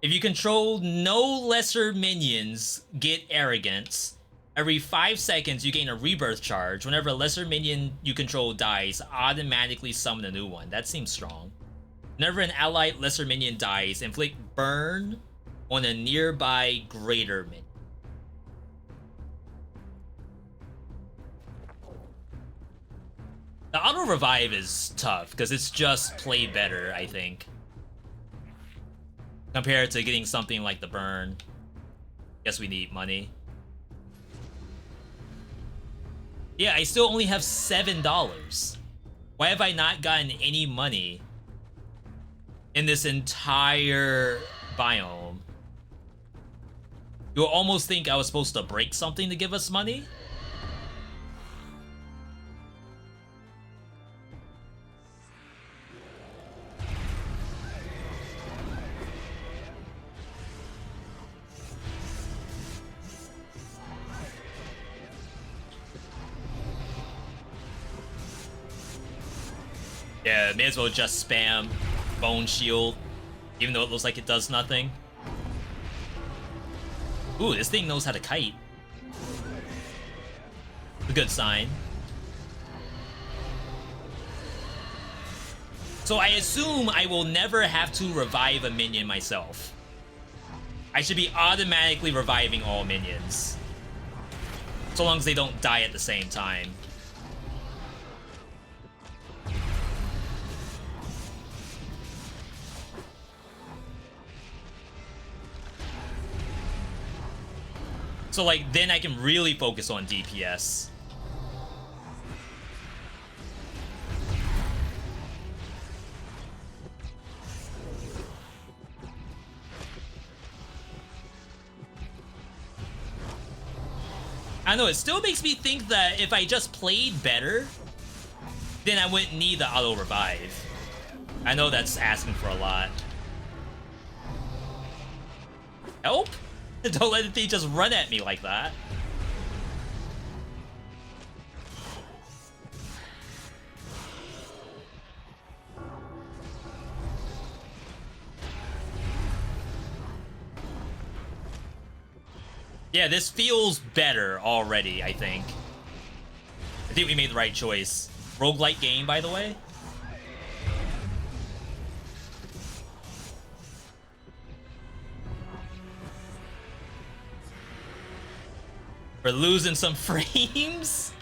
If you control no lesser minions, get Arrogance. Every 5 seconds, you gain a rebirth charge. Whenever a lesser minion you control dies, automatically summon a new one. That seems strong. Whenever an allied lesser minion dies, inflict burn on a nearby greater minion. The auto revive is tough because it's just played better, I think, compared to getting something like the burn. Guess we need money. Yeah, I still only have $7. Why have I not gotten any money in this entire biome? You'll almost think I was supposed to break something to give us money? Yeah, may as well just spam Bone Shield, even though it looks like it does nothing. Ooh, this thing knows how to kite. A good sign. So I assume I will never have to revive a minion myself. I should be automatically reviving all minions, so long as they don't die at the same time. So, like, then I can really focus on DPS. I know, it still makes me think that if I just played better, then I wouldn't need the auto revive. I know that's asking for a lot. Help? Don't let the thing just run at me like that. Yeah, this feels better already, I think. I think we made the right choice. Roguelike game, by the way. We're losing some frames.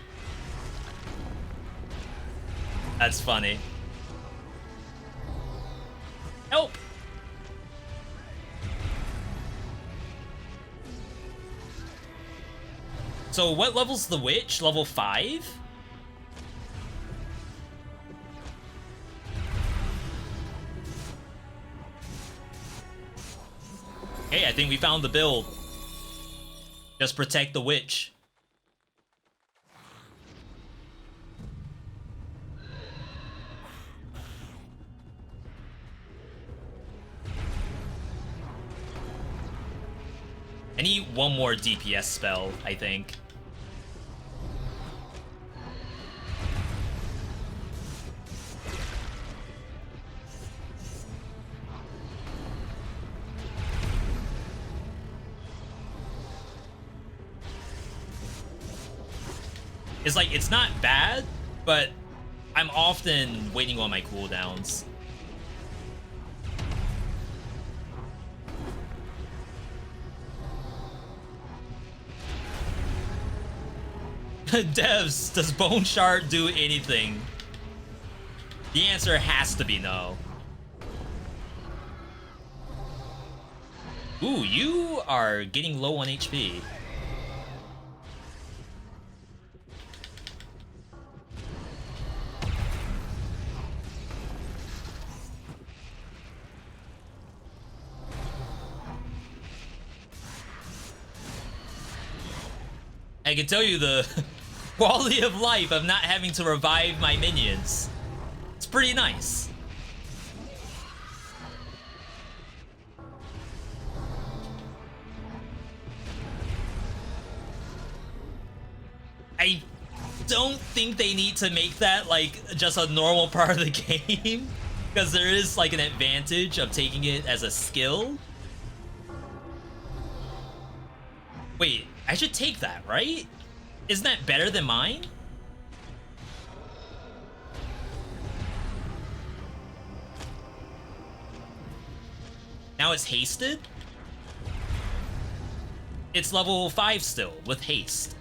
That's funny. Help! So what level's the witch? Level 5? Hey, I think we found the build. Just protect the witch. I need one more DPS spell, I think. It's like, it's not bad, but I'm often waiting on my cooldowns. Devs, does Bone Shard do anything? The answer has to be no. Ooh, you are getting low on HP. I can tell you the quality of life of not having to revive my minions. It's pretty nice. I don't think they need to make that like just a normal part of the game, because there is like an advantage of taking it as a skill. Wait, I should take that, right? Isn't that better than mine? Now it's hasted? It's level 5 still, with haste.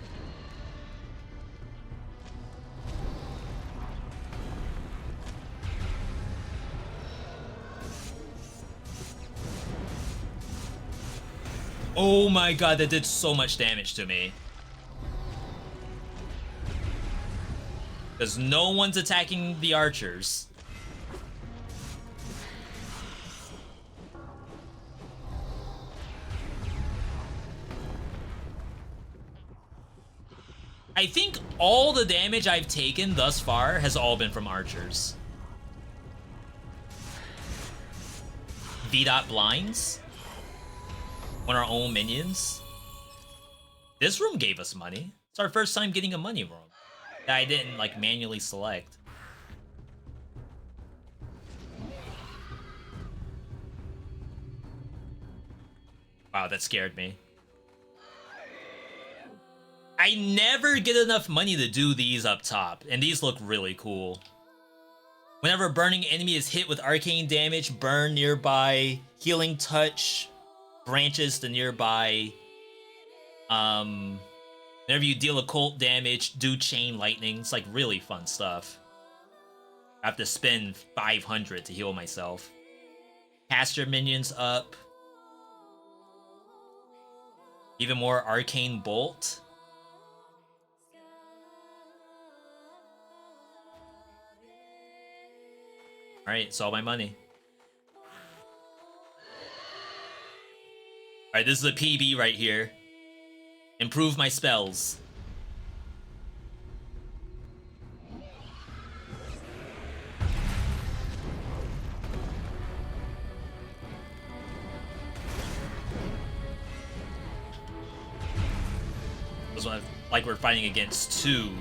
Oh my god, that did so much damage to me. Because no one's attacking the archers. I think all the damage I've taken thus far has all been from archers. VeedotVod blinds on our own minions. This room gave us money. It's our first time getting a money room that I didn't like manually select. Wow, that scared me. I never get enough money to do these up top, and these look really cool. Whenever a burning enemy is hit with arcane damage, burn nearby, healing touch, branches to nearby. Whenever you deal occult damage, do chain lightning. It's like really fun stuff. I have to spend 500 to heal myself. Cast your minions up. Even more Arcane Bolt. Alright, it's all my money. Alright, this is a PB right here. Improve my spells. This one, like we're fighting against two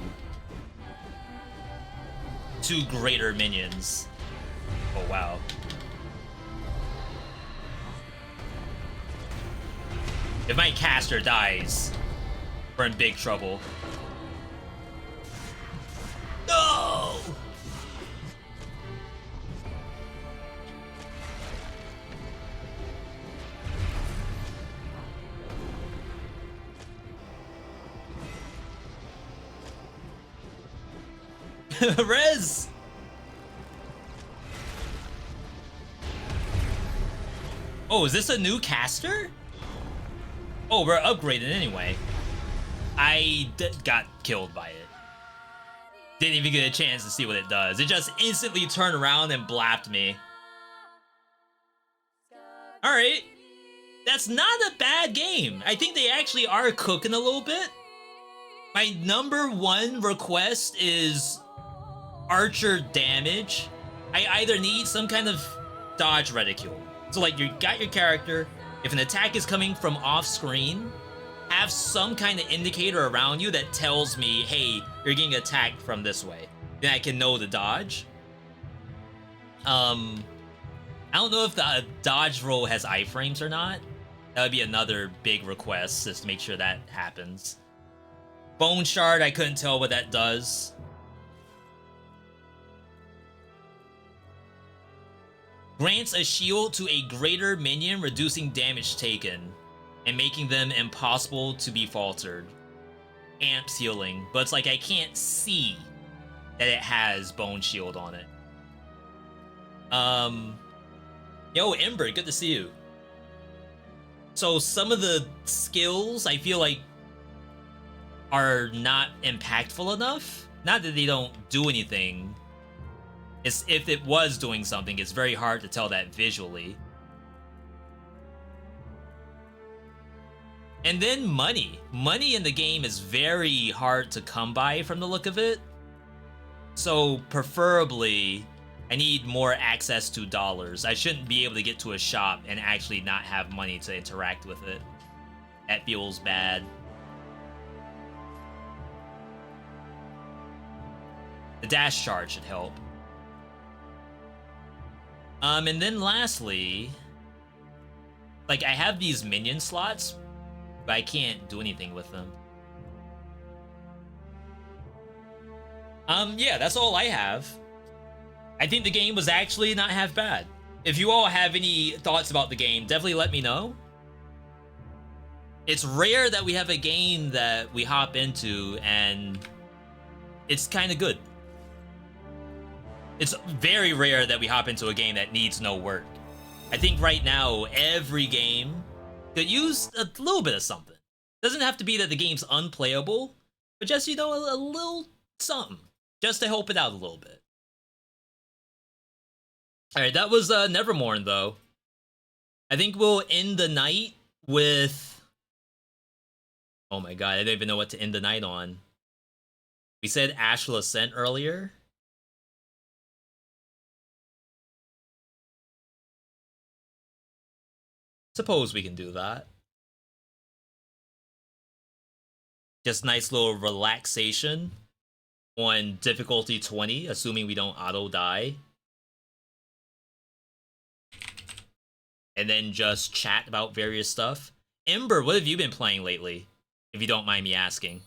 greater minions. Oh wow. If my caster dies, we're in big trouble. No! Rez! Oh, is this a new caster? Oh, we're upgraded anyway. I got killed by it. Didn't even get a chance to see what it does. It just instantly turned around and blapped me. Alright. That's not a bad game. I think they actually are cooking a little bit. My number one request is archer damage. I either need some kind of dodge reticule. So like you got your character, if an attack is coming from off screen, have some kind of indicator around you that tells me, hey, you're getting attacked from this way. Then I can know the dodge. I don't know if the dodge roll has iframes or not. That would be another big request, just to make sure that happens. Bone Shard, I couldn't tell what that does. Grants a shield to a greater minion, reducing damage taken, and making them impossible to be faltered. Amps healing, but it's like I can't see that it has Bone Shield on it. Yo, Ember, good to see you. So some of the skills I feel like are not impactful enough. Not that they don't do anything. It's if it was doing something, it's very hard to tell that visually. And then money. Money in the game is very hard to come by from the look of it. So preferably, I need more access to dollars. I shouldn't be able to get to a shop and actually not have money to interact with it. That feels bad. The dash charge should help. And then lastly, like I have these minion slots, but I can't do anything with them. Yeah, that's all I have. I think the game was actually not half bad. If you all have any thoughts about the game, definitely let me know. It's rare that we have a game that we hop into and it's kind of good. It's very rare that we hop into a game that needs no work. I think right now, every game could use a little bit of something. Doesn't have to be that the game's unplayable, but just, you know, a little something. Just to help it out a little bit. Alright, that was Nevermorn, though. I think we'll end the night with... Oh my god, I don't even know what to end the night on. We said Astral Ascent earlier. Suppose we can do that. Just nice little relaxation on difficulty 20, assuming we don't auto die. And then just chat about various stuff. Ember, what have you been playing lately? If you don't mind me asking.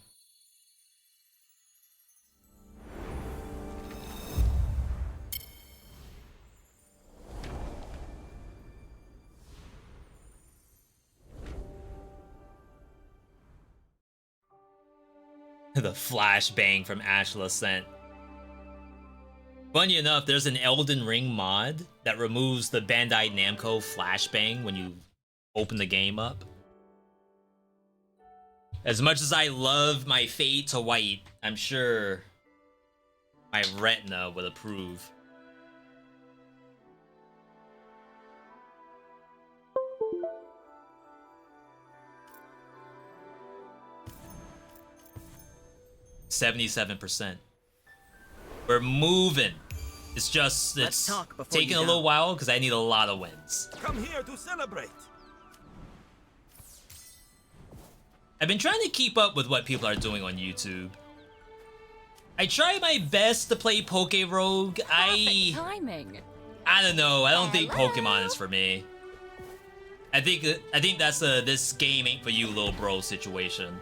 The flashbang from Astral Ascent. Funny enough, there's an Elden Ring mod that removes the Bandai Namco flashbang when you open the game up. As much as I love my fade to white, I'm sure my retina would approve. %. We're moving. It's just it's taking a little while because I need a lot of wins. Come here to celebrate. I've been trying to keep up with what people are doing on YouTube. I try my best to play Poke Rogue. I don't know. I don't think Pokemon is for me. I think that's a this game ain't for you, little bro situation.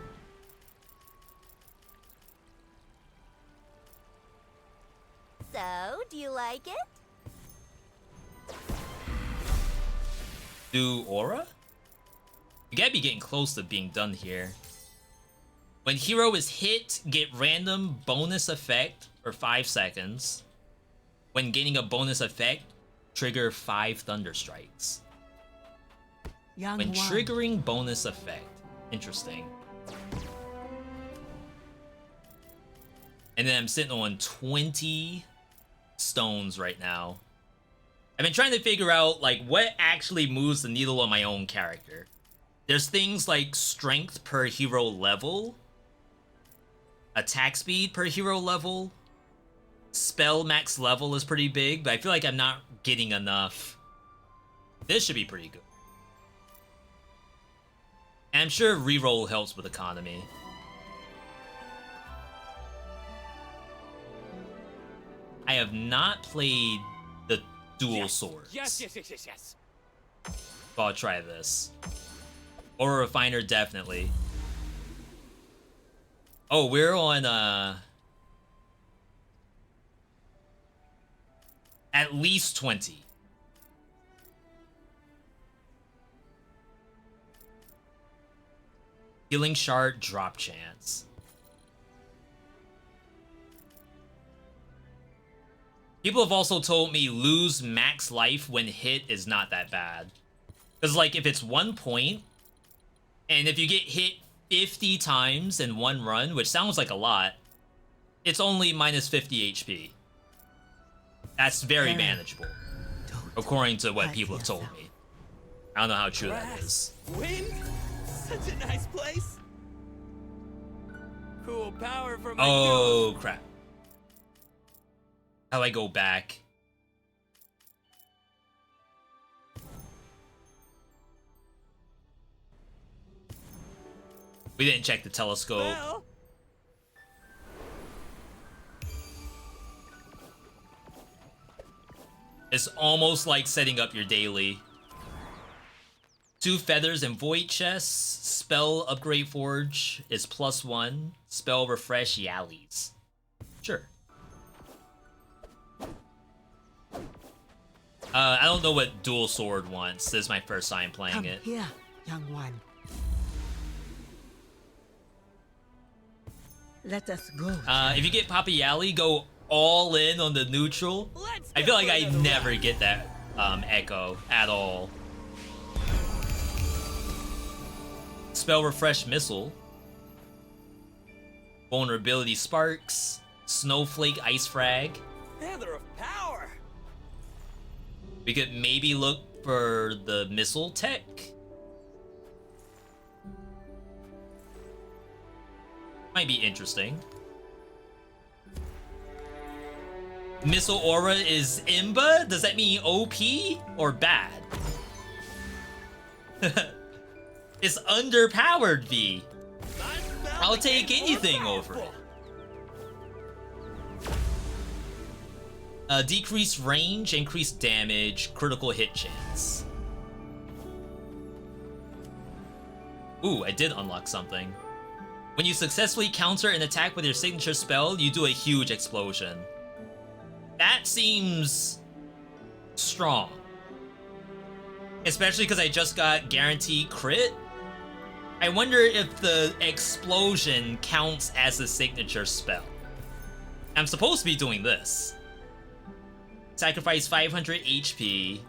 So, do you like it? Do Aura? You gotta be getting close to being done here. When hero is hit, get random bonus effect for 5 seconds. When gaining a bonus effect, trigger 5 Thunder Strikes. When triggering bonus effect. Interesting. And then I'm sitting on 20 stones right now. I've been trying to figure out like what actually moves the needle on my own character. There's things like strength per hero level, attack speed per hero level, spell max level is pretty big, but I feel like I'm not getting enough. This should be pretty good. And I'm sure reroll helps with economy. I have not played the dual swords. Yes. So I'll try this. Or Refiner, definitely. Oh, we're on, at least 20. Healing Shard, drop chance. People have also told me lose max life when hit is not that bad. Because, like, if it's 1 point, and if you get hit 50 times in one run, which sounds like a lot, it's only minus 50 HP. That's very manageable, according to what people have told me. I don't know how true that is. Wind? Such a nice place. Cool power for my Oh, crap. How do I go back? We didn't check the telescope. Well, It's almost like setting up your daily. 2 feathers and void chests. Spell upgrade forge is +1. Spell refresh yallies. Sure. I don't know what dual sword wants. This is my first time playing it. Here, young one. Let us go. If you get Papa Yali, go all in on the neutral. I feel like I never get that echo at all. Spell refresh missile. Vulnerability sparks. Snowflake ice frag. feather of power. We could maybe look for the missile tech. Might be interesting. Missile aura is Imba? Does that mean OP or bad? It's underpowered, V. I'll take anything over it. Decreased range, increased damage, critical hit chance. Ooh, I did unlock something. When you successfully counter an attack with your signature spell, you do a huge explosion. That seems strong. Especially because I just got guaranteed crit. I wonder if the explosion counts as a signature spell. I'm supposed to be doing this. Sacrifice 500 HP,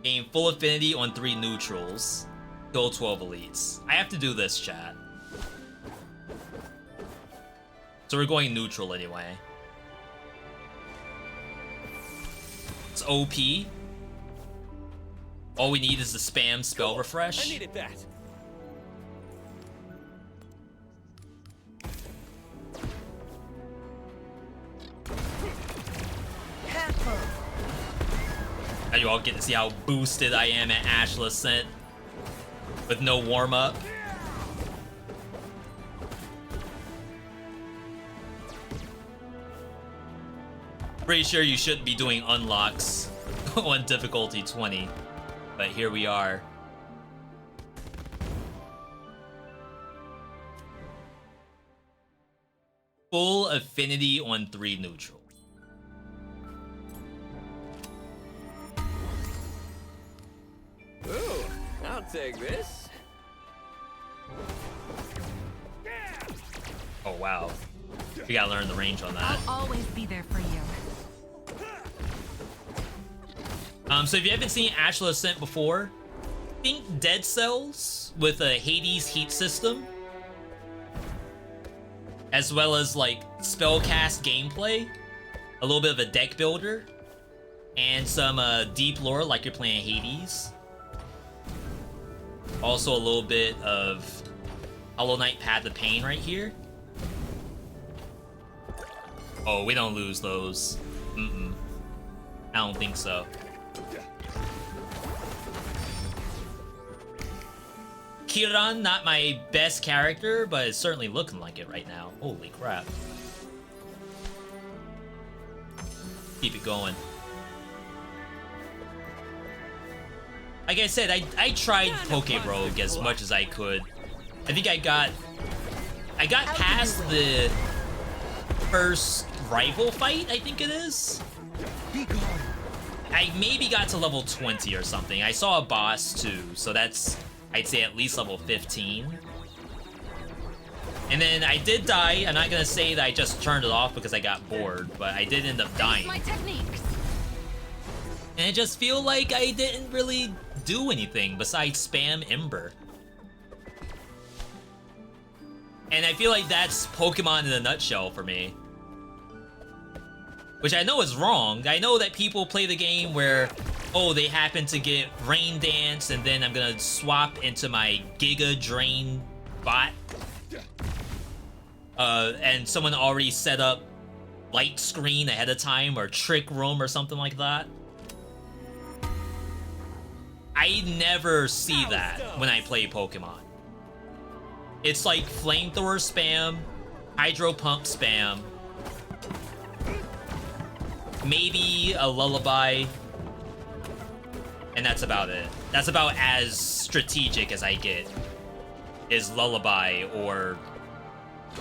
gain full affinity on 3 neutrals, kill 12 elites. I have to do this, chat. So we're going neutral anyway. It's OP. All we need is the spam spell refresh. I needed that. Now you all get to see how boosted I am at Astral Ascent with no warm-up. Pretty sure you shouldn't be doing unlocks on difficulty 20, but here we are. Full affinity on 3 neutral. Ooh, I'll take this. Oh wow. We gotta learn the range on that. I'll always be there for you. So if you haven't seen Astral Ascent before, think Dead Cells with a Hades heat system, as well as like spellcast gameplay, a little bit of a deck builder, and some deep lore like you're playing Hades. Also a little bit of Hollow Knight Path of Pain right here. Oh, we don't lose those. I don't think so. Kiran, not my best character, but it's certainly looking like it right now. Holy crap. Keep it going. Like I said, I tried Poke Rogue as much as I could. I think I got past the first rival fight, I think it is. I maybe got to level 20 or something. I saw a boss too, so that's, I'd say, at least level 15. And then I did die. I'm not gonna say that I just turned it off because I got bored, but I did end up dying. My techniques. And I just feel like I didn't really do anything besides spam Ember. And I feel like that's Pokemon in a nutshell for me. Which I know is wrong. I know that people play the game where, oh, they happen to get Rain Dance, and then I'm gonna swap into my Giga Drain bot. And someone already set up Light Screen ahead of time, or Trick Room, or something like that. I never see that when I play Pokemon. It's like Flamethrower spam, Hydro Pump spam, maybe a Lullaby, and that's about it. That's about as strategic as I get, is Lullaby or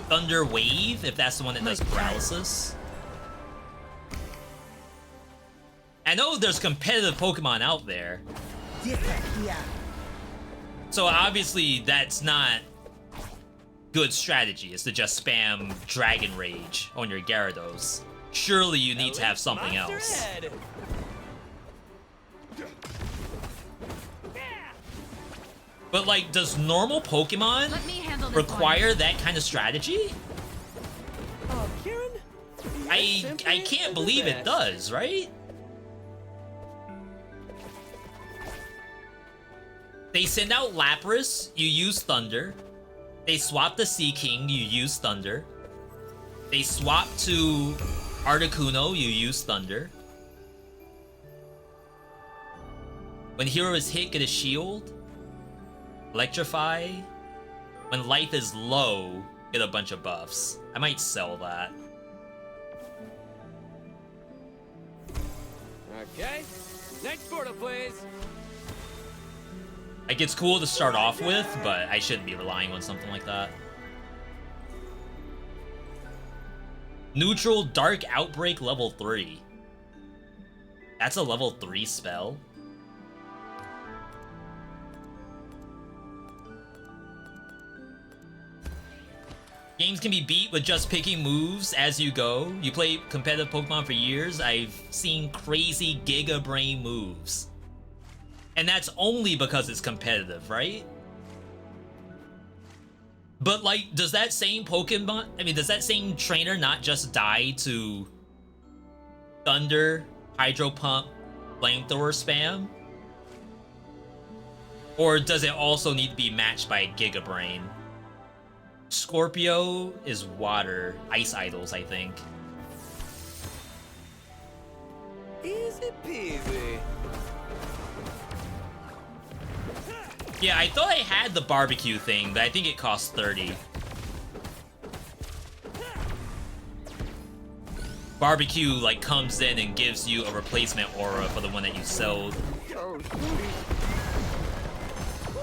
Thunder Wave, if that's the one that does paralysis. I know there's competitive Pokemon out there, so obviously that's not good strategy, is to just spam Dragon Rage on your Gyarados. Surely you need to have something else. But like, does normal Pokemon require that kind of strategy? Oh, Kieran? I can't believe it does, right? They send out Lapras, you use Thunder. They swap the Sea King, you use Thunder. They swap to Articuno, you use Thunder. When hero is hit, get a shield. Electrify. When life is low, get a bunch of buffs. I might sell that. Okay. Next portal, please. Like, it's cool to start off with, but I shouldn't be relying on something like that. Neutral Dark Outbreak level 3. That's a level 3 spell. Games can be beat with just picking moves as you go. You play competitive Pokemon for years, I've seen crazy Giga Brain moves. And that's only because it's competitive, right? But like, does that same Pokemon, I mean, does that same trainer not just die to Thunder, Hydro Pump, Flamethrower spam? Or does it also need to be matched by a Giga Brain? Scorpio is water. Ice Idols, I think. Easy peasy. Yeah, I thought I had the barbecue thing, but I think it costs 30. Barbecue, like, comes in and gives you a replacement aura for the one that you sold.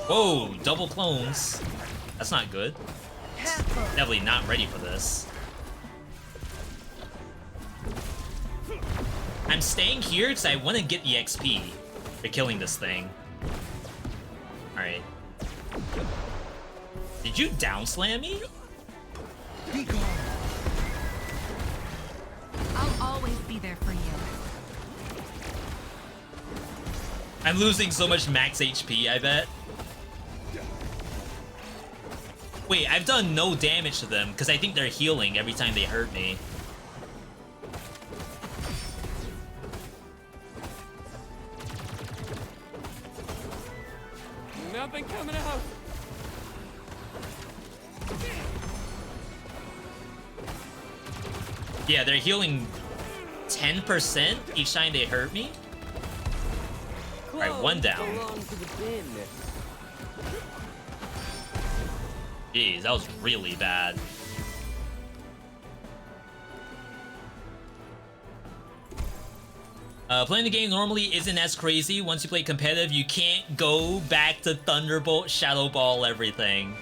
Whoa, double clones. That's not good. Definitely not ready for this. I'm staying here because I want to get the XP for killing this thing. Alright. Did you down slam me? Be gone. I'll always be there for you. I'm losing so much max HP, I bet. Wait, I've done no damage to them because I think they're healing every time they hurt me. Nothing coming out. Yeah, they're healing 10% each time they hurt me. Alright, one down. Belong to the bin. Jeez, that was really bad. Playing the game normally isn't as crazy. Once you play competitive, you can't go back to Thunderbolt, Shadow Ball, everything.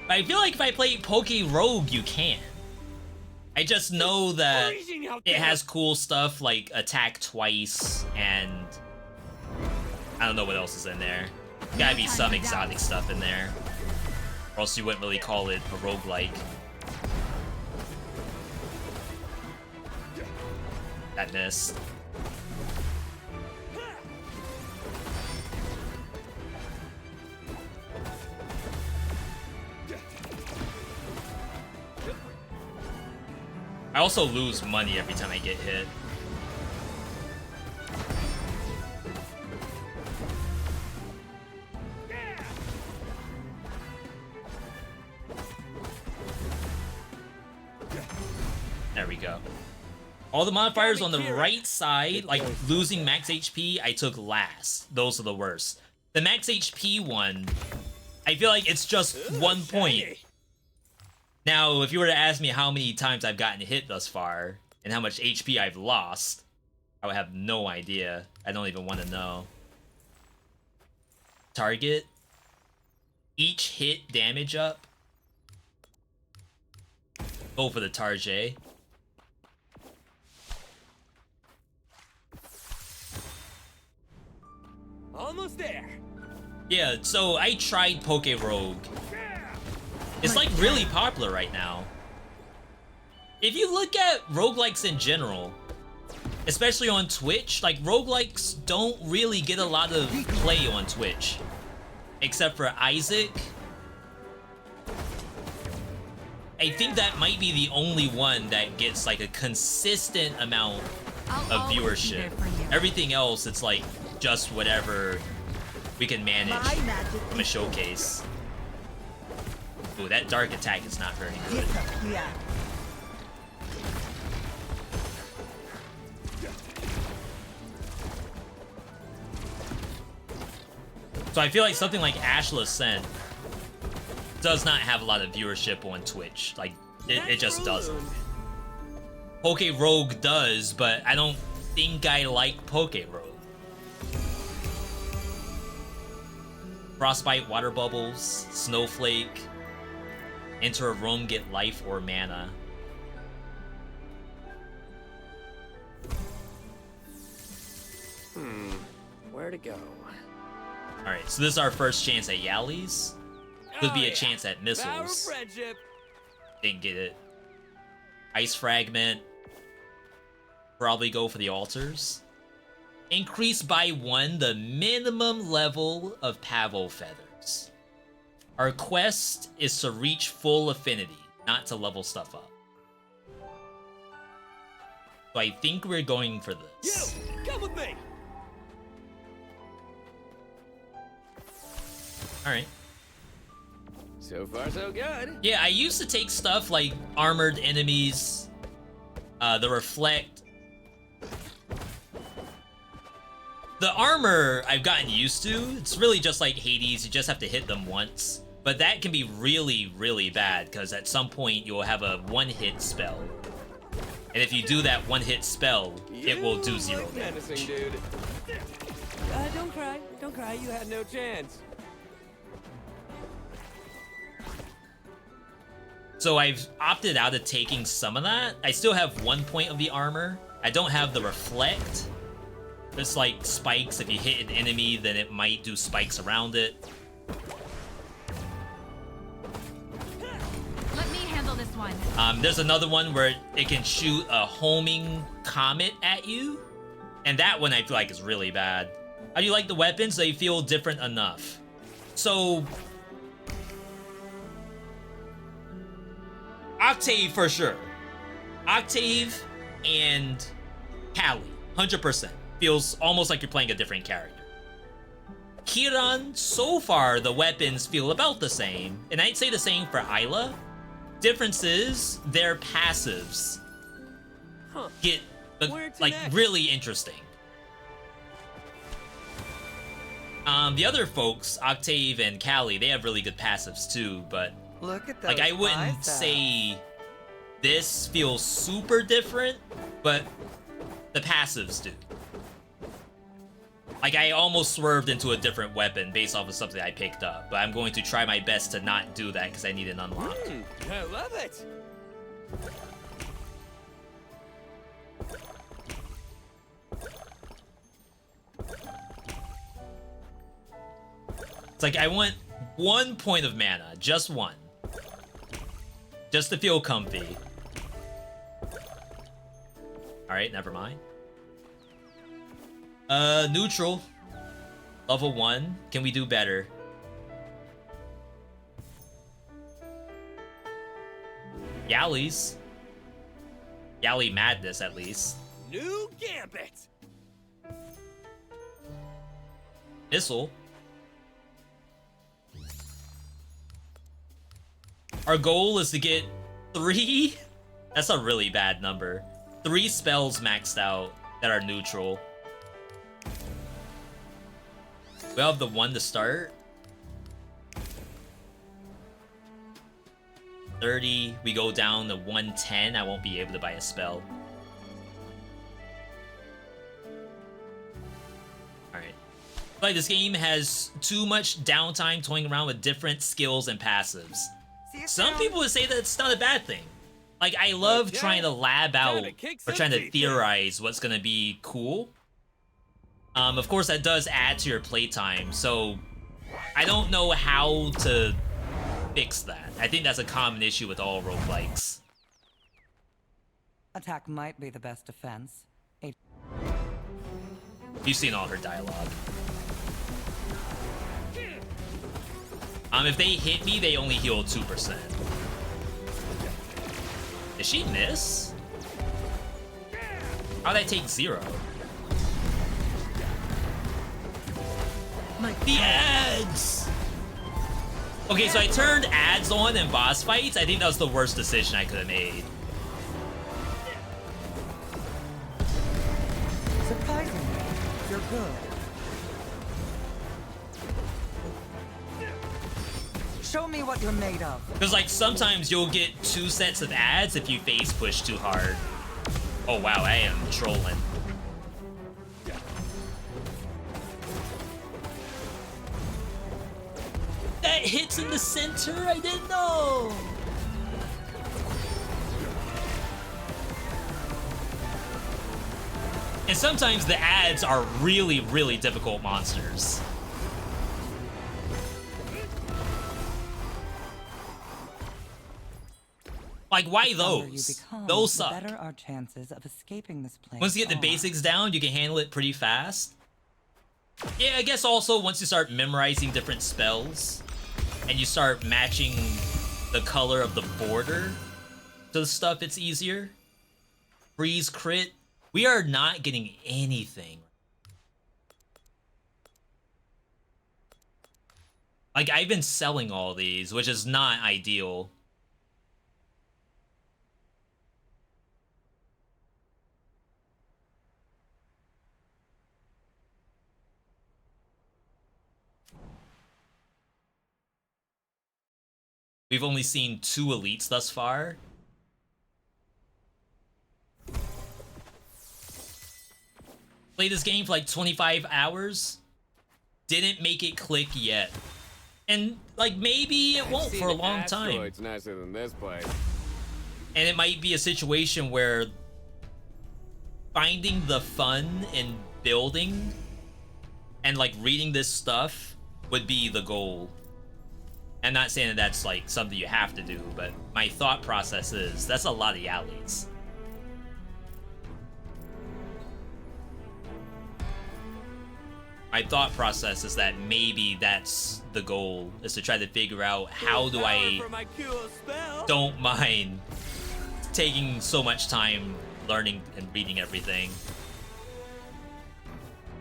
But I feel like if I play Poke Rogue, you can. I just know that it has cool stuff like attack twice, and I don't know what else is in there. Gotta be some exotic stuff in there, or else you wouldn't really call it a roguelike. That missed. I also lose money every time I get hit. There we go. All the modifiers on the right side, like losing max HP, I took last. Those are the worst. The max HP one, I feel like it's just 1 point. Now, if you were to ask me how many times I've gotten hit thus far, and how much HP I've lost, I would have no idea. I don't even want to know. Target. Each hit damage up. Go for the Target. Almost there. Yeah, so I tried Poke Rogue. It's like really popular right now. If you look at roguelikes in general, especially on Twitch, like roguelikes don't really get a lot of play on Twitch. Except for Isaac. I think that might be the only one that gets like a consistent amount of viewership. Everything else, it's like just whatever we can manage from a showcase. Ooh, that dark attack is not very good. Yeah. So I feel like something like Astral Ascent does not have a lot of viewership on Twitch. Like, it just doesn't. Poke Rogue does, but I don't think I like Poke Rogue. Frostbite, Water Bubbles, Snowflake. Enter a room, get life or mana. Where to go? Alright, so this is our first chance at Yallies. Could be a chance at Power of missiles. friendship. Didn't get it. Ice Fragment. Probably go for the altars. Increase by 1 the minimum level of Pavo Feathers. Our quest is to reach full affinity, not to level stuff up. So I think we're going for this. You, come with me. Alright. So far, so good. Yeah, I used to take stuff like armored enemies, the reflect. The armor I've gotten used to. It's really just like Hades, you just have to hit them once. But that can be really, really bad, because at some point you'll have a one-hit spell. And if you do that one-hit spell, it will do 0 like damage. menacing, dude. Don't cry. Don't cry. You had no chance. So I've opted out of taking some of that. I still have 1 point of the armor. I don't have the reflect. It's like spikes. If you hit an enemy, then it might do spikes around it. Let me handle this one. There's another one where it can shoot a homing comet at you. And that one I feel like is really bad. How do you like the weapons? They feel different enough. So Octave for sure. Octave and Callie, 100%. Feels almost like you're playing a different character. Kiran, so far the weapons feel about the same. And I'd say the same for Isla. Difference is their passives get like really interesting. The other folks, Octave and Callie, they have really good passives too, but Look at those like I wouldn't biceps. say this feels super different, but the passives do. Like I almost swerved into a different weapon based off of something I picked up, but I'm going to try my best to not do that because I need an unlock. I love it. It's like I want 1 point of mana, just 1. Just to feel comfy. Alright, never mind. Neutral. Level 1. Can we do better? Yallies. Yally madness, at least. New gambit. Missile. Our goal is to get 3? That's a really bad number. 3 spells maxed out that are neutral. We have the 1 to start. 30. We go down to 110. I won't be able to buy a spell. Alright. Like this game has too much downtime toying around with different skills and passives. Some people would say that it's not a bad thing. Like, I love trying to lab out or trying to theorize what's gonna be cool. Of course, that does add to your playtime, so I don't know how to fix that. I think that's a common issue with all roguelikes. Attack might be the best defense. You've seen all her dialogue. If they hit me, they only heal 2%. Did she miss? How'd I take 0? The ads! Okay, so I turned ads on in boss fights. I think that was the worst decision I could have made. Surprisingly, you're good. Show me what you're made of. Because, like, sometimes you'll get 2 sets of ads if you face push too hard. Oh, wow, I am trolling. That hits in the center? I didn't know! And sometimes the ads are really, really difficult monsters. Like, why those? Those suck. The better our chances of escaping this place. Once you get the basics down, you can handle it pretty fast. Yeah, I guess also once you start memorizing different spells, and you start matching the color of the border to the stuff, it's easier. Freeze crit. We are not getting anything. Like, I've been selling all these, which is not ideal. We've only seen 2 elites thus far. Played this game for like 25 hours. Didn't make it click yet. And like maybe it won't for a long time. It's nicer than this place. And it might be a situation where finding the fun in building and like reading this stuff would be the goal. I'm not saying that that's like something you have to do, but my thought process is that's a lot of yallies. My thought process is that maybe that's the goal, is to try to figure out how do I don't mind taking so much time learning and reading everything.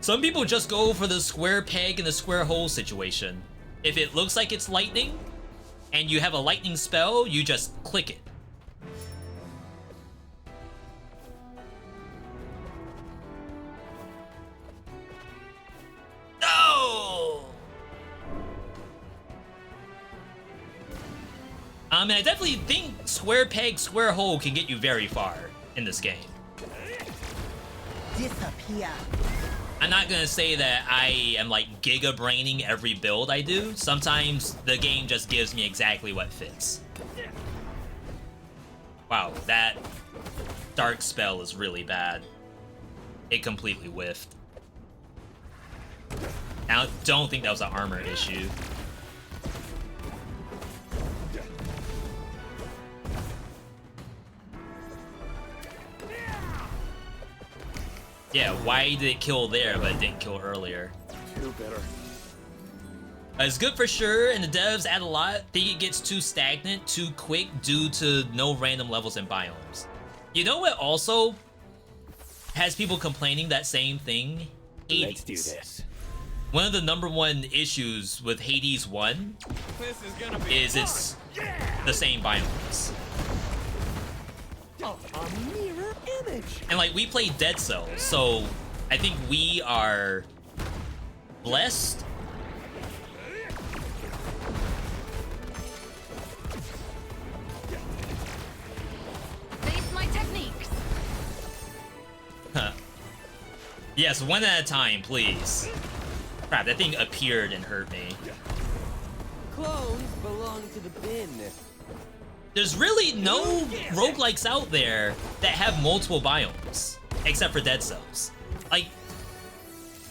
Some people just go for the square peg in the square hole situation. If it looks like it's lightning and you have a lightning spell, you just click it. No! And I definitely think square peg, square hole can get you very far in this game. Disappear. I'm not gonna say that I am like giga braining every build I do. Sometimes the game just gives me exactly what fits. Wow, that dark spell is really bad. It completely whiffed. I don't think that was an armor issue. Yeah, why did it kill there, but it didn't kill earlier? Too bitter. It's good for sure, and the devs add a lot. Think it gets too stagnant, too quick, due to no random levels and biomes. You know what also has people complaining that same thing? Hades. Let's do this. One of the #1 issues with Hades 1 is it's the same biomes. A mirror image. And like, we play Dead Cells, so I think we are blessed. Face my techniques. Huh. Yes, one at a time, please. Crap, that thing appeared and hurt me. Clones belong to the bin. There's really no roguelikes out there that have multiple biomes, except for Dead Cells. Like,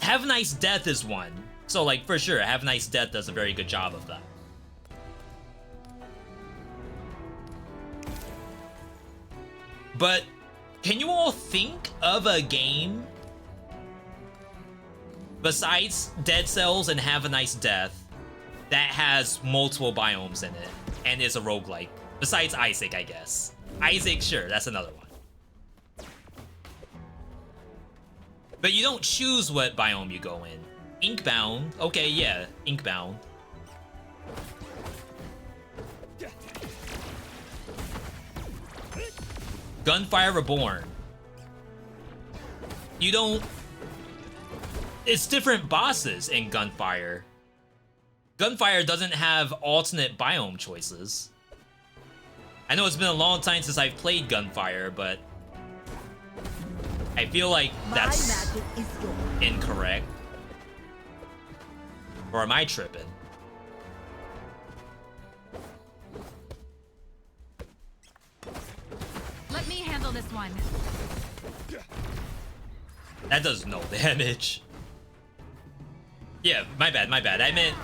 Have a Nice Death is one. So, like, for sure, Have a Nice Death does a very good job of that. But can you all think of a game besides Dead Cells and Have a Nice Death that has multiple biomes in it and is a roguelike? Besides Isaac, I guess. Isaac, sure, that's another one. But you don't choose what biome you go in. Inkbound, okay, yeah, Inkbound. Gunfire Reborn. You don't... It's different bosses in Gunfire. Gunfire doesn't have alternate biome choices. I know it's been a long time since I've played Gunfire, but I feel like that's incorrect. Or am I tripping? Let me handle this one. That does no damage. Yeah, my bad. I meant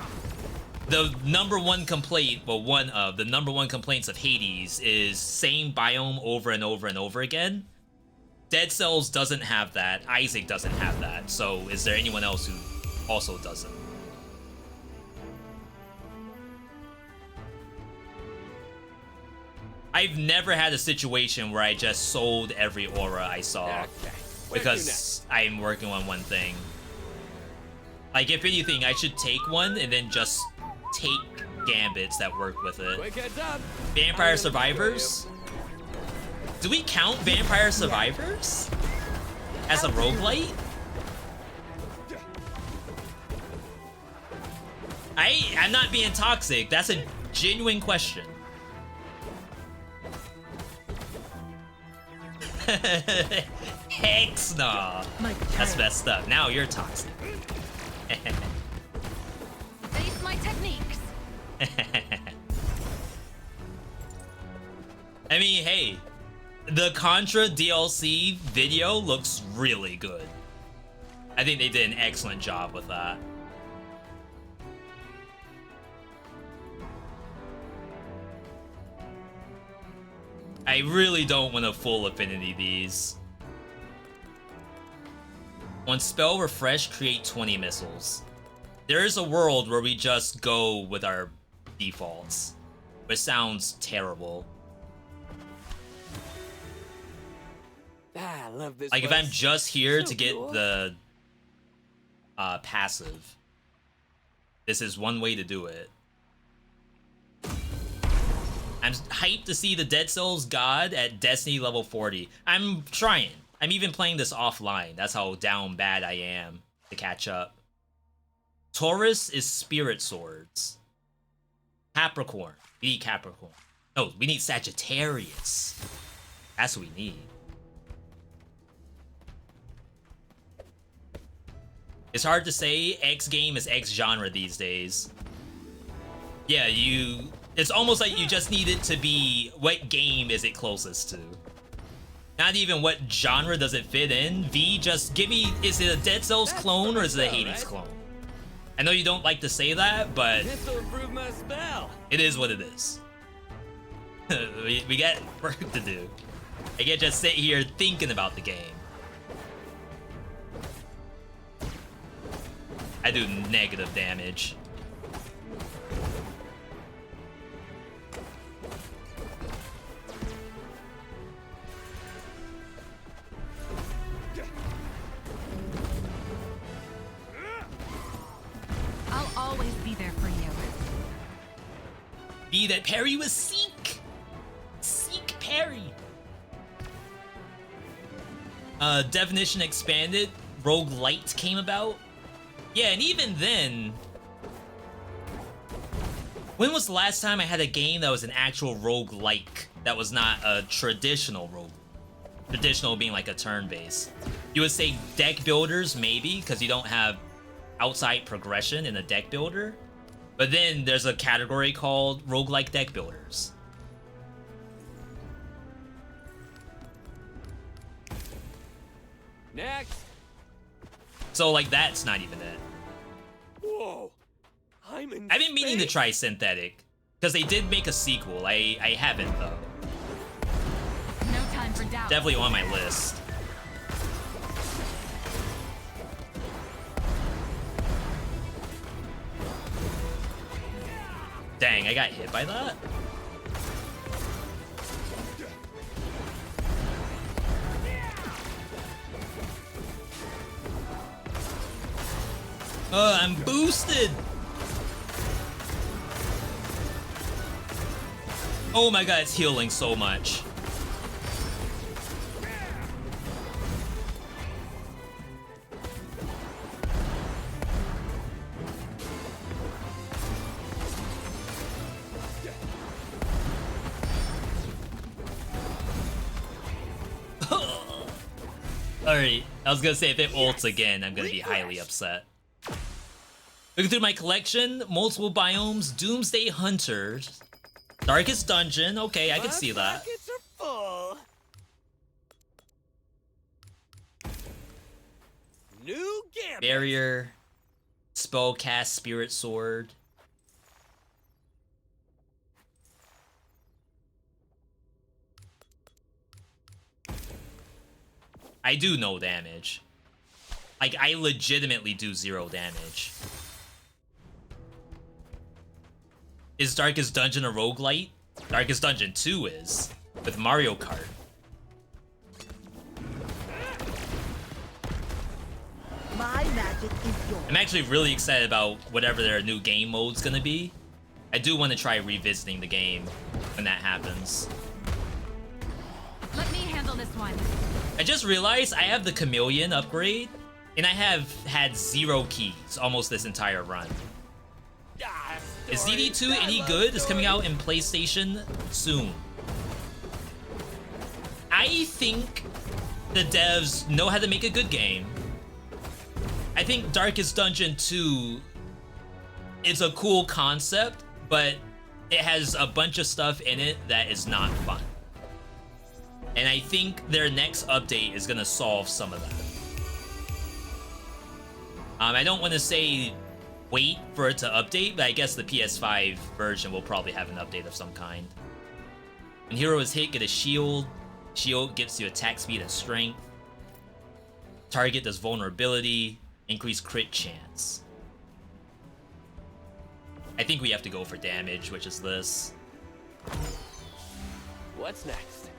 the #1 complaint, well, one of the #1 complaints of Hades is same biome over and over and over again. Dead Cells doesn't have that. Isaac doesn't have that. So is there anyone else who also doesn't? I've never had a situation where I just sold every aura I saw Okay. because I'm working on one thing. Like, if anything, I should take one and then just take gambits that work with it. Quick heads up. Vampire Survivors? Do we count Vampire Survivors as a roguelite? I'm not being toxic. That's a genuine question. Hex nah. That's messed up. Now you're toxic. Face my techniques. I mean, hey, the Contra DLC video looks really good. I think they did an excellent job with that. I really don't want to full affinity these. On spell refresh, create 20 missiles. There is a world where we just go with our defaults, which sounds terrible. Ah, I love this. Like, if I'm place. just here So to get cool. the passive, this is one way to do it. I'm hyped to see the Dead Cells God at Destiny level 40. I'm trying. I'm even playing this offline. That's how down bad I am to catch up. Taurus is Spirit Swords. Capricorn. We need Capricorn. No, we need Sagittarius. That's what we need. It's hard to say. X game is X genre these days. Yeah, it's almost like you just need it to be what game is it closest to. Not even what genre does it fit in. V, just give me, is it a Dead Cells clone or is it a Hades clone? I know you don't like to say that, but This will improve my spell. it is what it is. we got work to do. I can't just sit here thinking about the game. I do negative damage. I'll always be there for you. Be that parry was Seek! Seek parry! Definition expanded, roguelite came about. Yeah, and even then... When was the last time I had a game that was an actual roguelike that was not a traditional rogue? Traditional being like a turn-based. You would say deck builders, maybe, because you don't have outside progression in a deck builder. But then there's a category called roguelike deck builders. Next. So, like, that's not even it. Whoa. I'm in I've been meaning to space. try Synthetic, because they did make a sequel. I haven't, though. No time for doubt. Definitely on my list. Dang, I got hit by that? I'm boosted! Oh my god, it's healing so much. Alright, I was gonna say if it ults again, I'm gonna be highly upset. Looking through my collection, multiple biomes, Doomsday Hunters, Darkest Dungeon, okay, I can see that. Pockets are full. New gambit. Barrier, Spellcast, Spirit Sword. I do no damage. Like, I legitimately do 0 damage. Is Darkest Dungeon a roguelite? Darkest Dungeon 2 is with Mario Kart. My magic is yours. I'm actually really excited about whatever their new game mode's gonna be. I do want to try revisiting the game when that happens. Let me handle this one. I just realized I have the Chameleon upgrade, and I have had 0 keys almost this entire run. Is DD2 any good? It's coming out in PlayStation soon. I think the devs know how to make a good game. I think Darkest Dungeon 2 is a cool concept, but it has a bunch of stuff in it that is not fun. And I think their next update is gonna solve some of that. I don't want to say wait for it to update, but I guess the PS5 version will probably have an update of some kind. When hero is hit, get a shield. Shield gives you attack speed and strength. Target does vulnerability. Increase crit chance. I think we have to go for damage, which is this. What's next?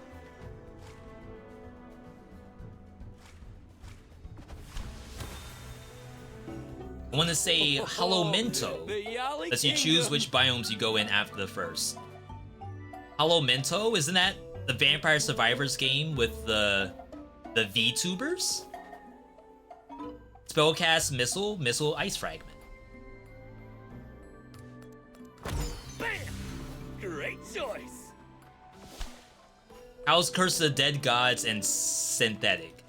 I want to say Hollow Mento. Lets you choose which biomes you go in after the first. Hollow Mento, isn't that the Vampire Survivors game with the VTubers? Spellcast Missile Ice Fragment. Bam! Great choice. How's Curse of the Dead Gods and Synthetic?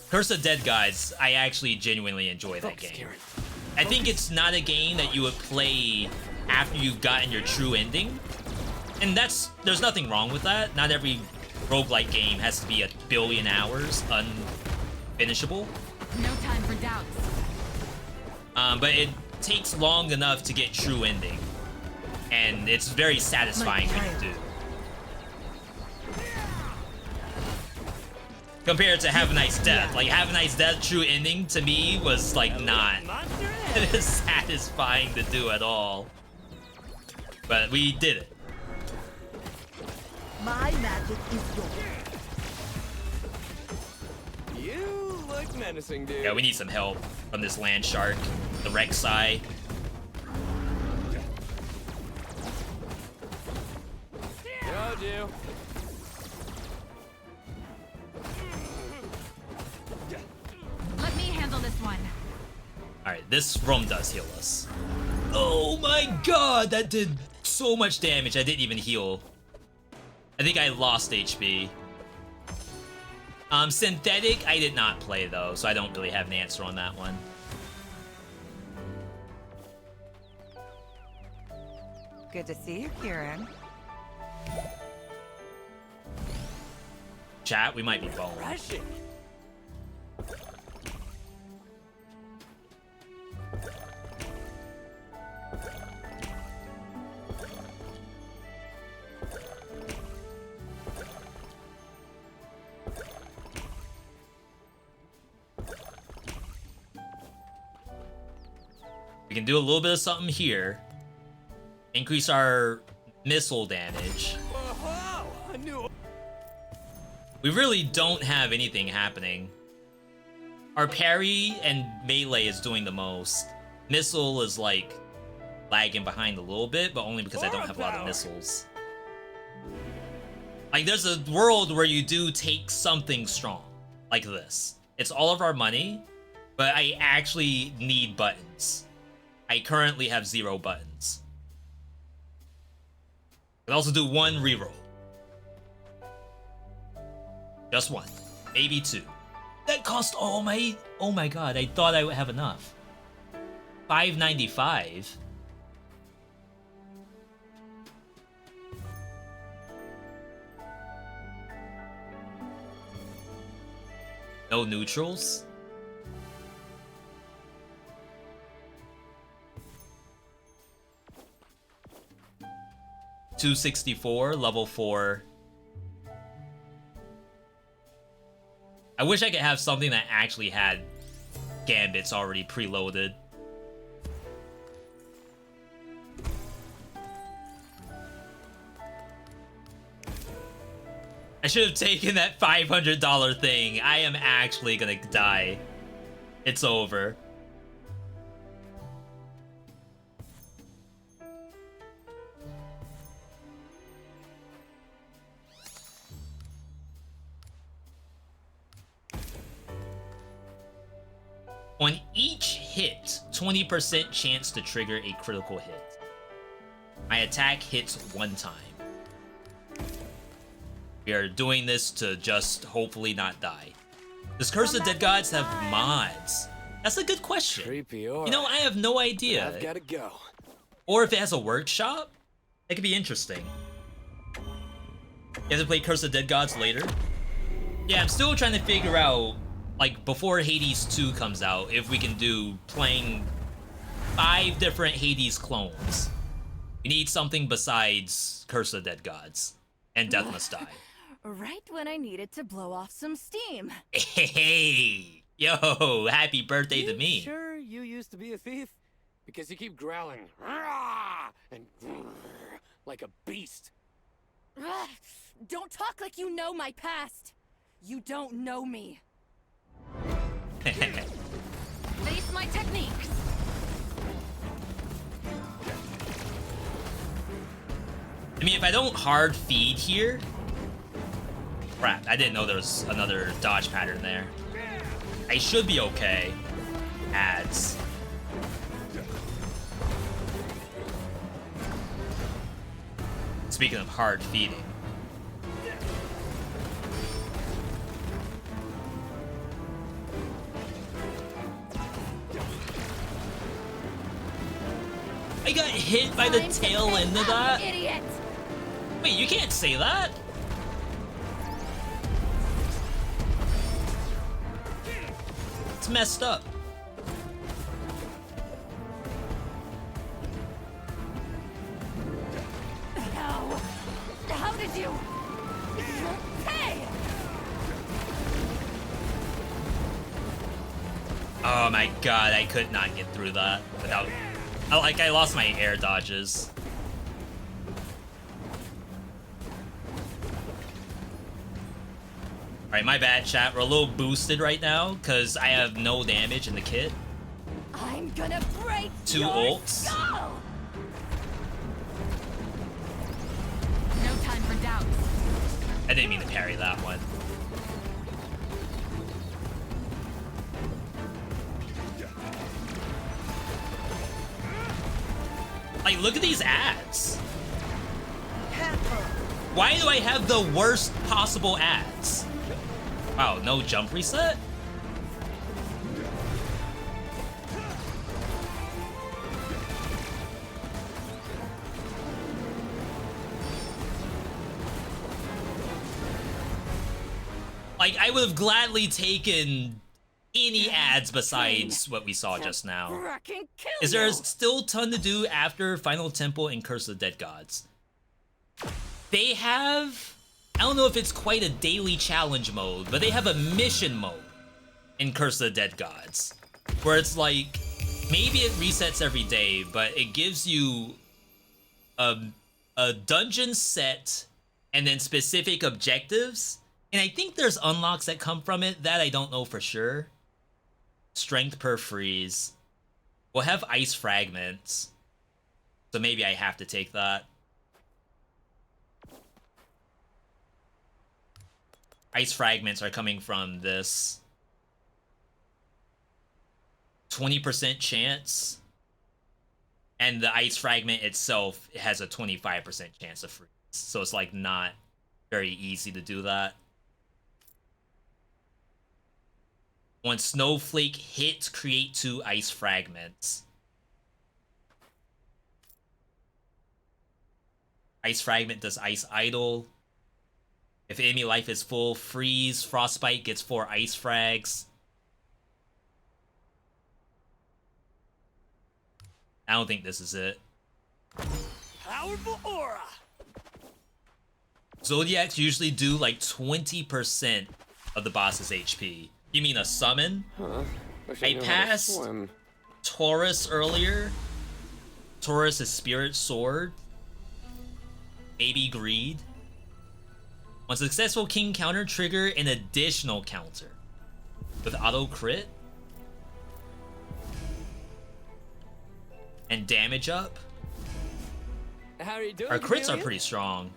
Curse of the Dead Gods, I actually genuinely enjoy that game. I think it's not a game that you would play after you've gotten your true ending. And there's nothing wrong with that. Not every roguelike game has to be 1 billion hours unfinishable. No time for doubts. But it takes long enough to get true ending. And it's very satisfying when you do. Compared to Have a Nice Death. Like, Have a Nice Death true ending to me was like not as satisfying to do at all. But we did it. My magic is yours. You look menacing, dude. Yeah, we need some help from this land shark, the Rek'Sai. Told you. Let me handle this one. Alright, this room does heal us. Oh my god, that did so much damage. I didn't even heal. I think I lost HP. Synthetic, I did not play though, so I don't really have an answer on that one. Good to see you, Kieran. Chat, we might be boned. Rushing. We can do a little bit of something here. Increase our missile damage. Whoa, I knew. We really don't have anything happening. Our parry and melee is doing the most. Missile is like lagging behind a little bit, but only because I don't have a lot of missiles. Like, there's a world where you do take something strong, like this. It's all of our money, but I actually need buttons. I currently have 0 buttons. I can also do 1 reroll. Just 1. Maybe 2. That cost all my... Oh my god, I thought I would have enough. $5.95. No neutrals? $264, level 4. I wish I could have something that actually had gambits already preloaded. I should have taken that $500 thing. I am actually gonna die. It's over. On each hit, 20% chance to trigger a critical hit. My attack hits 1 time. We are doing this to just hopefully not die. Does Curse of Dead Gods have mods? That's a good question. Creepy aura. You know, I have no idea. I've gotta go. Or if it has a workshop, that could be interesting. You have to play Curse of Dead Gods later? Yeah, I'm still trying to figure out, like, before Hades 2 comes out, if we can do playing 5 different Hades clones. We need something besides Curse of Dead Gods. And Death Must Die. Right when I needed to blow off some steam. Hey! Yo, happy birthday to me. Sure you used to be a thief? Because you keep growling "Rah!" and like a beast. Ugh, don't talk like you know my past. You don't know me. Face my techniques. I mean, if I don't hard feed here... Crap, I didn't know there was another dodge pattern there. I should be okay. Ads. Speaking of hard feeding. I got hit by the tail end of that? Idiot! Wait, you can't say that? It's messed up. How did you? Hey! Oh my god, I could not get through that without... I lost my air dodges. Alright, my bad, chat. We're a little boosted right now, because I have no damage in the kit. I'm gonna break 2 your ults. skull! No time for doubts. I didn't mean to parry that one. Like, look at these ads. Why do I have the worst possible ads? Wow, no jump reset? Like, I would have gladly taken any ads besides what we saw just now. Frickin' kill Is there you. still a ton to do after Final Temple and Curse of the Dead Gods? They have... I don't know if it's quite a daily challenge mode, but they have a mission mode in Curse of the Dead Gods. Where it's like, maybe it resets every day, but it gives you a dungeon set and then specific objectives. And I think there's unlocks that come from it, that I don't know for sure. Strength per freeze. We'll have ice fragments. So maybe I have to take that. Ice fragments are coming from this. 20% chance. And the ice fragment itself has a 25% chance of freeze. So it's like not very easy to do that. When Snowflake hits, create 2 ice fragments. Ice fragment does ice idle. If enemy life is full, freeze. Frostbite gets 4 ice frags. I don't think this is it. Powerful aura. Zodiacs usually do like 20% of the boss's HP. You mean a summon? Huh. Wish I knew how to passed swim. Taurus earlier. Taurus is Spirit Sword. Maybe Greed. On successful king counter, trigger an additional counter with auto crit and damage up. How are you doing? Our crits are chameleon? pretty strong.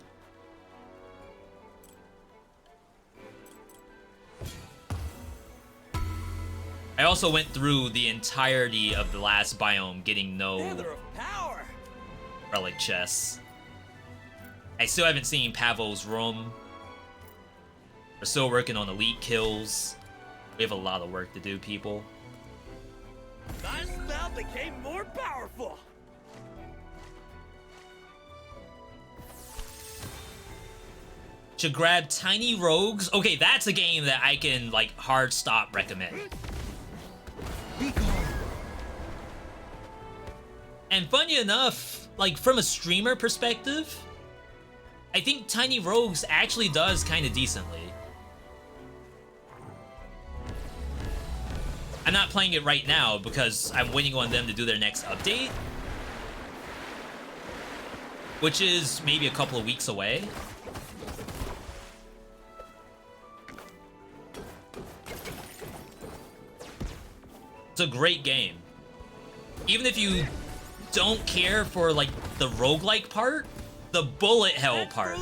I also went through the entirety of the last biome getting no Feather of power. relic chests. I still haven't seen Pavo's room. We're still working on elite kills. We have a lot of work to do, people. Thy spell became more powerful. To grab Tiny Rogues. Okay, that's a game that I can, like, hard stop recommend. And funny enough, like, from a streamer perspective, I think Tiny Rogues actually does kind of decently. I'm not playing it right now because I'm waiting on them to do their next update, which is maybe a couple of weeks away. It's a great game. Even if you don't care for, like, the roguelike part, the bullet hell part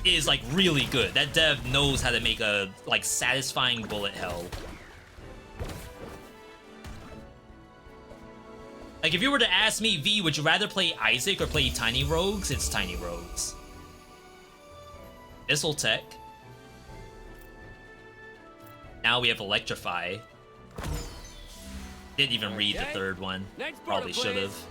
is, like, really good. That dev knows how to make a, like, satisfying bullet hell. Like, if you were to ask me, V, would you rather play Isaac or play Tiny Rogues? It's Tiny Rogues. Missile Tech. Now we have Electrify. Didn't even read the third one. Next Probably portal, should have. please.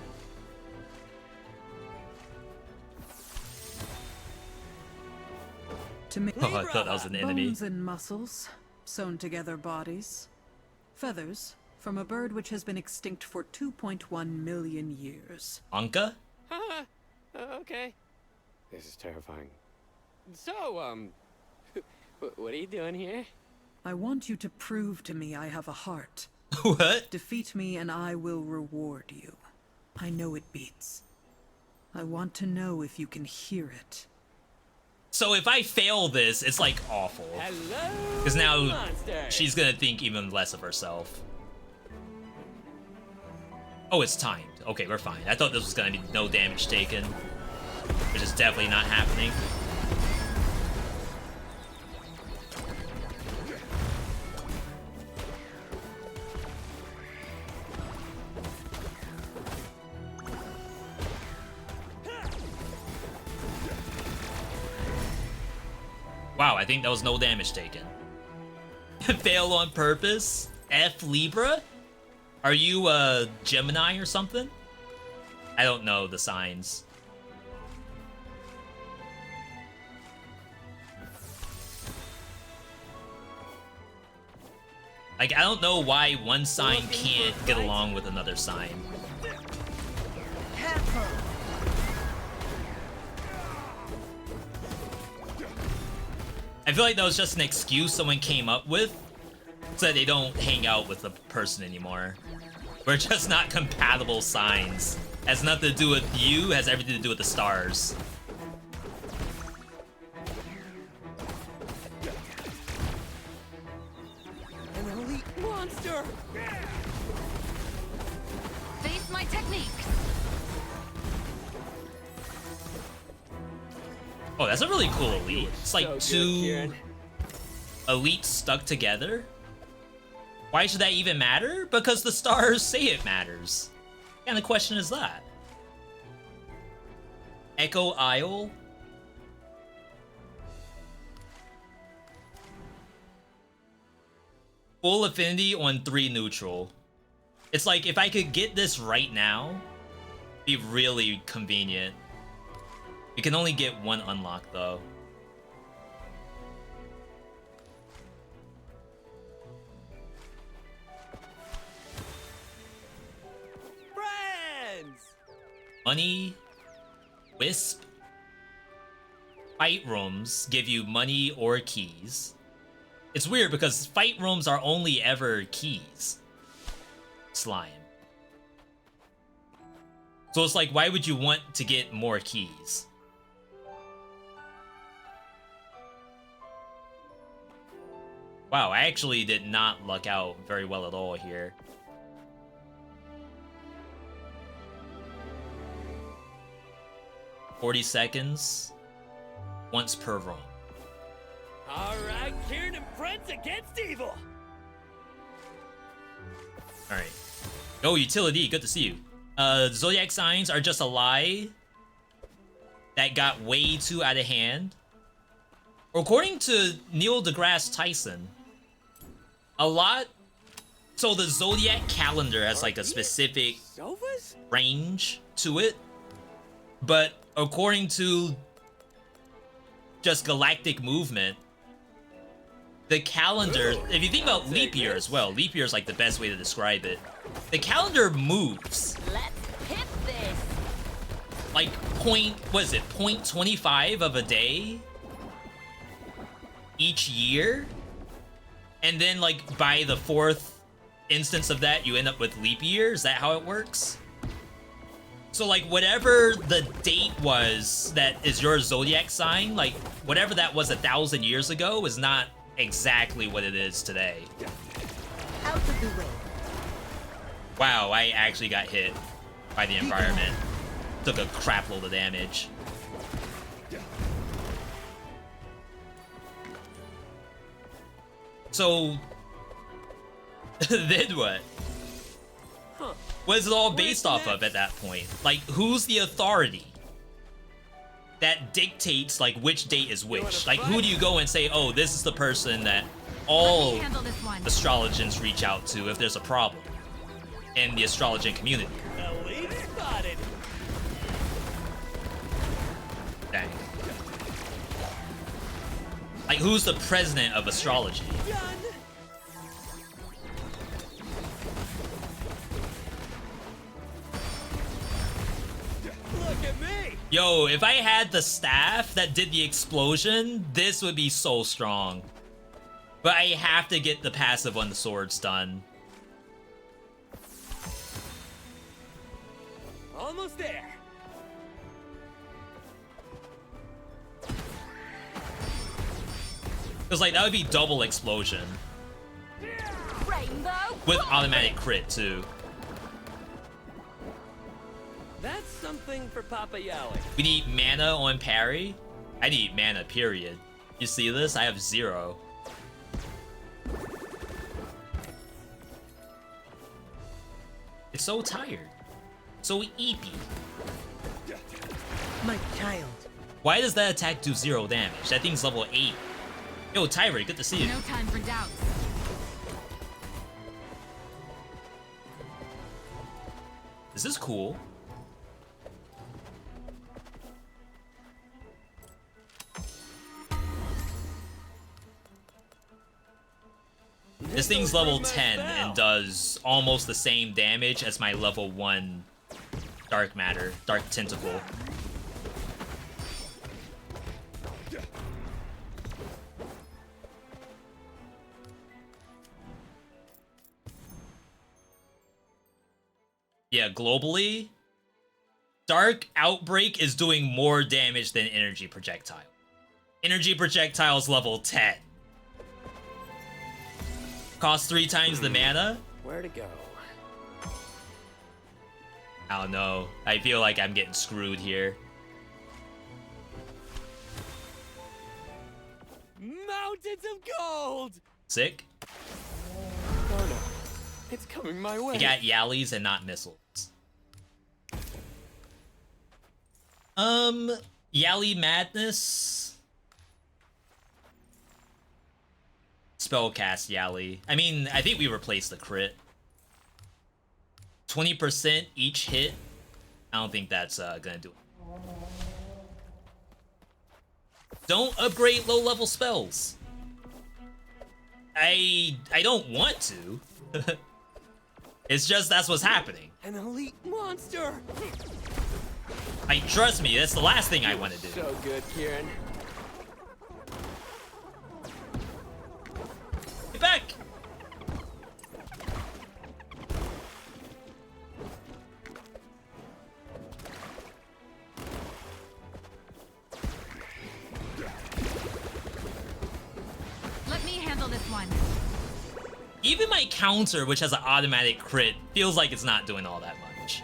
To make Oh, I thought that was an enemy. bones and muscles, sewn together bodies, feathers from a bird which has been extinct for 2.1 million years. Anka? Okay. This is terrifying. So, what are you doing here? I want you to prove to me I have a heart. What? Defeat me and I will reward you. I know it beats. I want to know if you can hear it. So if I fail this, it's like awful. Hello, Because now monster. she's gonna think even less of herself. Oh, it's timed. Okay, we're fine. I thought this was gonna be no damage taken, which is definitely not happening. Wow, I think that was no damage taken. Fail on purpose? F Libra? Are you a Gemini or something? I don't know the signs. Like, I don't know why one sign can't get along with another sign. Careful. I feel like that was just an excuse someone came up with so that they don't hang out with the person anymore. We're just not compatible signs. Has nothing to do with you, has everything to do with the stars. An elite monster. Face my techniques. Oh, that's a really cool elite. It's like So good, two Kieran. elites stuck together. Why should that even matter? Because the stars say it matters. And the question is that. Echo Isle? Full affinity on 3 neutral. It's like, if I could get this right now, it'd be really convenient. You can only get one unlock, though. Friends. Money, Wisp, Fight Rooms give you money or keys. It's weird because Fight Rooms are only ever keys. Slime. So it's like, why would you want to get more keys? Wow, I actually did not luck out very well at all here. $40 seconds. Once per roam. All right, Kieran and friends against evil. Alright. Oh, Utility, good to see you. Zodiac signs are just a lie that got way too out of hand. According to Neil deGrasse Tyson, so the Zodiac calendar has like a specific range to it, but according to just galactic movement, the calendar, if you think about leap year as well, leap year is like the best way to describe it. The calendar moves. Let's hit this. Like 0.25 of a day each year, and then like by the 4th instance of that, you end up with leap year. Is that how it works? So like whatever the date was that is your zodiac sign, like whatever that was 1,000 years ago is not exactly what it is today. Out of the way. Wow, I actually got hit by the environment. Took a crap load of damage. So then what? What is it all based off of at that point? Like, who's the authority that dictates like which date is which? Like, who do you go and say, oh, this is the person that all astrologers reach out to if there's a problem in the astrologian community? Dang. Like, who's the president of astrology? Look at me. Yo, if I had the staff that did the explosion, this would be so strong. But I have to get the passive on the swords done. Almost there. Because like that would be double explosion. Rainbow. With automatic crit too. That's something for Papa Yali. We need mana on parry. I need mana, period. You see this? I have 0. It's so tired. So eepy. My child. Why does that attack do 0 damage? That thing's level 8. Yo, Tyree, good to see you. No time for doubts. This is cool. This thing's level 10 and does almost the same damage as my level 1 Dark Matter, Dark Tentacle. Yeah, globally, Dark Outbreak is doing more damage than Energy Projectile. Energy Projectile's level 10. Costs 3 times the mana? Where to go? I don't know. I feel like I'm getting screwed here. Mountains of gold! Sick. Oh no. It's coming my way. I got Yallies and not missiles. Yali Madness. Spellcast Yali. I mean, I think we replaced the crit. 20% each hit. I don't think that's gonna do it. Don't upgrade low-level spells. I don't want to. It's just that's what's happening. An elite monster! Like, trust me, that's the last thing I want to do. So good, Kieran. Get back! Let me handle this one. Even my counter, which has an automatic crit, feels like it's not doing all that much.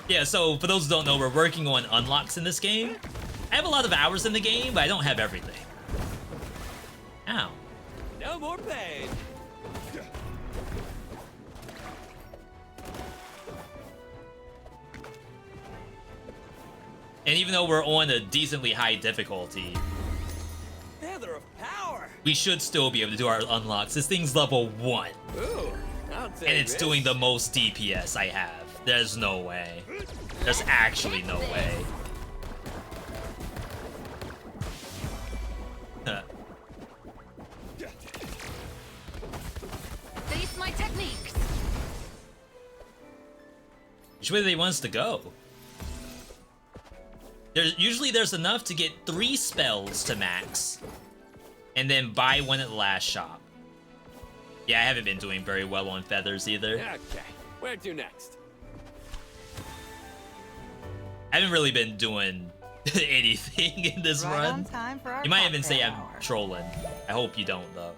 Yeah, so for those who don't know, we're working on unlocks in this game. I have a lot of hours in the game, but I don't have everything. Ow. No more pain. And even though we're on a decently high difficulty, Feather of power. we should still be able to do our unlocks. This thing's level 1. Ooh, I'll take And it's this. doing the most DPS I have. There's no way. There's actually no way. Face my techniques. Which way do they want us to go? There's enough to get 3 spells to max, and then buy one at the last shop. Yeah, I haven't been doing very well on feathers either. Okay, where to next? I haven't really been doing anything in this Right on run. time for our You might even say cocktail I'm hour. trolling. I hope you don't though.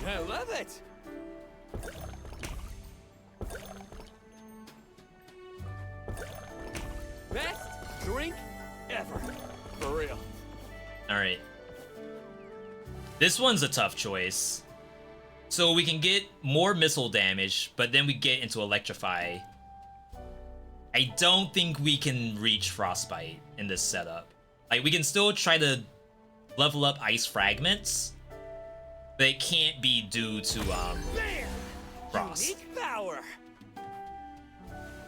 I love it. Best drink ever. For real. Alright. This one's a tough choice. So we can get more missile damage, but then we get into Electrify. I don't think we can reach Frostbite in this setup. Like, we can still try to level up Ice Fragments, but it can't be due to, Frost. Unique power.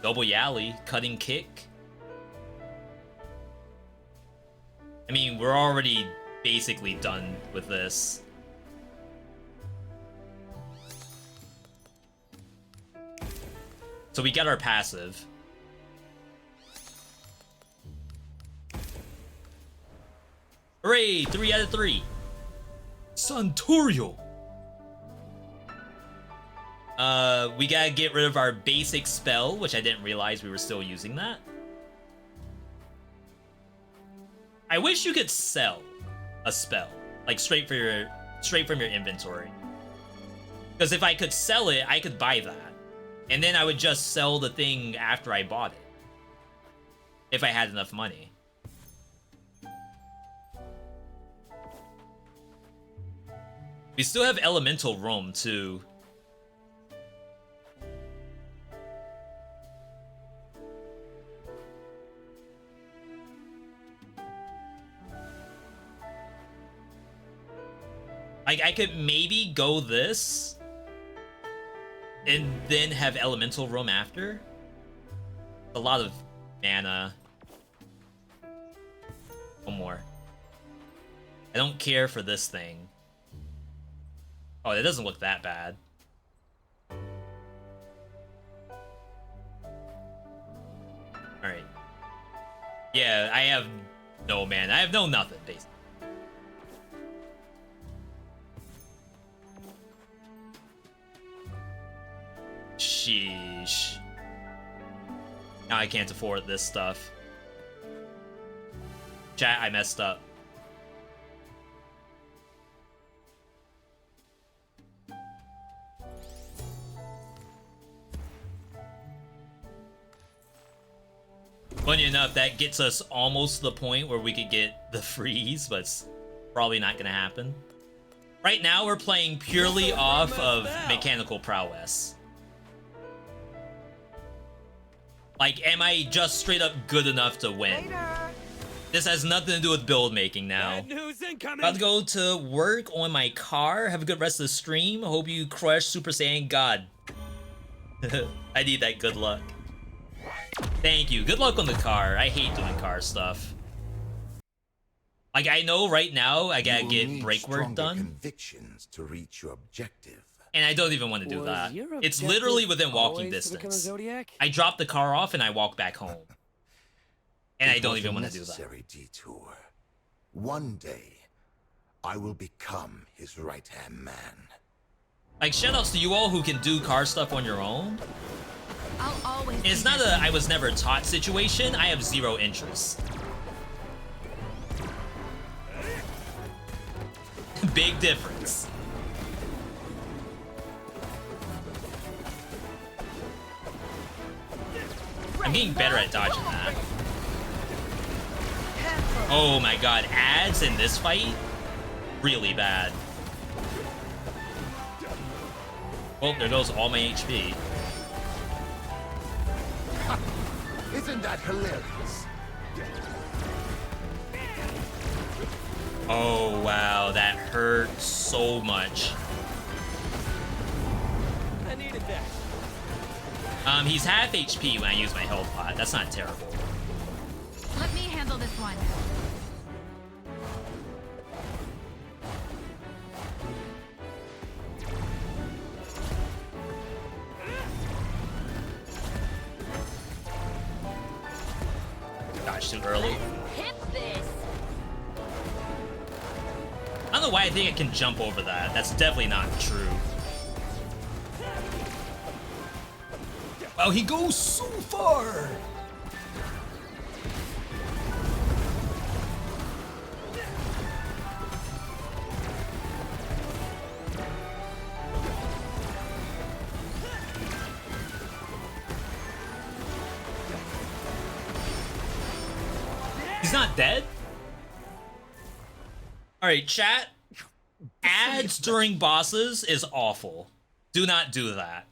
Double Yali, Cutting Kick. I mean, we're already basically done with this. So we got our passive. Hooray! 3 out of 3. Suntorio. We gotta get rid of our basic spell, which I didn't realize we were still using that. I wish you could sell a spell, like straight from your inventory. Because if I could sell it, I could buy that. And then I would just sell the thing after I bought it. If I had enough money. We still have Elemental Roam, too. Like, I could maybe go this and then have Elemental Roam after. A lot of mana. One more. I don't care for this thing. Oh, that doesn't look that bad. Alright. Yeah, I have no mana. I have no nothing, basically. Sheesh. Now I can't afford this stuff. Chat, I messed up. Funny enough, that gets us almost to the point where we could get the freeze, but it's probably not gonna happen. Right now, we're playing purely off of mechanical prowess. Like, am I just straight up good enough to win? Later. This has nothing to do with build making now. Bad news incoming. About to go to work on my car. Have a good rest of the stream. Hope you crush Super Saiyan God. I need that good luck. Thank you. Good luck on the car. I hate doing car stuff. Like, I know right now I gotta get brake work done. Convictions to reach your objective. And I don't even want to do Was that. your It's objective literally within walking always to become a distance. Zodiac? I drop the car off and I walk back home. And I It don't was even a want to do that. necessary detour. One day, I will become his right-hand man. Like, shoutouts to you all who can do car stuff on your own. I'll always. It's be not there. a I was never taught situation. I have zero interest. Big difference. I'm getting better at dodging that. Oh my god, ads in this fight? Really bad. Oh, there goes all my HP. Isn't that hilarious? Oh wow, that hurt so much. I needed that. He's half HP when I use my health pot. That's not terrible. Let me handle this one. Gosh, too early. Hit this. I don't know why I think I can jump over that. That's definitely not true. Wow, he goes so far! He's not dead? Alright, chat. Ads during bosses is awful. Do not do that.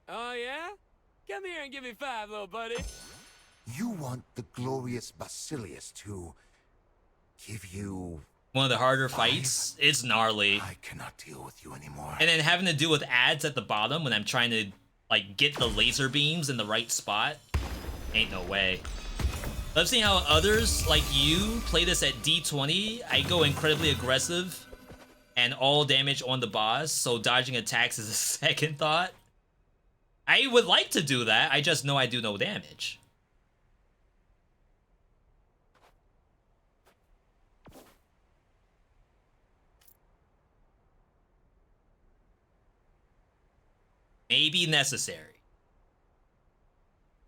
Oh, yeah? Come here and give me 5, little buddy. You want the glorious Basilius to give you... One of the harder fights. It's gnarly. I cannot deal with you anymore. And then having to deal with ads at the bottom when I'm trying to, like, get the laser beams in the right spot. Ain't no way. I've seen how others, like you, play this at D20. I go incredibly aggressive and all damage on the boss, so dodging attacks is a second thought. I would like to do that, I just know I do no damage. Maybe necessary.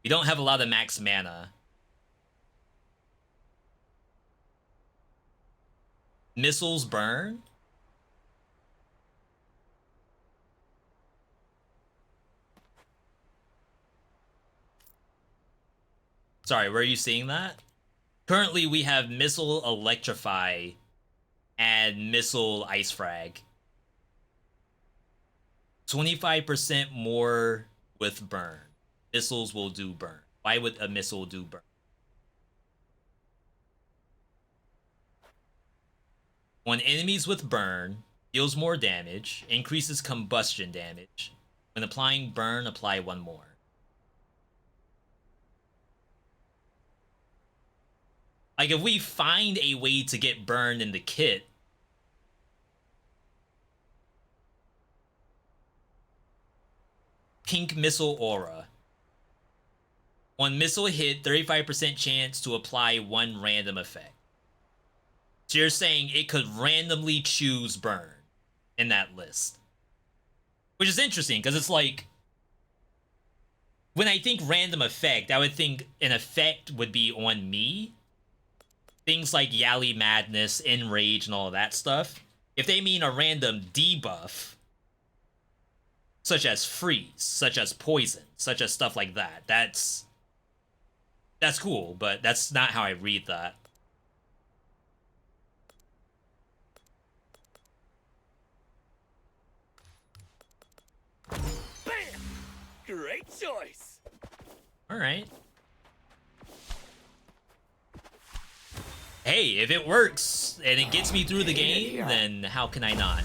We don't have a lot of max mana. Missiles burn? Sorry, where are you seeing that? Currently, we have Missile Electrify and Missile Ice Frag. 25% more with burn. Missiles will do burn. Why would a missile do burn? When enemies with burn, deals more damage, increases combustion damage. When applying burn, apply one more. Like, if we find a way to get burned in the kit, Pink Missile Aura. One missile hit, 35% chance to apply one random effect. So you're saying it could randomly choose burn in that list. Which is interesting, because it's like, when I think random effect, I would think an effect would be on me. Things like Yali Madness, Enrage, and all of that stuff. If they mean a random debuff, such as freeze, such as poison, such as stuff like that, that's cool, but that's not how I read that. Bam! Great choice. All right. Hey, if it works and it gets me through the game, then how can I not?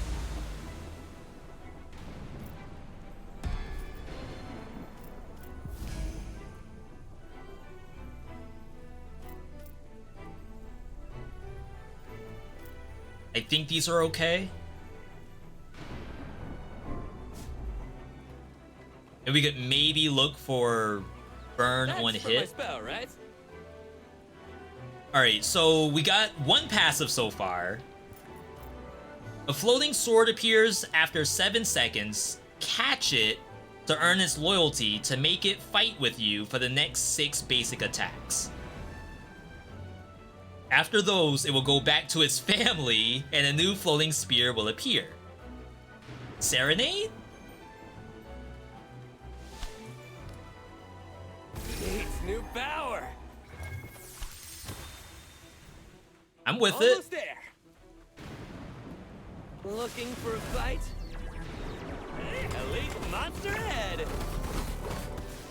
I think these are okay. And we could maybe look for burn on That's for hit. my spell, right? Alright, so we got one passive so far. A floating sword appears after 7 seconds. Catch it to earn its loyalty to make it fight with you for the next 6 basic attacks. After those, it will go back to its family and a new floating spear will appear. Serenade? Needs new I'm with Almost it. there. Looking for a fight? Elite monster head.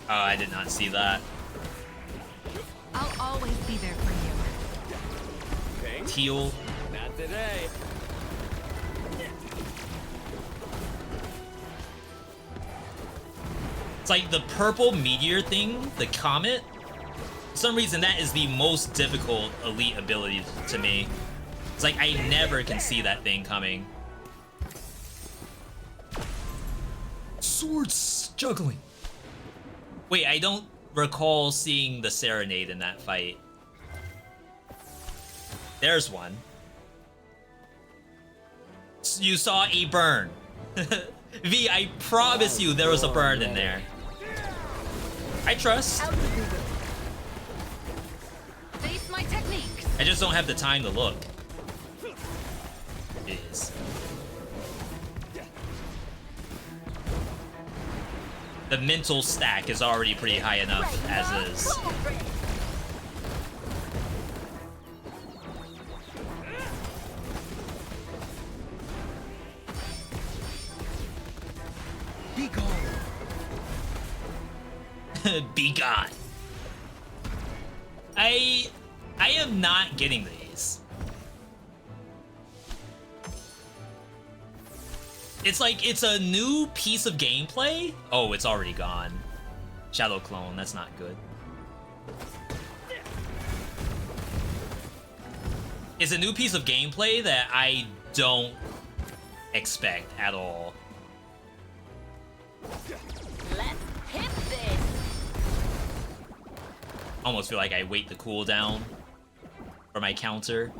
Oh, I did not see that. I'll always be there for you. Ping? Teal. Not today. It's like the purple meteor thing, the comet. For some reason, that is the most difficult elite ability to me. It's like I never can see that thing coming. Swords juggling. Wait, I don't recall seeing the serenade in that fight. There's one. You saw a burn. V, I promise you there was a burn in there. I trust. Face my techniques. I just don't have the time to look. Jeez. The mental stack is already pretty high enough as is. Be gone. Be gone. I am not getting these. It's like it's a new piece of gameplay. Oh, it's already gone. Shadow clone, that's not good. It's a new piece of gameplay that I don't expect at all. Let's hit this. Almost feel like I wait the cooldown for my counter.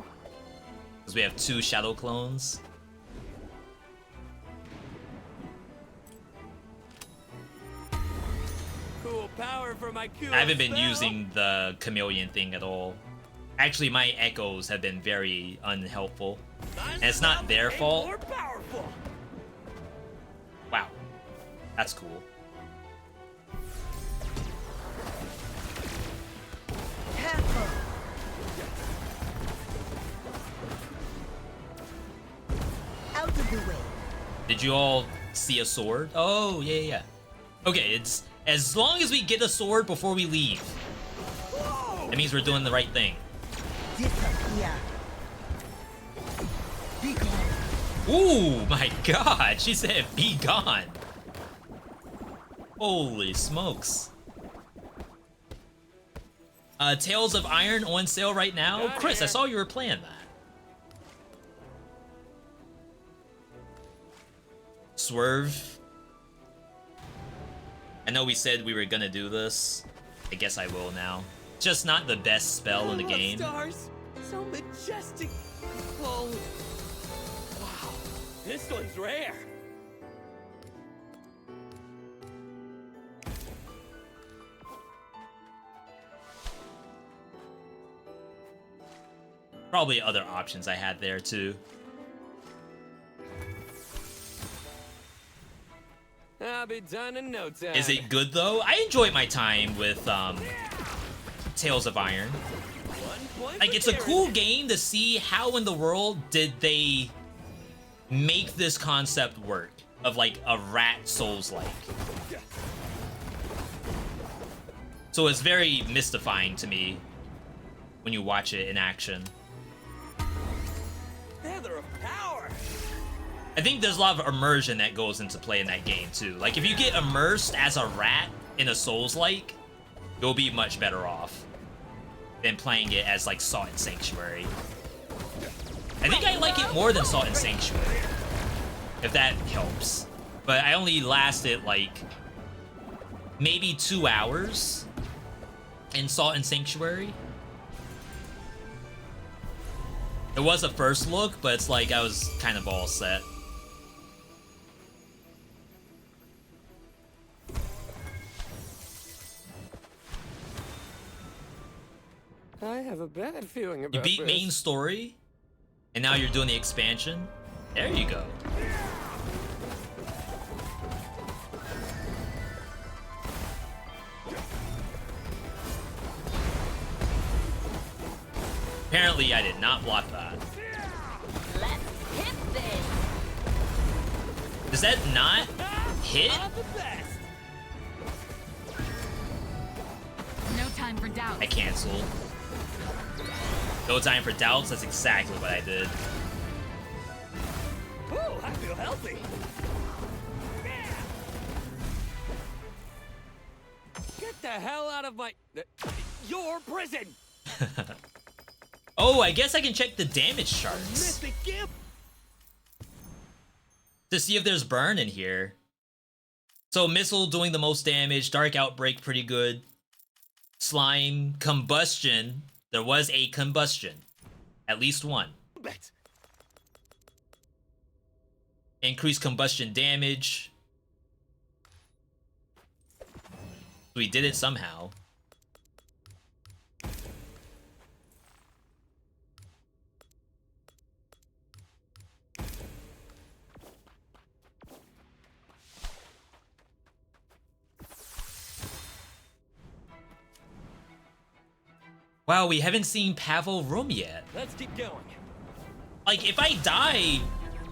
Because we have 2 shadow clones. Cool power for my cool I haven't been spell. using the chameleon thing at all. Actually, my echoes have been very unhelpful. And it's not their fault. More powerful. Wow. That's cool. Careful. Out of the way. Did you all see a sword? Oh, yeah. Okay, it's as long as we get a sword before we leave. That means we're doing the right thing. Disappear. Be gone. Ooh, my god, she said be gone. Holy smokes. Tales of Iron on sale right now. Chris, I saw you were playing that. Swerve. I know we said we were gonna do this. I guess I will now. Just not the best spell in the game. Stars, so majestic. Oh, wow, this one's rare. Probably other options I had there too. I'll be done in no time. Is it good though? I enjoyed my time with Tales of Iron. 1 point Like, for it's a Karen. cool game to see how in the world did they make this concept work of like a rat Souls-like. So it's very mystifying to me when you watch it in action. Feather of power. I think there's a lot of immersion that goes into play in that game too. Like, if you get immersed as a rat in a Souls-like, you'll be much better off than playing it as like Salt and Sanctuary. I think I like it more than Salt and Sanctuary, if that helps. But I only lasted like maybe 2 hours in Salt and Sanctuary. It was a first look, but it's like I was kind of all set. I have a bad feeling about You beat this. main story, and now you're doing the expansion. There you go. Apparently, I did not block that. Let's hit this. Does that not hit? No time for doubt. I canceled. No time for doubts. That's exactly what I did. Oh, I feel healthy. Get the hell out of my... your prison! Oh, I guess I can check the damage charts Mystic gift! to see if there's burn in here. So missile doing the most damage, dark outbreak pretty good. Slime, combustion. There was a combustion. At least one. Increased combustion damage. We did it somehow. Wow, we haven't seen Pavel room yet. Let's keep going. Like, if I die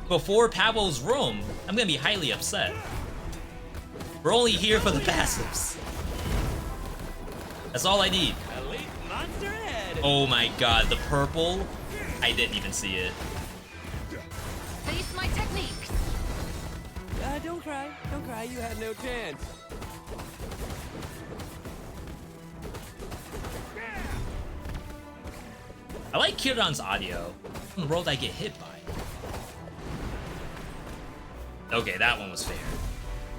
before Pavel's room, I'm gonna be highly upset. We're only here for the passives. That's all I need. Elite monster head. Oh my god, the purple? I didn't even see it. Face my techniques. Don't cry. Don't cry. You had no chance. I like Kiran's audio. What in the world I get hit by? Okay, that one was fair.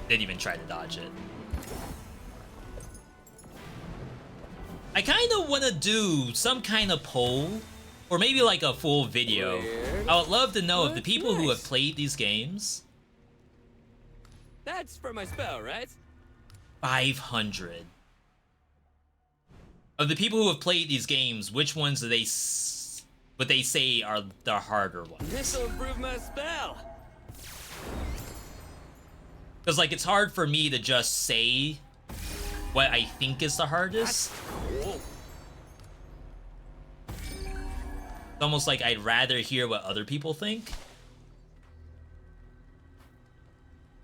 Didn't even try to dodge it. I kind of want to do some kind of poll, or maybe like a full video. I would love to know if the people who have played these games. That's for my spell, right? 500. Of the people who have played these games, which ones do they would they say are the harder ones? This'll improve my spell. Because, like, it's hard for me to just say what I think is the hardest. Cool. It's almost like I'd rather hear what other people think.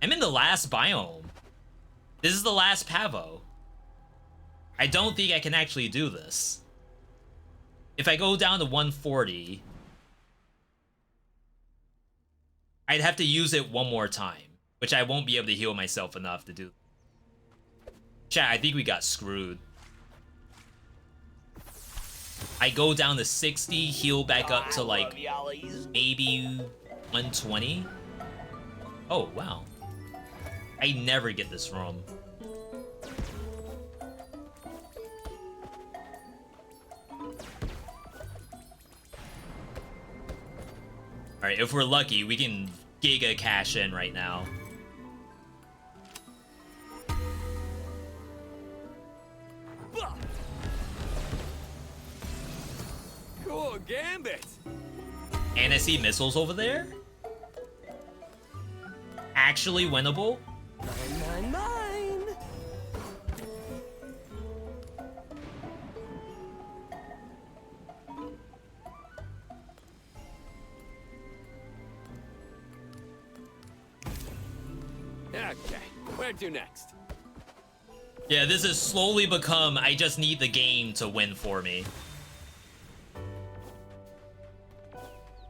I'm in the last biome. This is the last Pavo. I don't think I can actually do this. If I go down to 140, I'd have to use it one more time, which I won't be able to heal myself enough to do. Chat, I think we got screwed. I go down to 60, heal back up to like maybe 120. Oh, wow. I never get this room. Alright, if we're lucky, we can Giga cash in right now. Cool gambit. And I see missiles over there. Actually winnable. 999. Okay, where to next? Yeah, this has slowly become, I just need the game to win for me.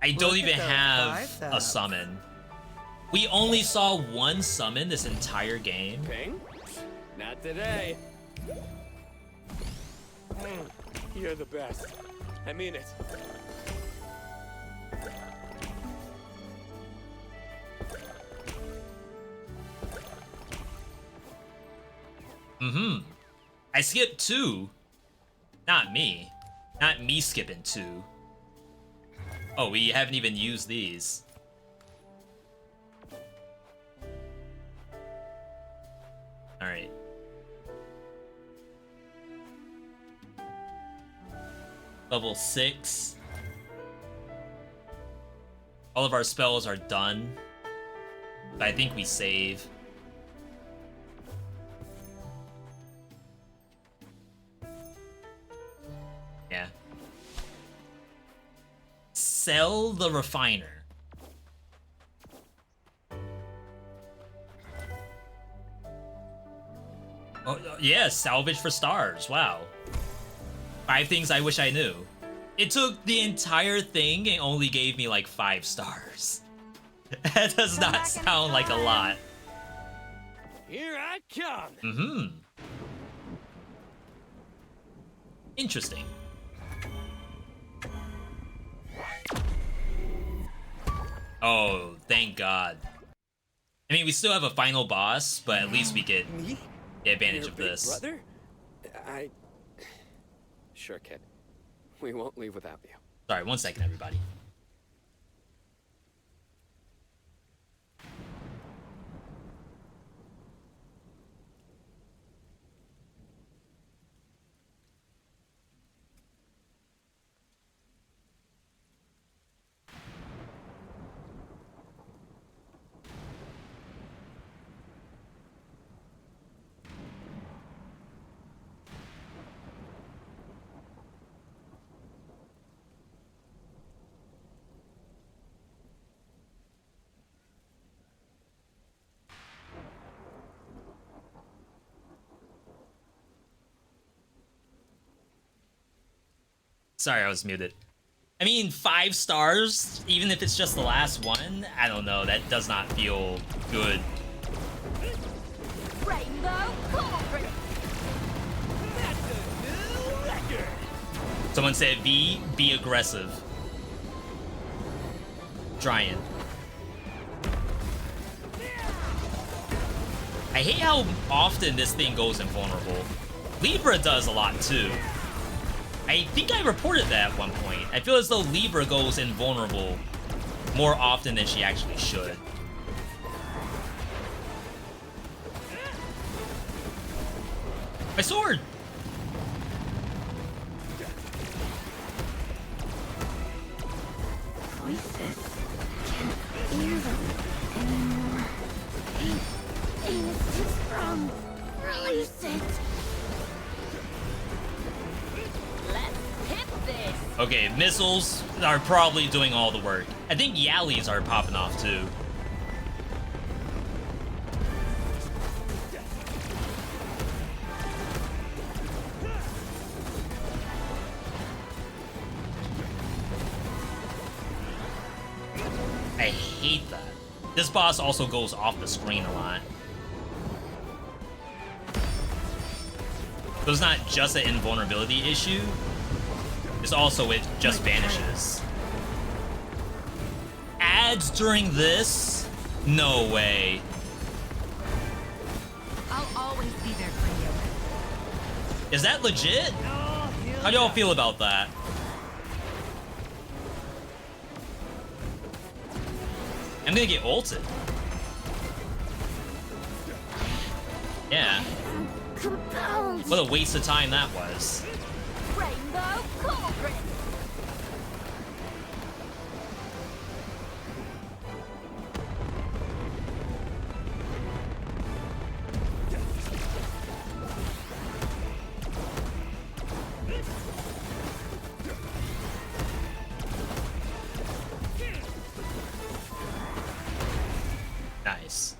I don't even have a summon. We only saw one summon this entire game. Ping? Not today. You're the best. I mean it. I skipped 2. Not me. Not me skipping 2. Oh, we haven't even used these. Alright. Level 6. All of our spells are done. But I think we save. Yeah. Sell the refiner. Oh, yeah, salvage for stars. Wow. 5 things I wish I knew. It took the entire thing and only gave me like 5 stars. That does not sound like a lot. Here I come. Mm-hmm. Interesting. Oh, thank God. I mean, we still have a final boss, but at least we get Me? the advantage Your of big this. brother? Sure, kid. We won't leave without you. Sorry, 1 second, everybody. Sorry, I was muted. I mean, 5 stars, even if it's just the last one, I don't know, that does not feel good. Rainbow corporate. Someone said V, be aggressive. Trying. I hate how often this thing goes invulnerable. Libra does a lot too. I think I reported that at one point. I feel as though Libra goes invulnerable more often than she actually should. My sword! Voices. Can't hear them anymore. Pain is too strong. Release it. Let's hit this. Okay, missiles are probably doing all the work. I think Yallies are popping off too. I hate that. This boss also goes off the screen a lot. So it's not just an invulnerability issue, it's also it just vanishes. Ads during this? No way. I'll always be there for you. Is that legit? How do y'all feel about that? I'm gonna get ulted. Yeah. Compelled. What a waste of time that was. Rainbow corporate. Nice.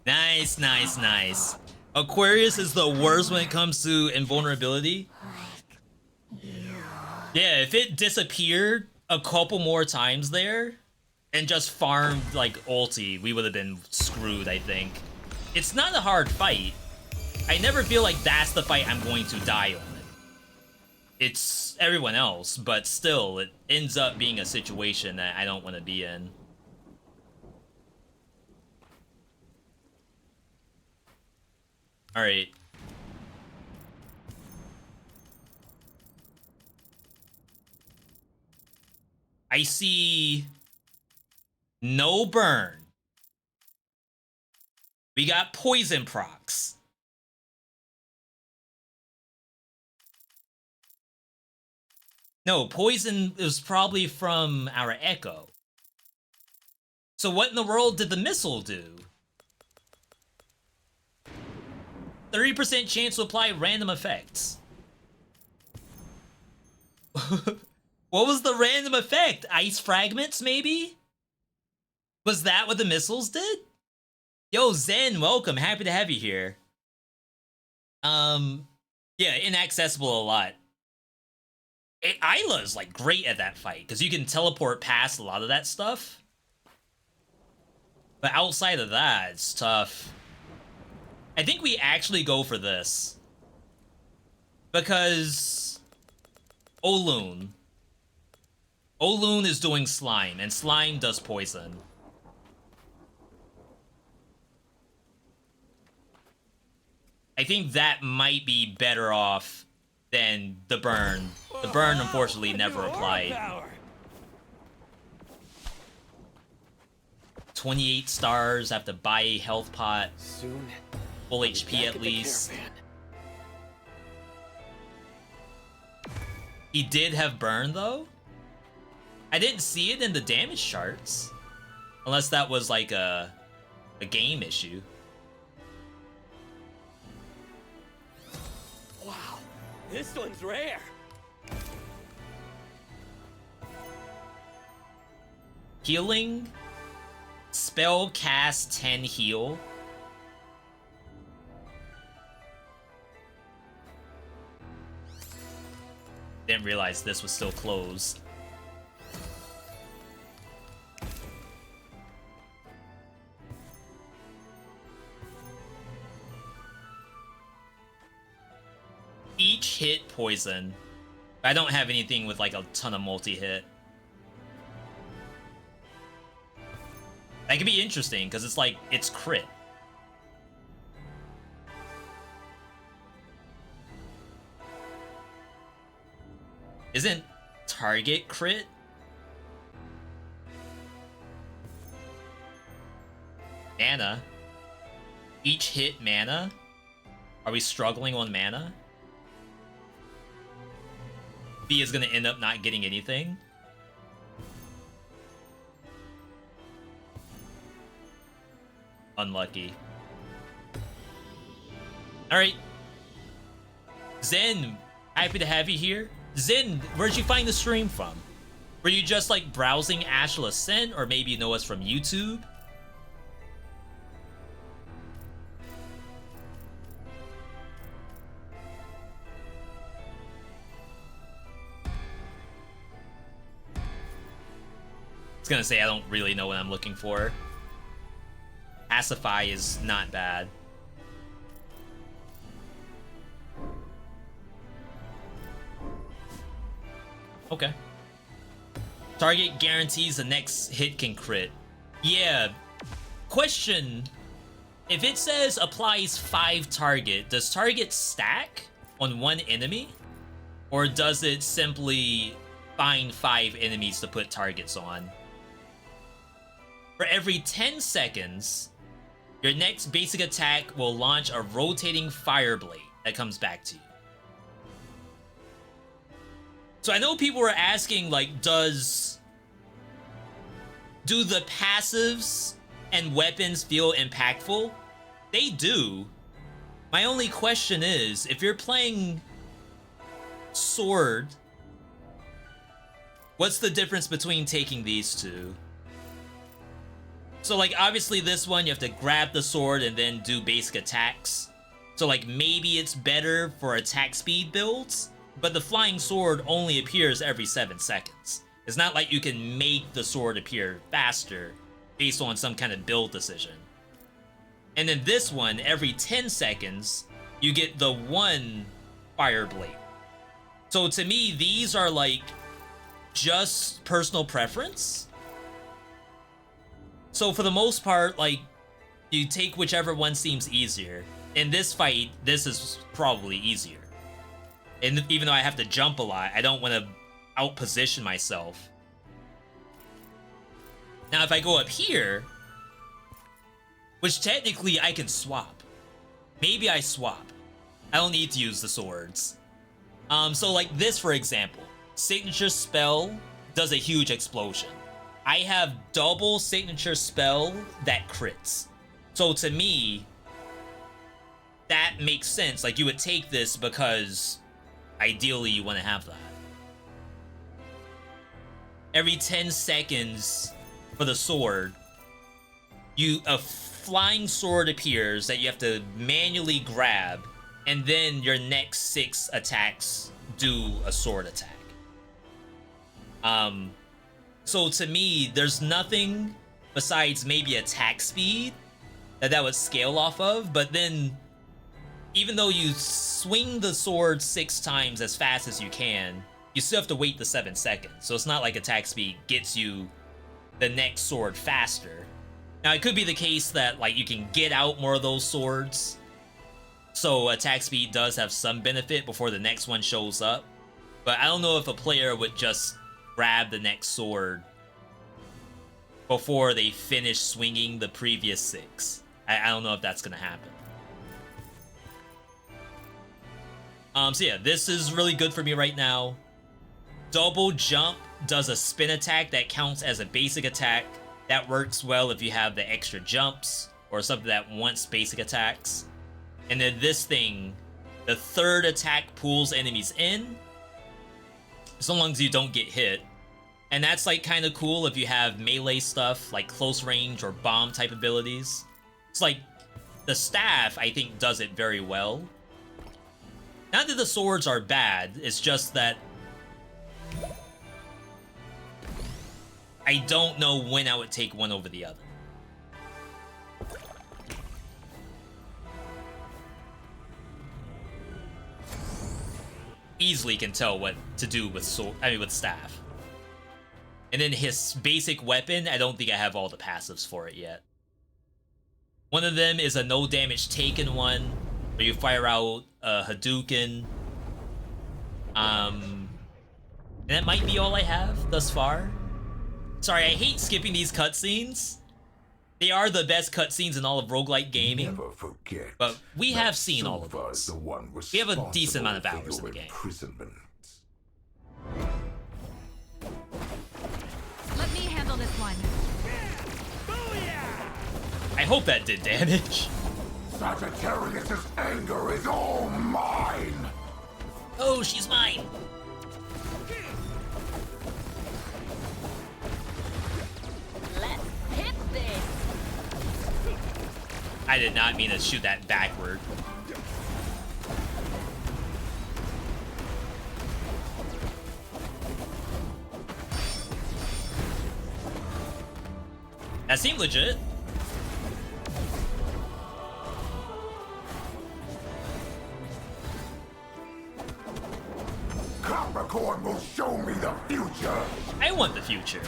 Nice, nice, nice. Aquarius is the worst when it comes to invulnerability. Yeah, if it disappeared a couple more times there and just farmed like ulti, we would have been screwed, I think. It's not a hard fight. I never feel like that's the fight I'm going to die on. It's everyone else, but still, it ends up being a situation that I don't want to be in. All right. I see no burn. We got poison procs. No, poison is probably from our Echo. So what in the world did the missile do? 30% chance to apply random effects. What was the random effect? Ice fragments, maybe? Was that what the missiles did? Yo, Zen, welcome. Happy to have you here. Yeah, inaccessible a lot. Isla's like great at that fight because you can teleport past a lot of that stuff. But outside of that, it's tough. I think we actually go for this because Olun is doing slime, and slime does poison. I think that might be better off than the burn. The burn, unfortunately, never applied. 28 stars, have to buy a health pot. Soon. Full HP at least. He did have burn, though? I didn't see it in the damage charts. Unless that was like a game issue. Wow, this one's rare. Healing. Spell cast 10 heal. Didn't realize this was still closed. Each hit poison. I don't have anything with like a ton of multi-hit. That could be interesting because it's like it's crit. Isn't target crit? Mana. Each hit mana? Are we struggling on mana? B is gonna end up not getting anything. Unlucky. Alright. Zen, happy to have you here. Zen, where'd you find the stream from? Were you just like browsing Astral Ascent, or maybe you know us from YouTube? I was gonna say I don't really know what I'm looking for. Pacify is not bad. Okay. Target guarantees the next hit can crit. Yeah. Question. If it says applies 5 target, does target stack on one enemy? Or does it simply find 5 enemies to put targets on? For every 10 seconds, your next basic attack will launch a rotating fire blade that comes back to you. So I know people were asking, like, do the passives and weapons feel impactful? They do. My only question is, if you're playing sword, what's the difference between taking these two? So, like, obviously this one, you have to grab the sword and then do basic attacks. So, like, maybe it's better for attack speed builds, but the flying sword only appears every 7 seconds. It's not like you can make the sword appear faster based on some kind of build decision. And then this one, every 10 seconds, you get the one fire blade. So to me, these are like just personal preference. So for the most part, like, you take whichever one seems easier. In this fight, this is probably easier. And even though I have to jump a lot, I don't want to outposition myself. Now, if I go up here, which technically I can swap. Maybe I swap. I don't need to use the swords. So like this, for example, signature spell does a huge explosion. I have double signature spell that crits. So to me, that makes sense. Like, you would take this because ideally you want to have that. every 10 seconds for the sword, a flying sword appears that you have to manually grab, and then your next 6 attacks do a sword attack. So to me, there's nothing besides maybe attack speed that would scale off of, but then even though you swing the sword 6 times as fast as you can, you still have to wait the 7 seconds. So it's not like attack speed gets you the next sword faster. Now, it could be the case that like you can get out more of those swords, so attack speed does have some benefit before the next one shows up. But I don't know if a player would just grab the next sword before they finish swinging the previous 6. I don't know if that's gonna happen. So yeah, this is really good for me right now. Double jump does a spin attack that counts as a basic attack. That works well if you have the extra jumps or something that wants basic attacks. And then this thing, the 3rd attack pulls enemies in, so long as you don't get hit. And that's like kind of cool if you have melee stuff like close range or bomb type abilities. It's like the staff, I think, does it very well. Not that the swords are bad, it's just that I don't know when I would take one over the other. Easily can tell what to do with with staff. And then his basic weapon, I don't think I have all the passives for it yet. One of them is a no damage taken one, where you fire out a Hadouken. And that might be all I have thus far. Sorry, I hate skipping these cutscenes. They are the best cutscenes in all of roguelike gaming. Never forget, but we have seen all of those. We have a decent amount of hours in the game. Let me handle this one. I hope that did damage. Sagittarius's anger is all mine. Oh, she's mine. Let's hit this. I did not mean to shoot that backward. That seemed legit. Capricorn will show me the future. I want the future.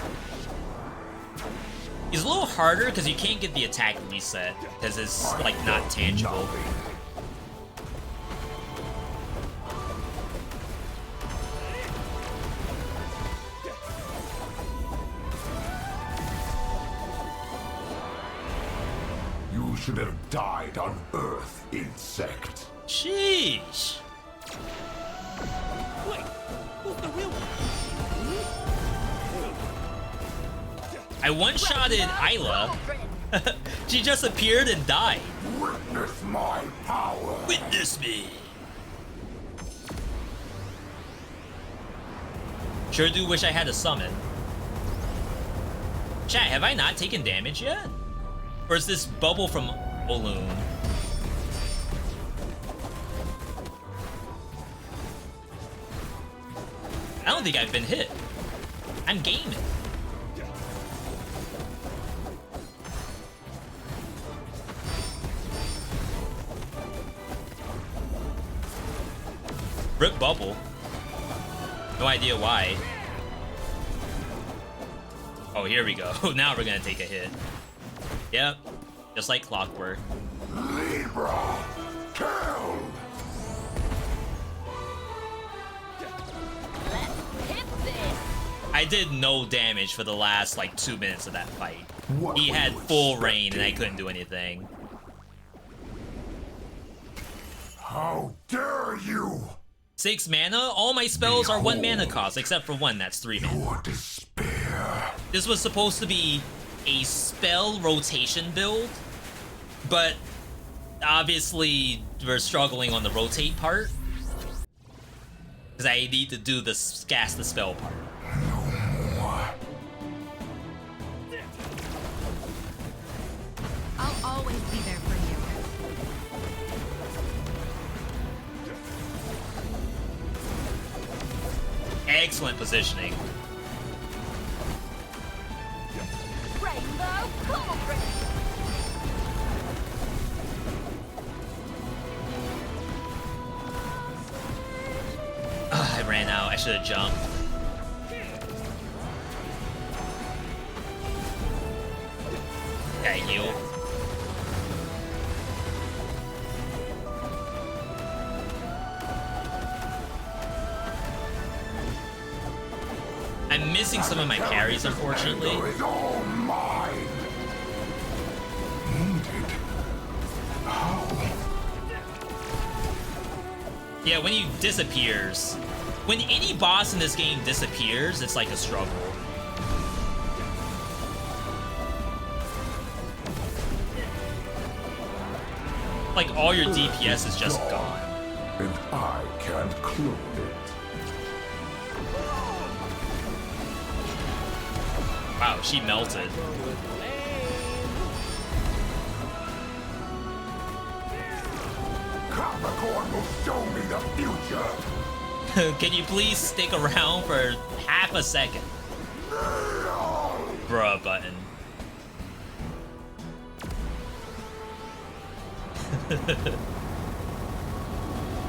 He's a little harder because you can't get the attack reset because it's like not tangible. You should have died on Earth, insect. Sheesh. Wait, who's the real one? I one-shotted Isla. She just appeared and died. Witness my power. Witness me. Sure do wish I had a summon. Chat, have I not taken damage yet? Or is this bubble from Olun? I don't think I've been hit. I'm gaming. Rip bubble. No idea why. Oh, here we go. Now we're gonna take a hit. Yep. Just like clockwork. Libra, kill. I did no damage for the last like 2 minutes of that fight. He had full reign and I couldn't do anything. How dare you! 6 mana? All my spells are 1 mana cost, except for one that's 3 mana. Your despair. This was supposed to be a spell rotation build, but obviously we're struggling on the rotate part. Because I need to do the cast the spell part. No more. excellent positioning. Rainbow Cold Rain. I ran out. I should have jumped. Yeah, heal. I'm missing some of my parries, unfortunately. Is all mine. Needed. How? Yeah, when he disappears. When any boss in this game disappears, it's like a struggle. Like, all your DPS is just gone. And I can't clone it. Wow, she melted. Capricorn will show me the future. Can you please stick around for half a second? Bruh button.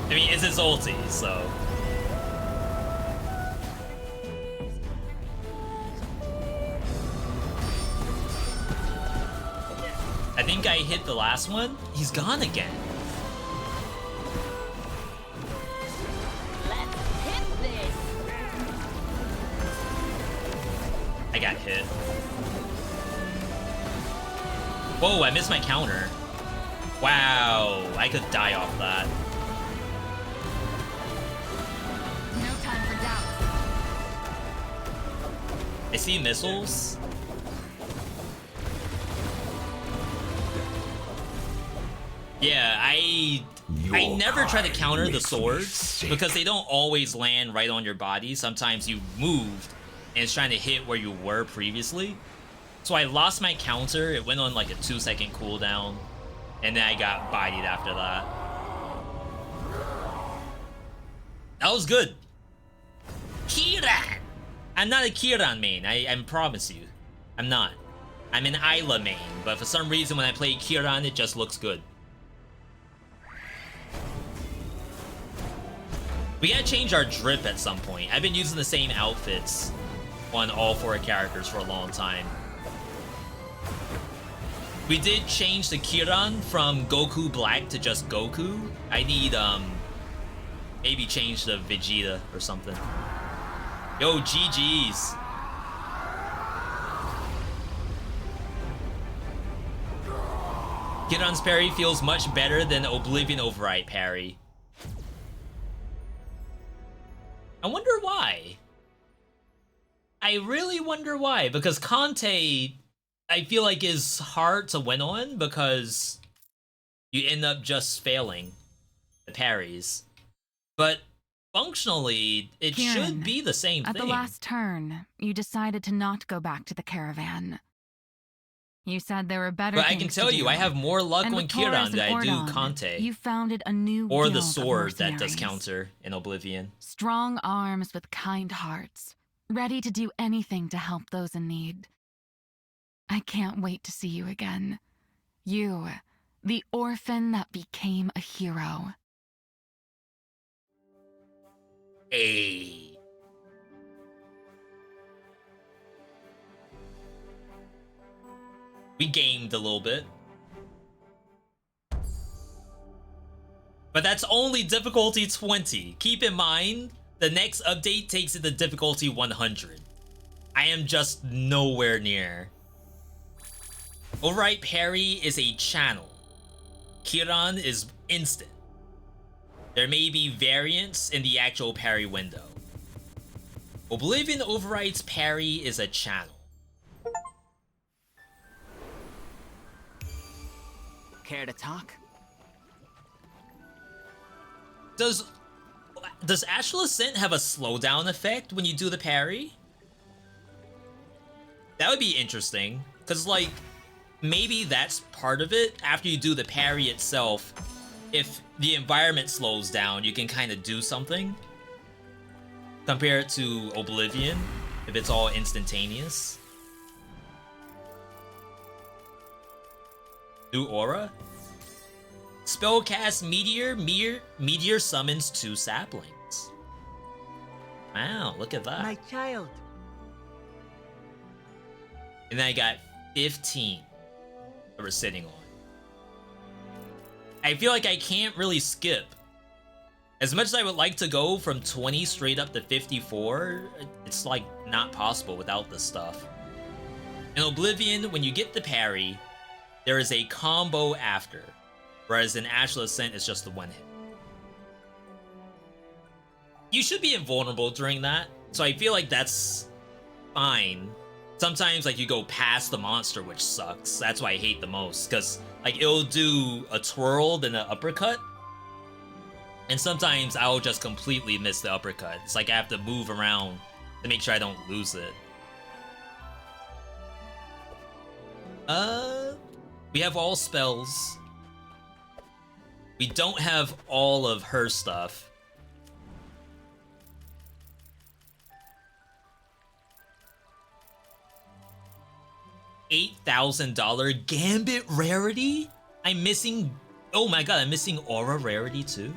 I mean, it's his ulti, so... I think I hit the last one. He's gone again. Let's hit this. I got hit. Whoa, I missed my counter. Wow, I could die off that. No time for doubt. I see missiles. Yeah, I never try to counter the swords because they don't always land right on your body. Sometimes you moved and it's trying to hit where you were previously. So I lost my counter. It went on like a 2-second cooldown. And then I got bodied after that. That was good. Kiran! I'm not a Kiran main, I promise you. I'm not. I'm an Isla main, but for some reason when I play Kiran, it just looks good. We gotta change our drip at some point. I've been using the same outfits on all 4 characters for a long time. We did change the Kiran from Goku Black to just Goku. I need, maybe change the Vegeta or something. Yo, GG's. Kiran's parry feels much better than Oblivion Override parry. I wonder why. I really wonder why, because Conte, I feel like, is hard to win on because you end up just failing the parries. But functionally, it should be the same thing. At the last turn, you decided to not go back to the caravan. You said there were better things to do. But I can tell you, I have more luck on Kiran than I do Conte. You founded a new or the guild sword of that does mercenaries. counter in Oblivion. Strong arms with kind hearts, ready to do anything to help those in need. I can't wait to see you again. You, the orphan that became a hero. Hey. We gamed a little bit. But that's only difficulty 20. Keep in mind, the next update takes it to difficulty 100. I am just nowhere near. Override parry is a channel. Kiran is instant. There may be variants in the actual parry window. Oblivion Override's parry is a channel. Care to talk? Does Astral Ascent have a slowdown effect when you do the parry? That would be interesting, because, like, maybe that's part of it. After you do the parry itself, if the environment slows down, you can kind of do something. compared to Oblivion, if it's all instantaneous. New aura. Spellcast Meteor. Meteor summons 2 saplings. Wow, look at that. My child. And then I got 15 that we're sitting on. I feel like I can't really skip. As much as I would like to go from 20 straight up to 54, it's like not possible without this stuff. In Oblivion, when you get the parry, there is a combo after, whereas in Astral Ascent, it's just the one hit. You should be invulnerable during that, so I feel like that's fine. Sometimes, like, you go past the monster, which sucks. That's why I hate the most, because, like, it'll do a twirl, then an uppercut. And sometimes I'll just completely miss the uppercut. It's like I have to move around to make sure I don't lose it. We have all spells. We don't have all of her stuff. $8,000 Gambit rarity? I'm missing... Oh my god, I'm missing Aura rarity too?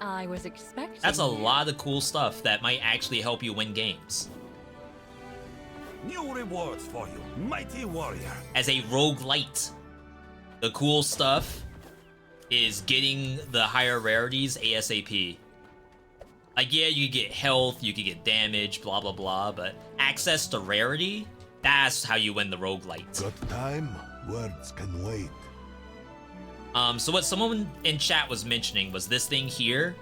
I was expecting. That's a lot of cool stuff that might actually help you win games. New rewards for you, mighty warrior. As a roguelite, the cool stuff is getting the higher rarities ASAP. Like, yeah, you could get health, you could get damage, blah blah blah, but access to rarity, that's how you win the roguelite. Got time? Words can wait. So what someone in chat was mentioning was this thing here,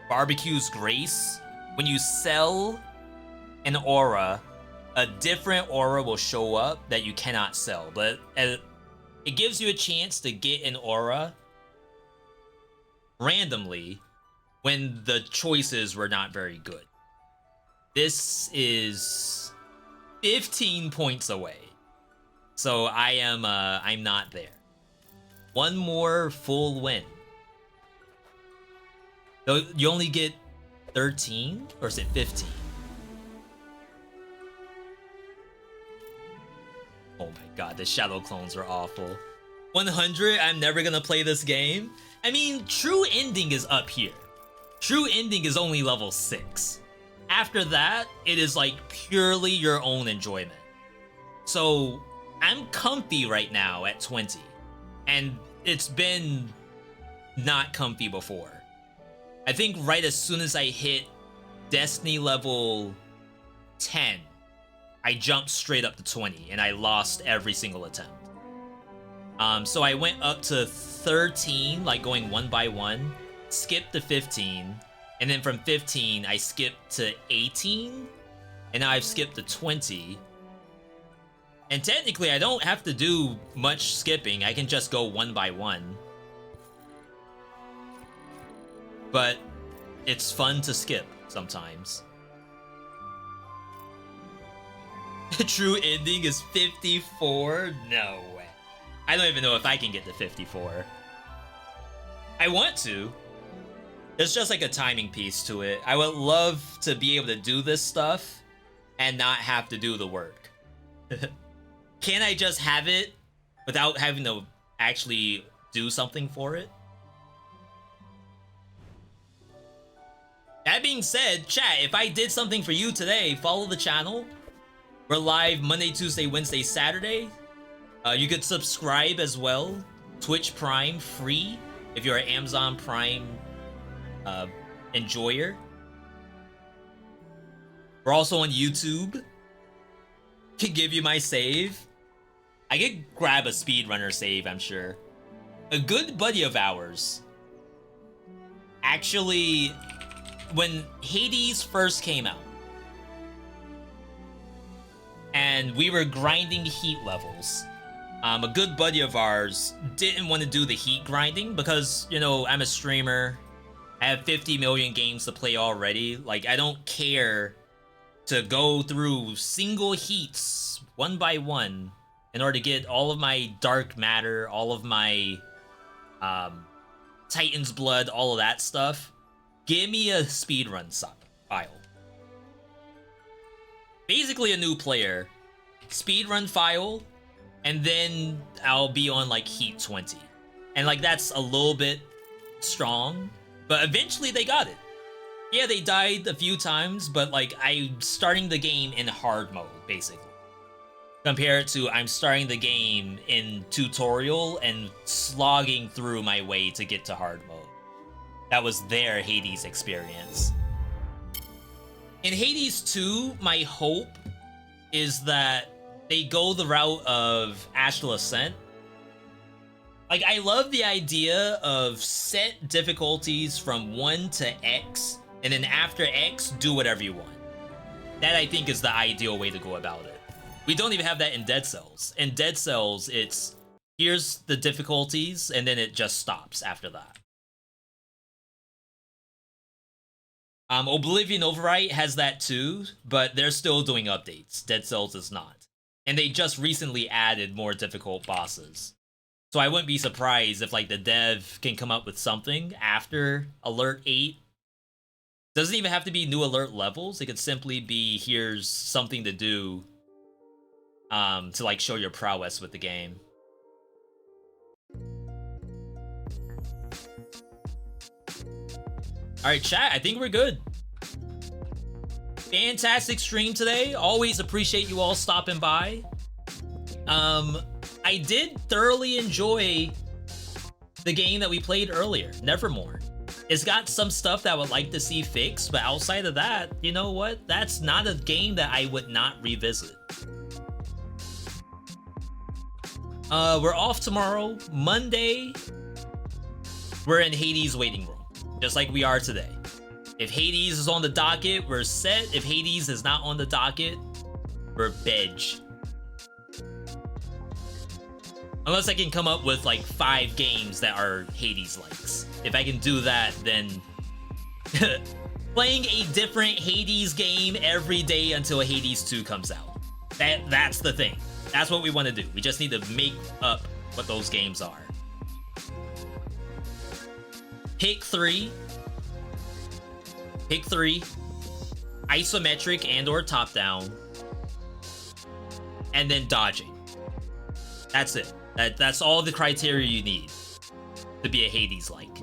Barbecue's Grace. When you sell an aura, a different aura will show up that you cannot sell, but it gives you a chance to get an aura randomly when the choices were not very good. This is 15 points away, so I'm not there. One more full win. So you only get 13, or is it 15? Oh my god, the shadow clones are awful. 100, I'm never gonna play this game. I mean, true ending is up here. True ending is only level 6. After that, it is like purely your own enjoyment. So I'm comfy right now at 20. And it's been not comfy before. I think right as soon as I hit Destiny level 10, I jumped straight up to 20 and I lost every single attempt. So I went up to 13, like going one by one, skipped to 15, and then from 15, I skipped to 18, and now I've skipped to 20. And technically, I don't have to do much skipping. I can just go one by one. But it's fun to skip sometimes. The true ending is 54? No way. I don't even know if I can get to 54. I want to. There's just like a timing piece to it. I would love to be able to do this stuff and not have to do the work. Can I just have it without having to actually do something for it? That being said, chat, if I did something for you today, follow the channel. We're live Monday, Tuesday, Wednesday, Saturday. You could subscribe as well. Twitch Prime, free, if you're an Amazon Prime enjoyer. We're also on YouTube. Can give you my save. I could grab a speedrunner save, I'm sure. A good buddy of ours. Actually, when Hades first came out, and we were grinding heat levels, a good buddy of ours didn't want to do the heat grinding because, you know, I'm a streamer. I have 50 million games to play already. Like, I don't care to go through single heats one by one in order to get all of my dark matter, all of my Titan's blood, all of that stuff. Give me a speedrun suck. file. Basically a new player. Speedrun file, and then I'll be on like Heat 20. And like that's a little bit strong, but eventually they got it. Yeah, they died a few times, but like I'm starting the game in hard mode, basically. Compared to I'm starting the game in tutorial and slogging through my way to get to hard mode. That was their Hades experience. In Hades 2, my hope is that they go the route of Astral Ascent. Like, I love the idea of set difficulties from 1 to X, and then after X, do whatever you want. That, I think, is the ideal way to go about it. We don't even have that in Dead Cells. In Dead Cells, it's, here's the difficulties, and then it just stops after that. Oblivion Overwrite has that too, but they're still doing updates. Dead Cells is not. And they just recently added more difficult bosses. So I wouldn't be surprised if like the dev can come up with something after Alert 8. Doesn't even have to be new alert levels. It could simply be here's something to do to like show your prowess with the game. Alright, chat, I think we're good. Fantastic stream today. Always appreciate you all stopping by. I did thoroughly enjoy the game that we played earlier, Nevermore. It's got some stuff that I would like to see fixed, but outside of that, you know what? That's not a game that I would not revisit. We're off tomorrow. Monday, we're in Hades waiting room, just like we are today. If Hades is on the docket, we're set. If Hades is not on the docket, we're veg. Unless I can come up with like 5 games that are Hades likes. If I can do that, then playing a different Hades game every day until Hades 2 comes out. That's the thing. That's what we want to do. We just need to make up what those games are. Pick 3. Pick 3. Isometric and or top down. And then dodging. That's it. That's all the criteria you need to be a Hades-like.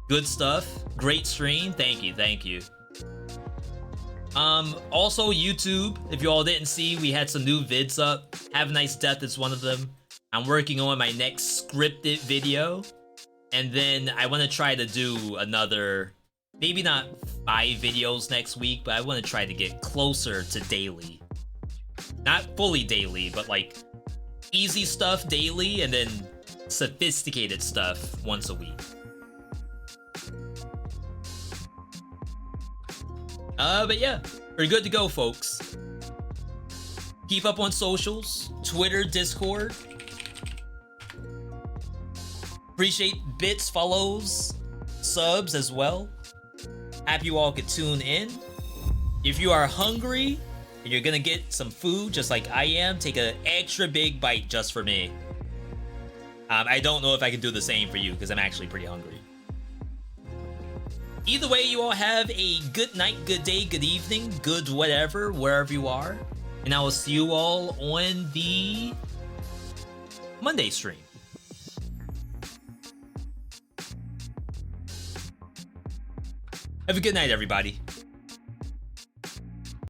Good stuff. Great stream. Thank you. Thank you. Also, YouTube, if you all didn't see, we had some new vids up. Have a Nice Death is one of them. I'm working on my next scripted video. And then I want to try to do another, maybe not 5 videos next week, but I want to try to get closer to daily. Not fully daily, but like easy stuff daily and then sophisticated stuff once a week. But yeah, we're good to go, folks. Keep up on socials, Twitter, Discord. Appreciate bits, follows, subs as well. Happy you all could tune in. If you are hungry and you're gonna get some food just like I am, take an extra big bite just for me. I don't know if I can do the same for you because I'm actually pretty hungry. Either way, you all have a good night, good day, good evening, good whatever, wherever you are. And I will see you all on the Monday stream. Have a good night, everybody.